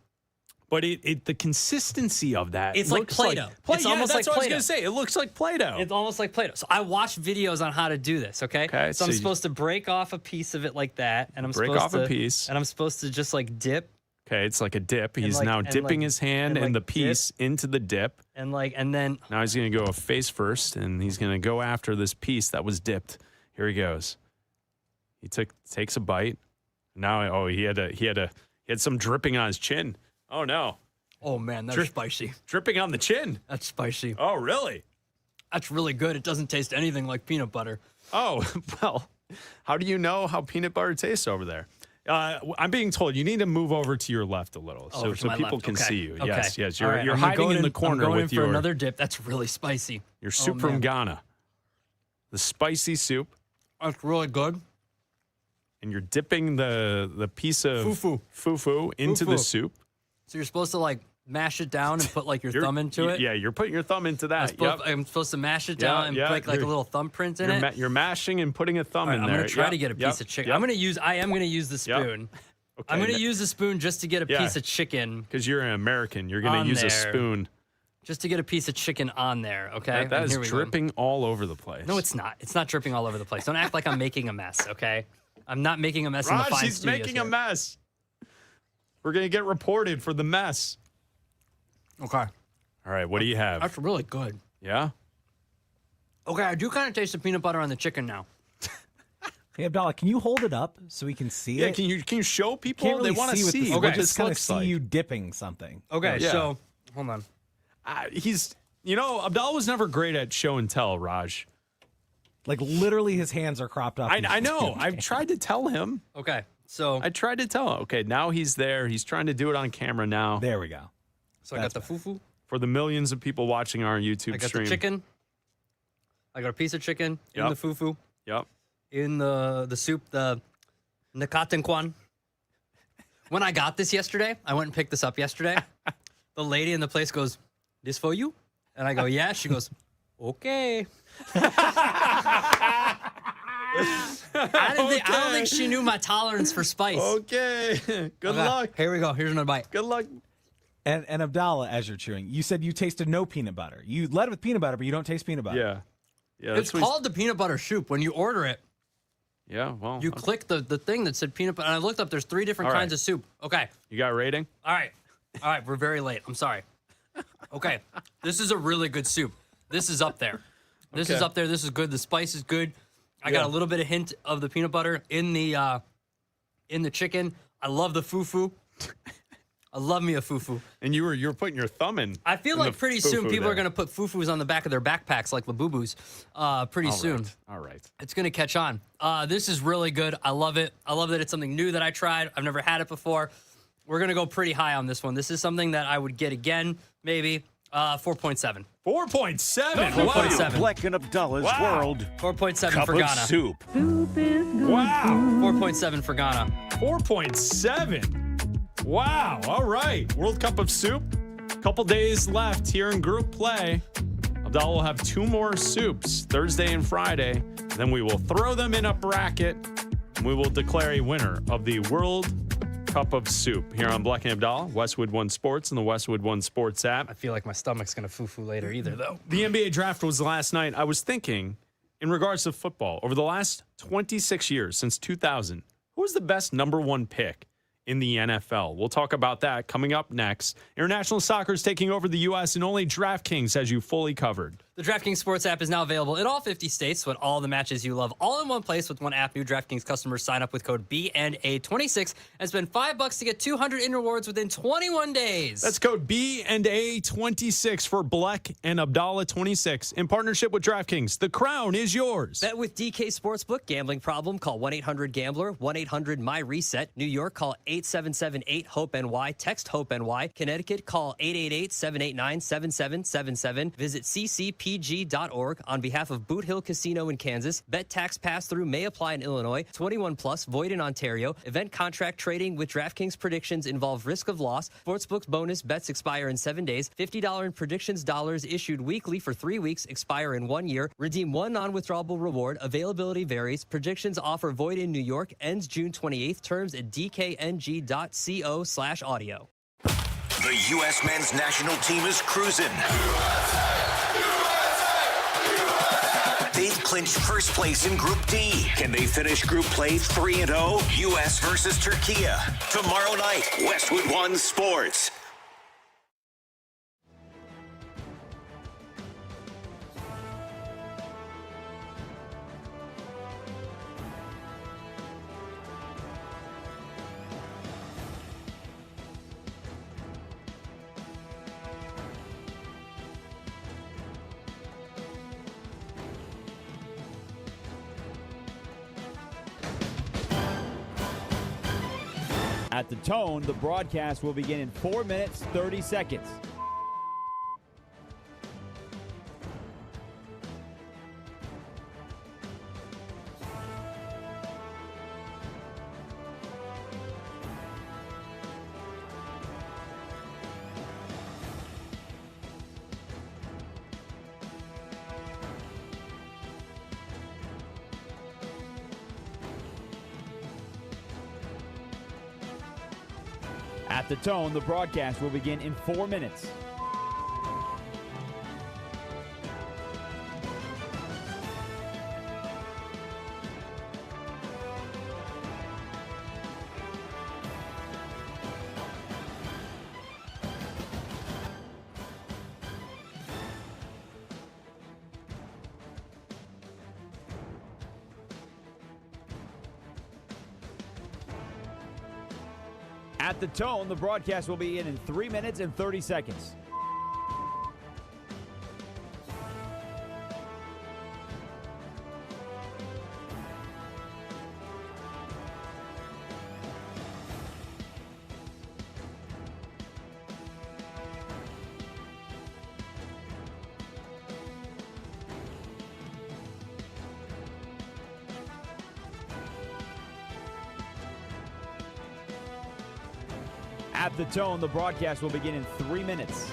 But the consistency of that, it's like Play-Doh. It's almost like Play-Doh. I was going to say. It looks like Play-Doh. It's almost like Play-Doh. So I watched videos on how to do this, okay? So I'm supposed to break off a piece of it like that, and I'm supposed to just like dip. Okay, it's like a dip. He's now dipping his hand and the piece into the dip. And then now he's going to go face first, and he's going to go after this piece that was dipped. Here he goes. He takes a bite. Now, he had some dripping on his chin. Oh, no. Oh, man, that's spicy. Dripping on the chin. That's spicy. Oh, really? That's really good. It doesn't taste anything like peanut butter. Oh, well, how do you know how peanut butter tastes over there? I'm being told you need to move over to your left a little so people can see you. Okay. Yes. All right, you're hiding in the corner I'm going with in for another dip. That's really spicy. Your soup from Ghana. The spicy soup. That's really good. And you're dipping the piece of fufu into the soup. So you're supposed to like mash it down and put like your thumb into it? Yeah, you're putting your thumb into that. I'm supposed to mash it down and put like a little thumbprint in it? You're mashing and putting a thumb in there. I'm going to try to get a piece of chicken. I am going to use the spoon. Okay, I'm going to use the spoon just to get a piece of chicken. Because you're an American. You're going to use a spoon. Just to get a piece of chicken on there, okay? That is dripping all over the place. No, it's not. It's not dripping all over the place. Don't act like I'm making a mess, okay? I'm not making a mess in the fine he's studios making here. a mess. We're going to get reported for the mess. Okay. All right, what do you have? That's really good. Yeah? Okay, I do kind of taste the peanut butter on the chicken now. Hey, Abdalla, can you hold it up so we can see it? Yeah, can you show people? Can't really they want to see. We'll just kind of see you dipping something. Okay, so hold on. Abdalla was never great at show and tell, Raj. Like literally his hands are cropped up. I know. I've tried to tell him. Okay, so I tried to tell him. Okay, now he's there. He's trying to do it on camera now. There we go. So I got the fufu. For the millions of people watching our YouTube stream. I got the chicken. I got a piece of chicken in the fufu. Yep. In the soup, the nikatenkwan. When I got this yesterday, I went and picked this up yesterday. The lady in the place goes, "This for you?" And I go, "Yeah." She goes, "Okay." I don't think she knew my tolerance for spice. Okay. Good luck. Here we go. Here's another bite. Good luck. And Abdalla, as you're chewing, you said you tasted no peanut butter. You led with peanut butter, but you don't taste peanut butter. Yeah. It's called the peanut butter soup. When you order it, well, you click the thing that said peanut butter. And I looked up. There's 3 different kinds of soup. Okay. You got a rating? All right. We're very late. I'm sorry. Okay. This is a really good soup. This is up there. This is up there. This is good. The spice is good. I got a little bit of hint of the peanut butter in the chicken. I love the fufu. I love me a fufu. And you're putting your thumb in. I feel like pretty soon people are going to put fufus on the back of their backpacks like Labubus. Pretty soon. All right. It's going to catch on. This is really good. I love it. I love that it's something new that I tried. I've never had it before. We're going to go pretty high on this one. This is something that I would get again, maybe 4.7. 4.7. No, Wow. 4.7. Bleck and Abdalla's Wow. World 4.7 Cup for of Ghana. Soup. Soup is good Wow. food. 4.7 for Ghana. 4.7. Wow. All right. World Cup of Soup. Couple days left here in group play. Abdalla will have 2 more soups Thursday and Friday. Then we will throw them in a bracket. And we will declare a winner of the World Cup of Soup here on Bleck and Abdalla, Westwood One Sports, and the Westwood One Sports app. I feel like my stomach's going to foo-foo later either, though. The NBA draft was last night. I was thinking, in regards to football, over the last 26 years, since 2000, who was the best number 1 pick in the NFL? We'll talk about that coming up next. International soccer is taking over the U.S., and only DraftKings has you fully covered. The DraftKings Sports app is now available in all 50 states with all the matches you love all in one place with one app. New DraftKings customers sign up with code BNA26 and spend $5 to get $200 in rewards within 21 days. That's code BNA26 for Bleck and Abdalla 26 in partnership with DraftKings. The crown is yours. Bet with DK Sportsbook. Gambling problem? Call 1-800-GAMBLER. 1-800-MY-RESET. New York, call 877-8-HOPE-NY. Text HOPE-NY. Connecticut, call 888-789-7777. Visit ccpg.org on behalf of Boot Hill Casino in Kansas. Bet tax pass-through may apply in Illinois. 21 plus, void in Ontario. Event contract trading with DraftKings predictions involve risk of loss. Sportsbook's bonus bets expire in 7 days. $50 in predictions dollars issued weekly for 3 weeks, expire in 1 year. Redeem one non-withdrawable reward. Availability varies. Predictions offer void in New York. Ends June 28th. Terms at dkng.co/audio. The U.S. men's national team is cruising. They've clinched first place in Group D. Can they finish group play 3-0? U.S. versus Turkey. Tomorrow night, Westwood One Sports. At the tone, the broadcast will begin in 4 minutes, 30 seconds. At the tone, the broadcast will begin in 4 minutes. At the tone, the broadcast will begin in 3 minutes and 30 seconds. At the tone, the broadcast will begin in 3 minutes.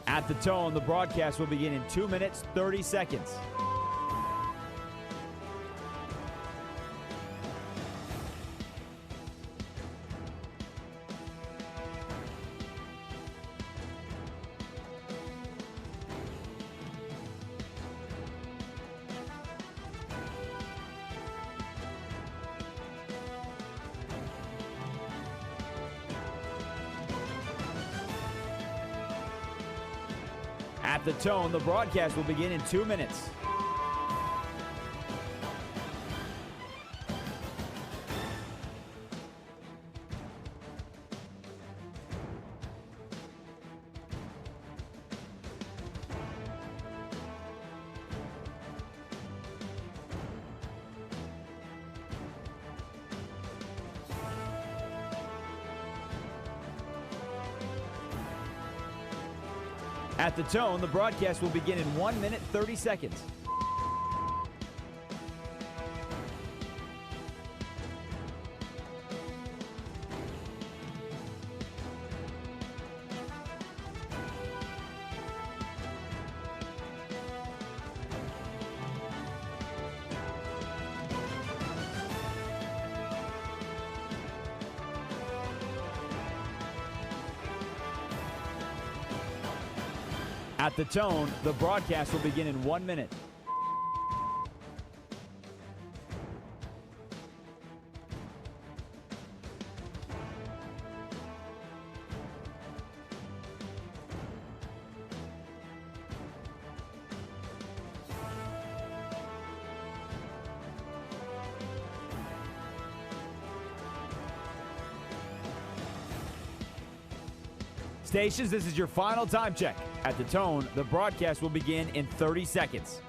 At the tone, the broadcast will begin in 2 minutes, 30 seconds. At the tone, the broadcast will begin in 2 minutes. At the tone, the broadcast will begin in 1 minute, 30 seconds. At the tone, the broadcast will begin in 1 minute. Stations, this is your final time check. At the tone, the broadcast will begin in 30 seconds.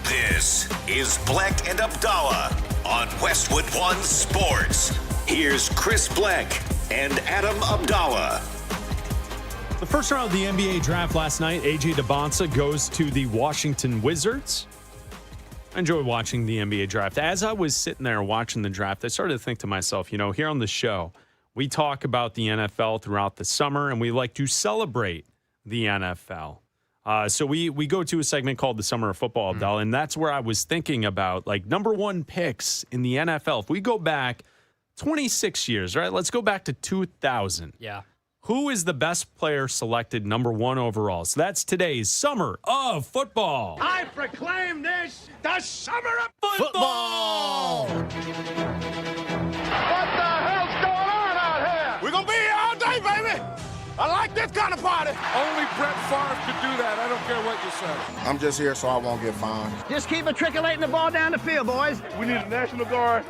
This is Bleck and Abdalla on Westwood One Sports. Here's Chris Bleck and Adam Abdalla. The first round of the NBA draft last night, A.J. Debonsa goes to the Washington Wizards. I enjoy watching the NBA draft. As I was sitting there watching the draft, I started to think to myself, you know, here on the show, we talk about the NFL throughout the summer, and we like to celebrate the NFL. So we go to a segment called the Summer of Football, Abdalla, and that's where I was thinking about, like, number one picks in the NFL. If we go back 26 years, right? Let's go back to 2000. Yeah. Who is the best player selected number one overall? So that's today's Summer of Football. I proclaim this the Summer of Football! What the hell's going on out here? We're going to be here all day, baby. I like this kind of party. Only Brett Favre could do that. I don't care what you say. I'm just here so I won't get fined. Just keep matriculating the ball down the field, boys. We need a National Guard.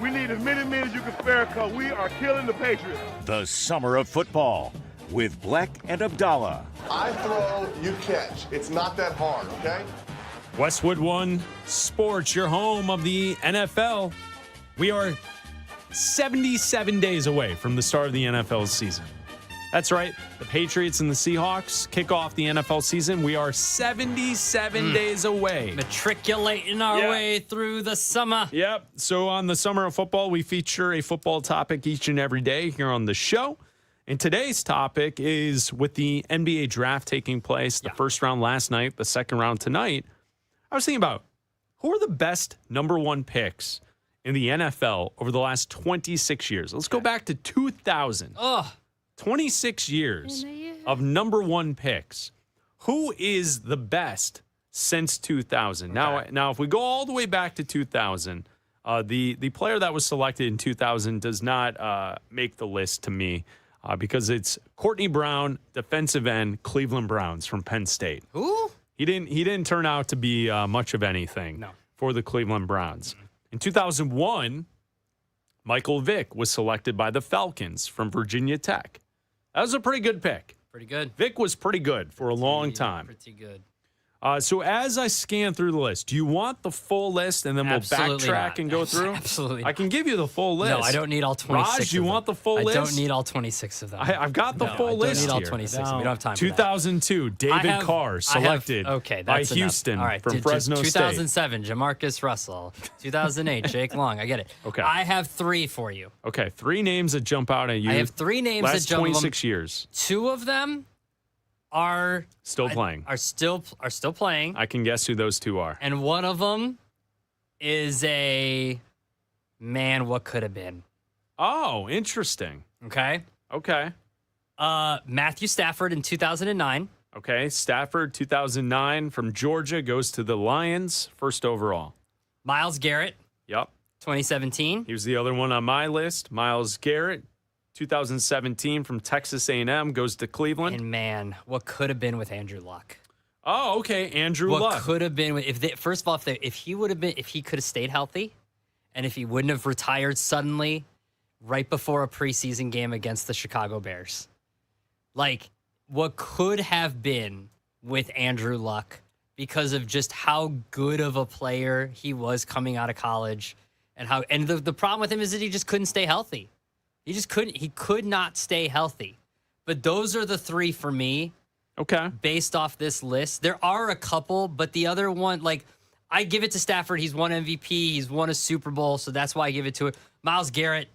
We need as many men as you can spare because we are killing the Patriots. The Summer of Football with Bleck and Abdalla. I throw, you catch. It's not that hard, okay? Westwood One Sports, your home of the NFL. We are 77 days away from the start of the NFL season. That's right. The Patriots and the Seahawks kick off the NFL season. We are 77 days away. Matriculating our way through the summer. Yep. So on the Summer of Football, we feature a football topic each and every day here on the show. And today's topic is with the NBA draft taking place, the first round last night, the second round tonight. I was thinking about who are the best number one picks in the NFL over the last 26 years. Let's go back to 2000. 26 years of number one picks. Who is the best since 2000? Now, if we go all the way back to 2000, the player that was selected in 2000 does not make the list to me because it's Courtney Brown, defensive end, Cleveland Browns from Penn State. Who? He didn't turn out to be much of anything for the Cleveland Browns. In 2001, Michael Vick was selected by the Falcons from Virginia Tech. That was a pretty good pick. Pretty good. Vic was pretty good for a long time. Pretty good. So as I scan through the list, do you want the full list and then we'll backtrack and go through? Absolutely. I can give you the full list. No, I don't need all 26. Raj, you want the full list? I don't need all 26 of them. I've got the full list here. I don't need all 26. We don't have time for that. 2002, David Carr selected by Houston from Fresno State. 2007, Jamarcus Russell. 2008, Jake Long. I get it. Okay. I have three for you. Okay, three names that jump out at you. I have three names that last jump 26 years. Two of them are still playing. Are still playing. I can guess who those two are. And one of them is a man. What could have been? Oh, interesting. Okay. Matthew Stafford in 2009. Okay, Stafford, 2009 from Georgia, goes to the Lions, first overall. Myles Garrett. Yep. 2017. He was the other one on my list. Myles Garrett, 2017 from Texas A&M, goes to Cleveland. And man, what could have been with Andrew Luck? Oh, okay, Andrew Luck. What could have been first of all, if he could have stayed healthy, and if he wouldn't have retired suddenly right before a preseason game against the Chicago Bears. Like, what could have been with Andrew Luck because of just how good of a player he was coming out of college, and the problem with him is that he just couldn't stay healthy. He could not stay healthy. But those are the three for me. Okay. Based off this list. There are a couple, but the other one, like, I give it to Stafford. He's won MVP. He's won a Super Bowl, so that's why I give it to it. Myles Garrett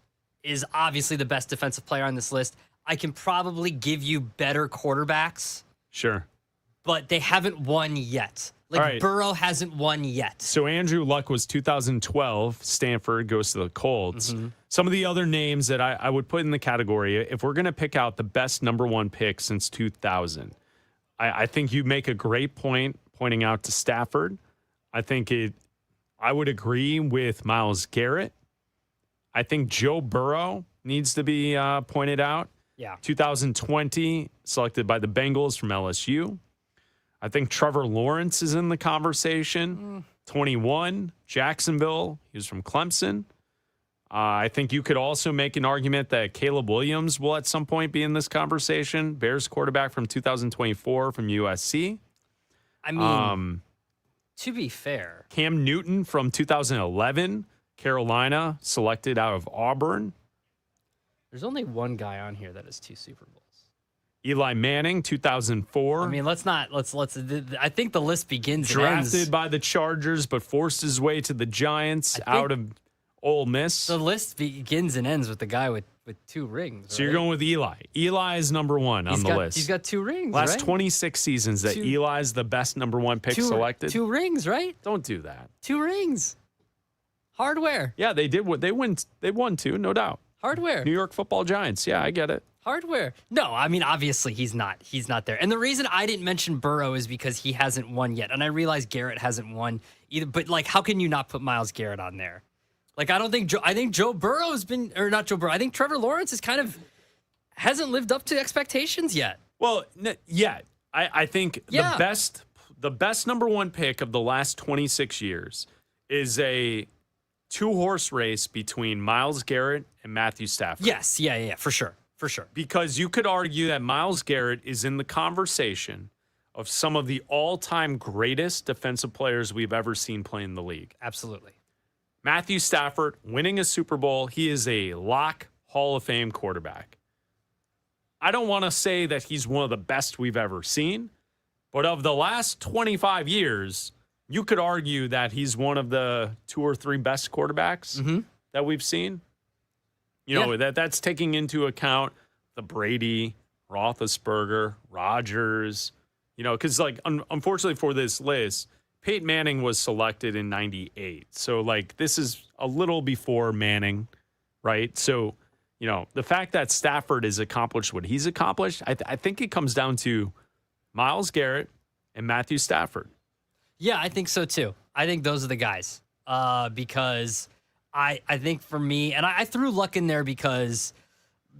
is obviously the best defensive player on this list. I can probably give you better quarterbacks. Sure. But they haven't won yet. Like, right. Burrow hasn't won yet. So Andrew Luck was 2012. Stanford goes to the Colts. Mm-hmm. Some of the other names that I would put in the category, if we're going to pick out the best number one pick since 2000, I think you make a great point pointing out to Stafford. I would agree with Myles Garrett. I think Joe Burrow needs to be pointed out. Yeah. 2020, selected by the Bengals from LSU. I think Trevor Lawrence is in the conversation. 21, Jacksonville. He was from Clemson. I think you could also make an argument that Caleb Williams will at some point be in this conversation. Bears quarterback from 2024 from USC. I mean, to be fair, Cam Newton from 2011, Carolina, selected out of Auburn. there's only one guy on here that has 2 Super Bowls. Eli Manning, 2004. I mean, let's. I think the list begins and Drafted ends. by the Chargers, but forced his way to the Giants out of Ole Miss. The list begins and ends with the guy with 2 rings. So you're going with Eli. Eli is number one on the list. He's got 2 rings. Last right? 26 seasons that Eli's the best number one pick selected. 2 rings, right? Don't do that. 2 rings. Hardware. Yeah, they did. They won 2, no doubt. Hardware. New York Football Giants. Yeah, I get it. Hardware. No, I mean, obviously he's not there. And the reason I didn't mention Burrow is because he hasn't won yet. And I realize Garrett hasn't won either. But, like, how can you not put Myles Garrett on there? Like, I think Joe Burrow's been, or not Joe Burrow. I think Trevor Lawrence is hasn't lived up to expectations yet. Well, yet. I think the best number one pick of the last 26 years is a 2-horse race between Myles Garrett and Matthew Stafford. Yes, yeah, for sure. For sure. Because you could argue that Myles Garrett is in the conversation of some of the all-time greatest defensive players we've ever seen play in the league. Absolutely. Matthew Stafford winning a Super Bowl. He is a lock Hall of Fame quarterback. I don't want to say that he's one of the best we've ever seen, but of the last 25 years, you could argue that he's one of the 2 or 3 best quarterbacks that we've seen. You know, that's taking into account the Brady, Roethlisberger, Rodgers, because, like, unfortunately for this list, Peyton Manning was selected in 98. So, like, this is a little before Manning, right? So, the fact that Stafford has accomplished what he's accomplished, I think it comes down to Myles Garrett and Matthew Stafford. Yeah, I think so, too. I think those are the guys because I think for me, and I threw Luck in there because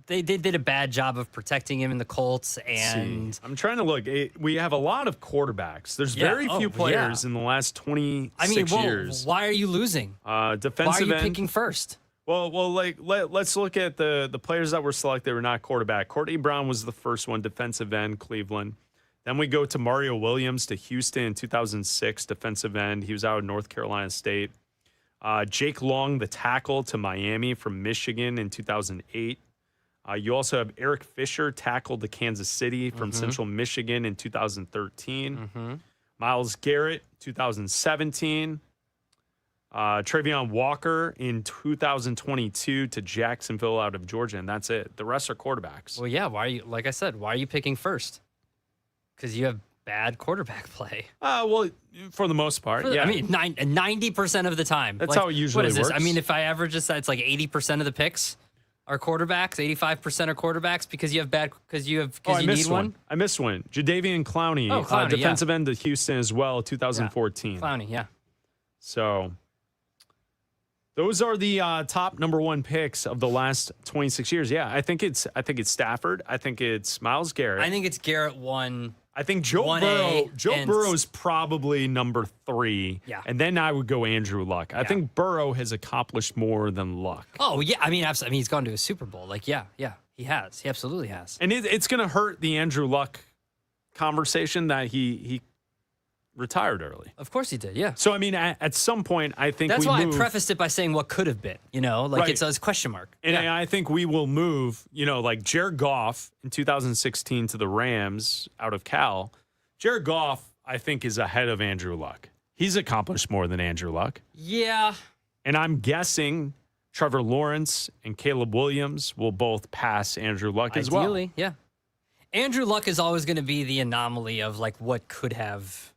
they did a bad job of protecting him in the Colts. And I'm trying to look. We have a lot of quarterbacks. There's very few players in the last 26 years. Why are you losing? Defensive Why are you end. picking first? Well, let's look at the players that were selected. They were not quarterback. Courtney Brown was the first one, defensive end, Cleveland. Then we go to Mario Williams to Houston in 2006, defensive end. He was out of North Carolina State. Jake Long, the tackle, to Miami from Michigan in 2008. You also have Eric Fisher, tackle to Kansas City from Central Michigan in 2013. Myles Garrett, 2017. Travion Walker in 2022 to Jacksonville out of Georgia, and that's it. The rest are quarterbacks. Well, yeah. Why are you picking first? Because you have bad quarterback play. Well, for the most part, yeah. I mean, 90% of the time. That's how it usually what is this? works. I mean, if I average this, it's like 80% of the picks. are quarterbacks. 85% are quarterbacks because you have I you missed need one. I missed one. Jadeveon Clowney, Oh, Clowney, defensive end of Houston as well, 2014. Clowney, yeah. So those are the top number one picks of the last 26 years. Yeah, I think it's Stafford. I think it's Myles Garrett. I think it's Garrett 1. I think Joe 1A Burrow. Joe and- Burrow's probably number 3. Yeah. And then I would go Andrew Luck. I think Burrow has accomplished more than Luck. Oh, yeah. I mean, absolutely. I mean, he's gone to a Super Bowl. Like, yeah. He has. He absolutely has. And it's going to hurt the Andrew Luck conversation that he retired early. Of course he did, yeah. So, I mean, at some point, I think That's we why move, I prefaced it by saying what could have been, like Right. it's a question mark. And I think we will move, like Jared Goff in 2016 to the Rams out of Cal. Jared Goff, I think, is ahead of Andrew Luck. He's accomplished more than Andrew Luck. Yeah. And I'm guessing Trevor Lawrence and Caleb Williams will both pass Andrew Luck as well. Ideally, yeah. Andrew Luck is always going to be the anomaly of like what could have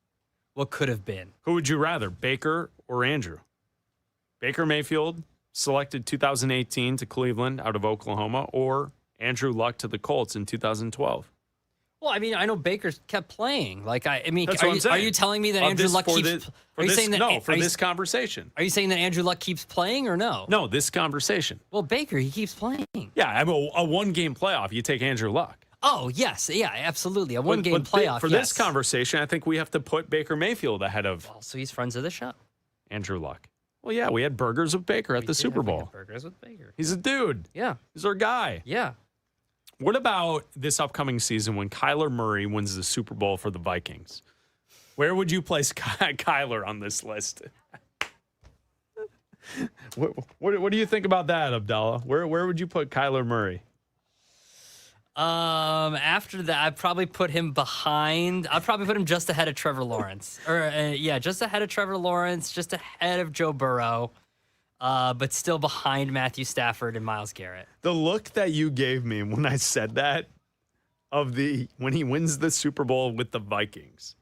been. Who would you rather, Baker or Andrew? Baker Mayfield, selected 2018 to Cleveland out of Oklahoma, or Andrew Luck to the Colts in 2012? Well, I mean, I know Baker kept playing. Like, I mean, That's what I'm saying. are you telling me that Of Andrew this- Luck for keeps? this- Are you saying that? No, for are you- this conversation. Are you saying that Andrew Luck keeps playing or no? No, this conversation. Well, Baker, he keeps playing. Yeah, I mean, a one-game playoff, you take Andrew Luck. Oh, yes. Yeah, absolutely. A one-game But playoff, for yes. this conversation, I think we have to put Baker Mayfield ahead of So he's friends of the show. Andrew Luck. Well, yeah, we had burgers with Baker at the Super Bowl. Burgers with Baker. He's a dude. Yeah. He's our guy. Yeah. What about this upcoming season when Kyler Murray wins the Super Bowl for the Vikings? Where would you place Kyler on this list? What do you think about that, Abdalla? Where would you put Kyler Murray? After that, I'd probably put him behind. I'd probably put him just ahead of Trevor Lawrence. Just ahead of Trevor Lawrence, just ahead of Joe Burrow, but still behind Matthew Stafford and Myles Garrett. The look that you gave me when I said that when he wins the Super Bowl with the Vikings,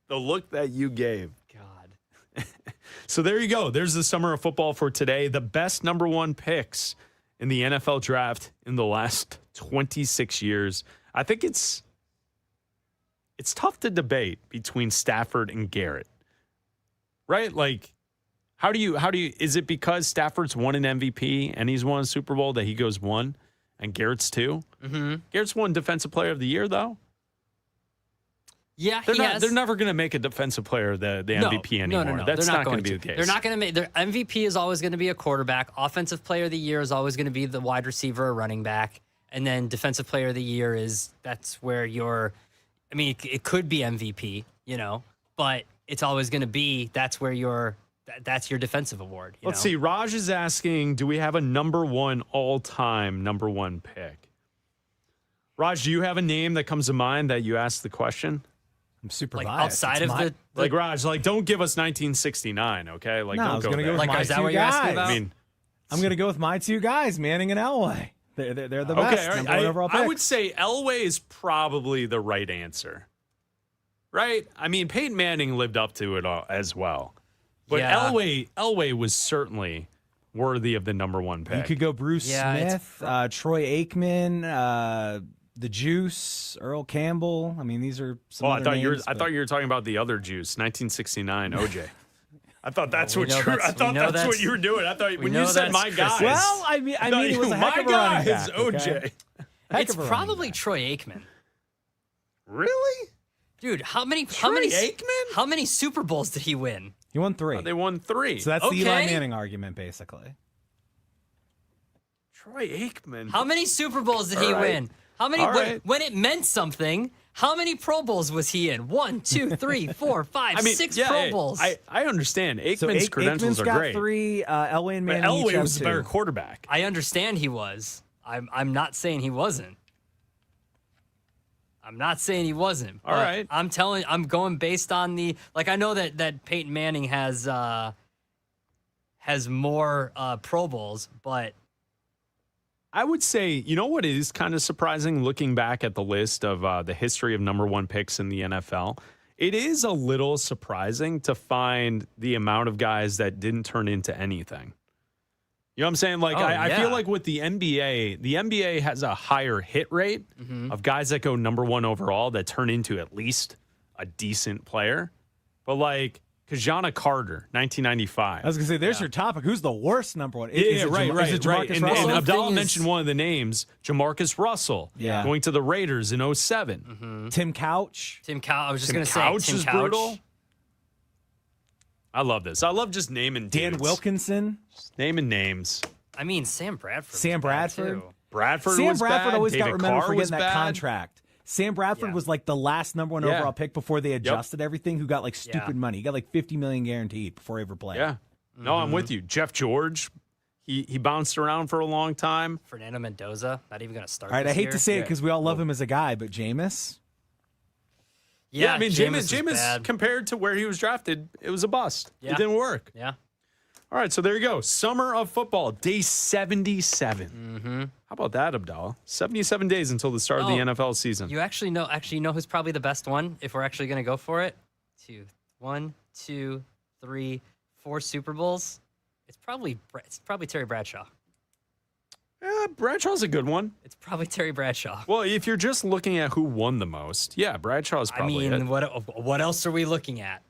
the look that you gave. God. So there you go. There's the summer of football for today. The best number one picks in the NFL draft in the last 26 years. I think it's tough to debate between Stafford and Garrett. Right? Like, how do you is it because Stafford's won an MVP and he's won a Super Bowl that he goes 1 and Garrett's 2? Mm-hmm. Garrett's won Defensive Player of the Year, though. Yeah, They're never going to make a Defensive Player the MVP anymore. No. That's They're not going to be the case. They're not going to make. Their MVP is always going to be a quarterback. Offensive Player of the Year is always going to be the wide receiver or running back. And then Defensive Player of the Year that's where I mean, it could be MVP, but it's always going to be that's your defensive award. Let's see. Raj is asking, do we have a number one all-time number one pick? Raj, do you have a name that comes to mind that you asked the question? I'm super like biased. outside It's of the like Raj, like don't give us 1969, okay? Like No, I don't was go gonna there. go with Like, my is that two what you're asking guys. about? I mean, I'm going to go with my two guys, Manning and Elway. They're the best. okay, all right. Number one overall I pick. would say Elway is probably the right answer, right? I mean, Peyton Manning lived up to it all as well, but Yeah. Elway was certainly worthy of the number one pick. You could go Bruce Yeah, Smith, Troy Aikman, the Juice, Earl Campbell. I mean, these are some. Oh, other names, I thought you were talking about the other juice, 1969 OJ. I thought that's we what know you were. that's- I thought we know that's what that's- you were doing. I thought when know you said that's my Chris. guys. Well, I mean, it was a heck my of a running guy back, is OJ. okay? Heck It's of a running probably back. Troy Aikman. Really? Dude, how many Aikman? How many Super Bowls did he win? He won 3. Oh, they won 3. So that's the Eli Okay. Manning argument, basically. Troy Aikman. How many Super Bowls did he All right. win? How many All right. when it meant something? How many Pro Bowls was he in? 1, 2, 3, 4, 5, I mean, 6 yeah, Pro Bowls. I understand. Aikman's So credentials Aikman's are got great. 3. Elway and But Manning each Elway have was the 2. better quarterback. I understand he was. I'm not saying he wasn't. I'm not saying he wasn't. All but right. I'm going based on I know that Peyton Manning has more Pro Bowls, but I would say, you know what is kind of surprising looking back at the list of the history of number one picks in the NFL? It is a little surprising to find the amount of guys that didn't turn into anything. You know what I'm saying? Like, I feel like with the NBA has a higher hit rate of guys that go number one overall that turn into at least a decent player. But like Kajana Carter, 1995. I was going to say, there's your topic. Who's the worst number one? Right. Is it Jamarcus Russell? And Abdalla mentioned one of the names, Jamarcus Russell, going to the Raiders in 07. Tim Couch. I was just going to say Couch Tim is Couch. brutal. I love this. I love just naming Dan dudes. Wilkinson. Just naming names. I mean, Sam Bradford. Sam Bradford. Bradford Sam was Bradford bad. always David got remembered Carr for was getting that bad. contract. Sam Bradford was like the last number one overall pick before they adjusted everything, who got like stupid money. He got like $50 million guaranteed before he ever played. Yeah. No, I'm with you. Jeff George, he bounced around for a long time. Fernando Mendoza, not even going to start. All right, I this hate year. to say it because we all love him as a guy, but Jameis. Yeah, I mean, Jameis Jameis compared compared to where he was drafted, it was a bust. Yeah. It didn't work. Yeah. All right, so there you go. Summer of football, day 77. How about that, Abdalla? 77 days until the start of the NFL season. You actually know who's probably the best one if we're actually going to go for it? 1, 2, 3, 4 Super Bowls. It's probably Terry Bradshaw. Yeah, Bradshaw's a good one. It's probably Terry Bradshaw. Well, if you're just looking at who won the most, yeah, Bradshaw's probably it. What else are we looking at?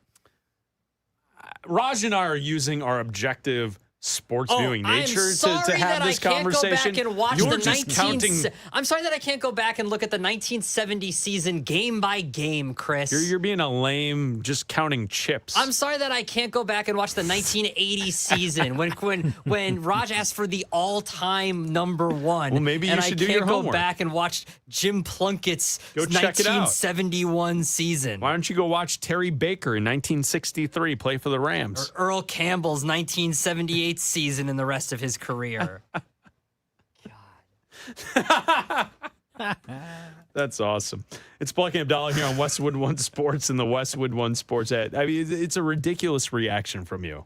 Raj and I are using our objective sports viewing nature I'm sorry to have that this I can't conversation. Go back and watch You're the just counting. I'm sorry that I can't go back and look at the 1970 season game by game, Chris. You're being a lame, just counting chips. I'm sorry that I can't go back and watch the 1980 season when Raj asked for the all-time number one. Well, maybe you should do your And I can't go homework. back and watch Jim Plunkett's Go check it out. 1971 season. Why don't you go watch Terry Baker in 1963 play for the Rams? Or Earl Campbell's 1978 season and the rest of his career. That's awesome. It's Bleck Abdalla here on Westwood One Sports and the Westwood One Sports ad. I mean, it's a ridiculous reaction from you.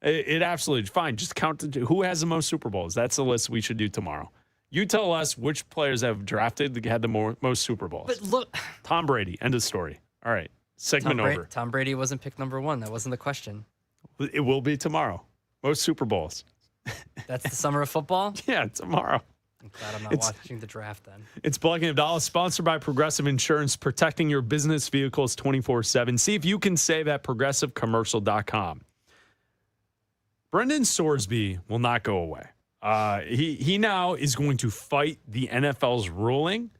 It absolutely fine. Just count who has the most Super Bowls. That's the list we should do tomorrow. You tell us which players have drafted that had the most Super Bowls. But look, Tom Brady. End of story. All right. Segment over. Tom Brady wasn't picked number one. That wasn't the question. It will be tomorrow. Most Super Bowls. That's the summer of football? Yeah, tomorrow. I'm glad I'm not watching the draft then. It's Bleck Abdalla, sponsored by Progressive Insurance, protecting your business vehicles 24/7. See if you can save at progressivecommercial.com. Brendan Sorsby will not go away. He now is going to fight the NFL's ruling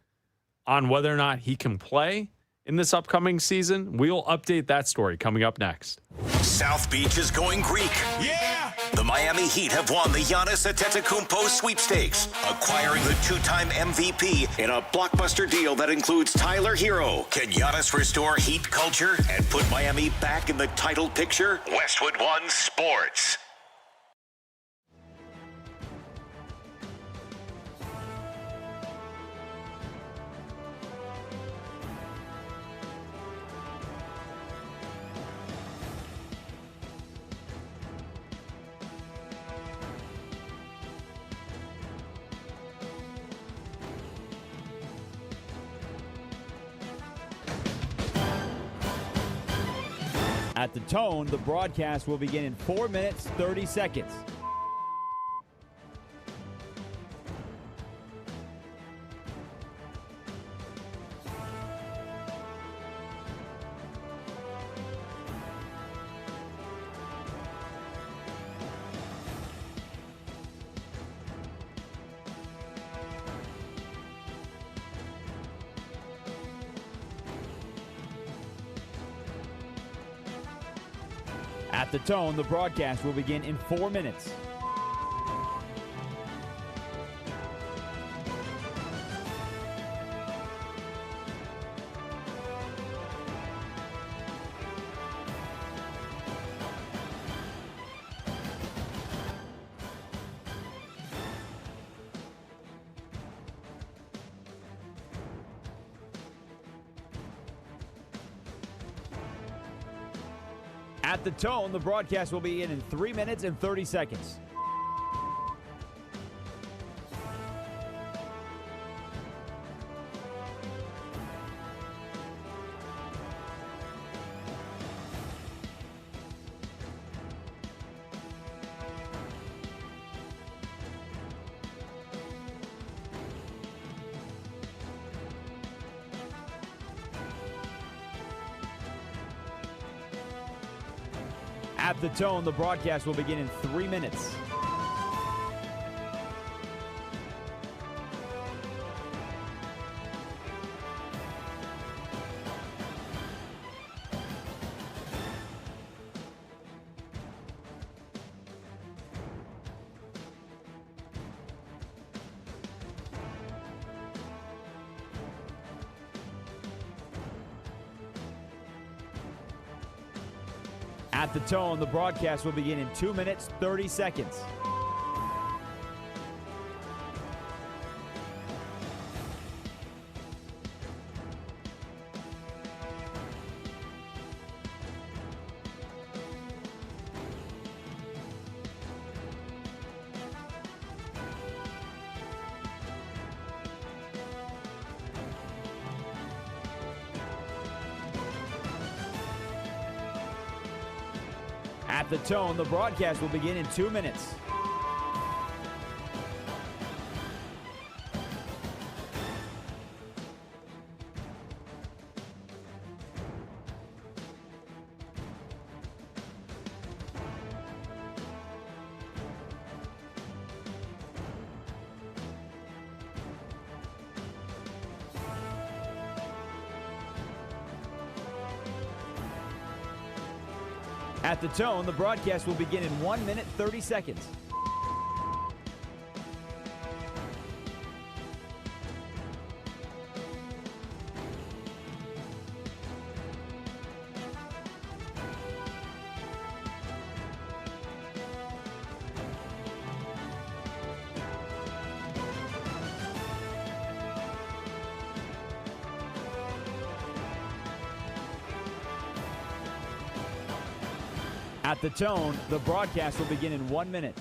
on whether or not he can play in this upcoming season. We'll update that story coming up next. South Beach is going Greek. Yeah! The Miami Heat have won the Giannis Antetokounmpo sweepstakes, acquiring the two-time MVP in a blockbuster deal that includes Tyler Hero. Can Giannis restore Heat culture and put Miami back in the title picture? Westwood One Sports. At the tone, the broadcast will begin in 4 minutes, 30 seconds. At the tone, the broadcast will begin in 4 minutes. At the tone, the broadcast will begin in 3 minutes and 30 seconds. At the tone, the broadcast will begin in 3 minutes. At the tone, the broadcast will begin in 2 minutes, 30 seconds. At the tone, the broadcast will begin in 2 minutes. At the tone, the broadcast will begin in 1 minute, 30 seconds. At the tone, the broadcast will begin in 1 minute.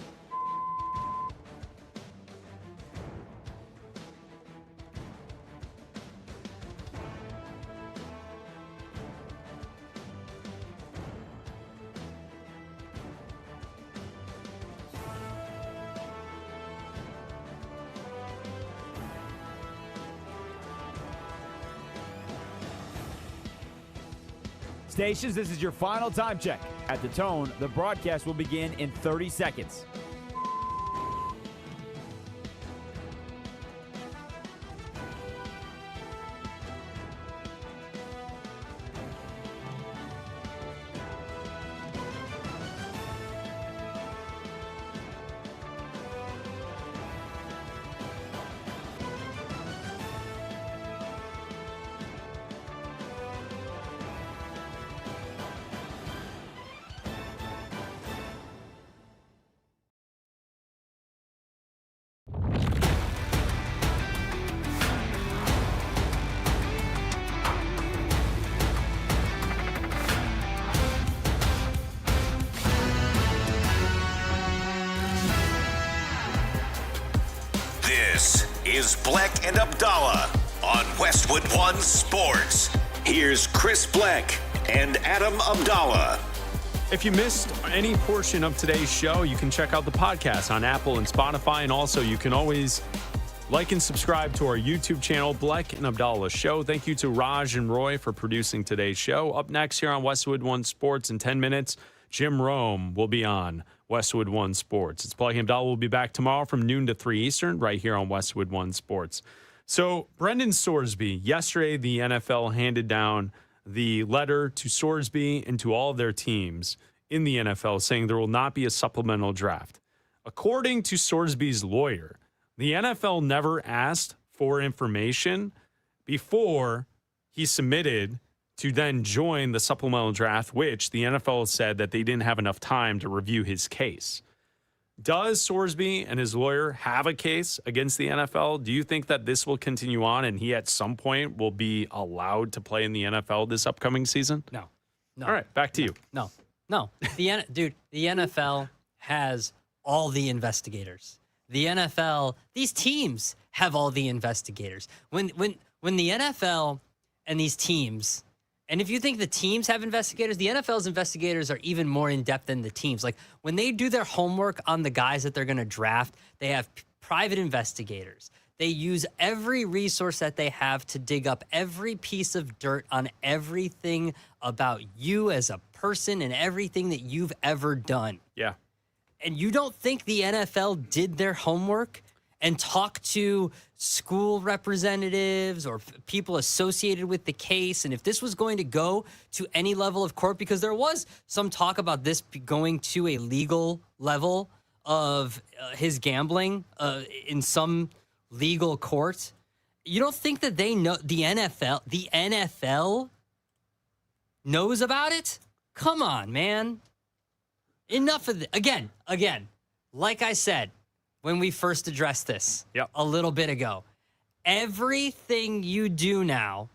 Stations, this is your final time check. At the tone, the broadcast will begin in 30 seconds. This is Bleck and Abdalla on Westwood One Sports. Here's Chris Bleck and Adam Abdalla. If you missed any portion of today's show, you can check out the podcast on Apple and Spotify. And also, you can always like and subscribe to our YouTube channel, Bleck and Abdalla Show. Thank you to Raj and Roy for producing today's show. Up next here on Westwood One Sports in 10 minutes, Jim Rome will be on Westwood One Sports. It's Bleck and Abdalla. We'll be back tomorrow from noon to 3 Eastern right here on Westwood One Sports. So, Brendan Sorsby, yesterday the NFL handed down the letter to Sorsby and to all of their teams in the NFL saying there will not be a supplemental draft. According to Sorsby's lawyer, the NFL never asked for information before he submitted to then join the supplemental draft, which the NFL said that they didn't have enough time to review his case. Does Sorsby and his lawyer have a case against the NFL? Do you think that this will continue on and he at some point will be allowed to play in the NFL this upcoming season? No. All right, back to you. No. The NFL has all the investigators. The NFL, these teams have all the investigators. When the NFL and these teams, and if you think the teams have investigators, the NFL's investigators are even more in-depth than the teams. Like, when they do their homework on the guys that they're going to draft, they have private investigators. They use every resource that they have to dig up every piece of dirt on everything about you as a person in everything that you've ever done. Yeah. And you don't think the NFL did their homework and talked to school representatives or people associated with the case? And if this was going to go to any level of court, because there was some talk about this going to a legal level of his gambling in some legal court, you don't think that they know the NFL knows about it? Come on, man. Enough of it. Again, like I said, when we first addressed this a little bit ago, everything you do now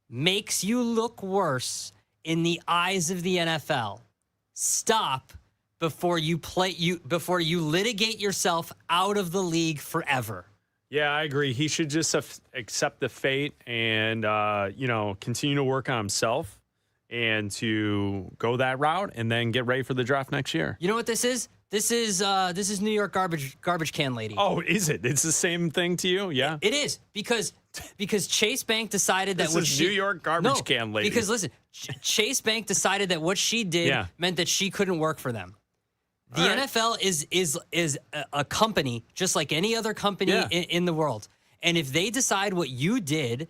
makes you look worse in the eyes of the NFL. Stop before you litigate yourself out of the league forever. Yeah, I agree. He should just accept the fate and, continue to work on himself and to go that route and then get ready for the draft next year. You know what this is? This is New York garbage can lady. Oh, is it? It's the same thing to you? Yeah. It is because Chase Bank decided that New York garbage can lady. Because listen, Chase Bank decided that what she did meant that she couldn't work for them. The NFL is a company just like any other company in the world. And if they decide what you did,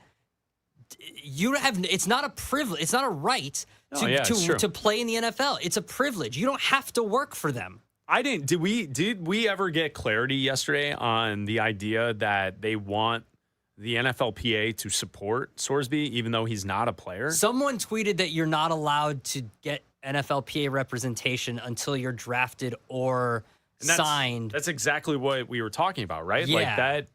it's not a privilege, it's not a right to play in the NFL. It's a privilege. You don't have to work for them. Did we ever get clarity yesterday on the idea that they want the NFLPA to support Sorsby even though he's not a player? Someone tweeted that you're not allowed to get NFLPA representation until you're drafted or signed. That's exactly what we were talking about, right? Yeah. Like that.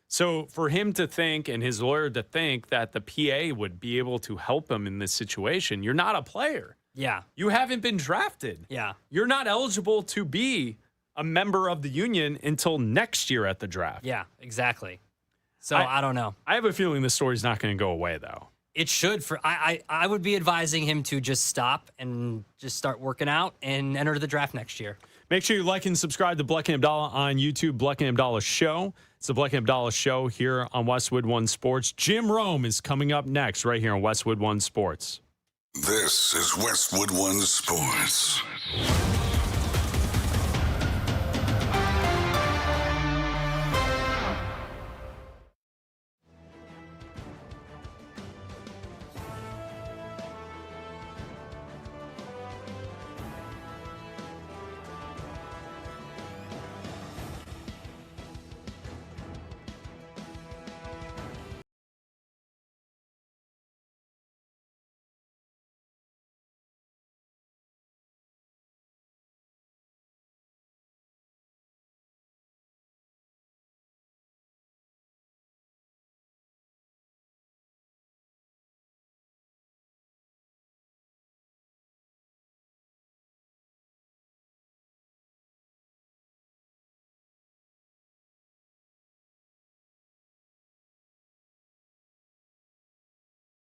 So for him to think and his lawyer to think that the PA would be able to help him in this situation, you're not a player. Yeah. You haven't been drafted. Yeah. You're not eligible to be a member of the union until next year at the draft. Yeah, exactly. So I don't know. I have a feeling this story's not going to go away, though. It should. I would be advising him to just stop and just start working out and enter the draft next year. Make sure you like and subscribe to Bleck Abdalla on YouTube, Bleck Abdalla Show. It's the Bleck Abdalla Show here on Westwood One Sports. Jim Rome is coming up next right here on Westwood One Sports. This is Westwood One Sports.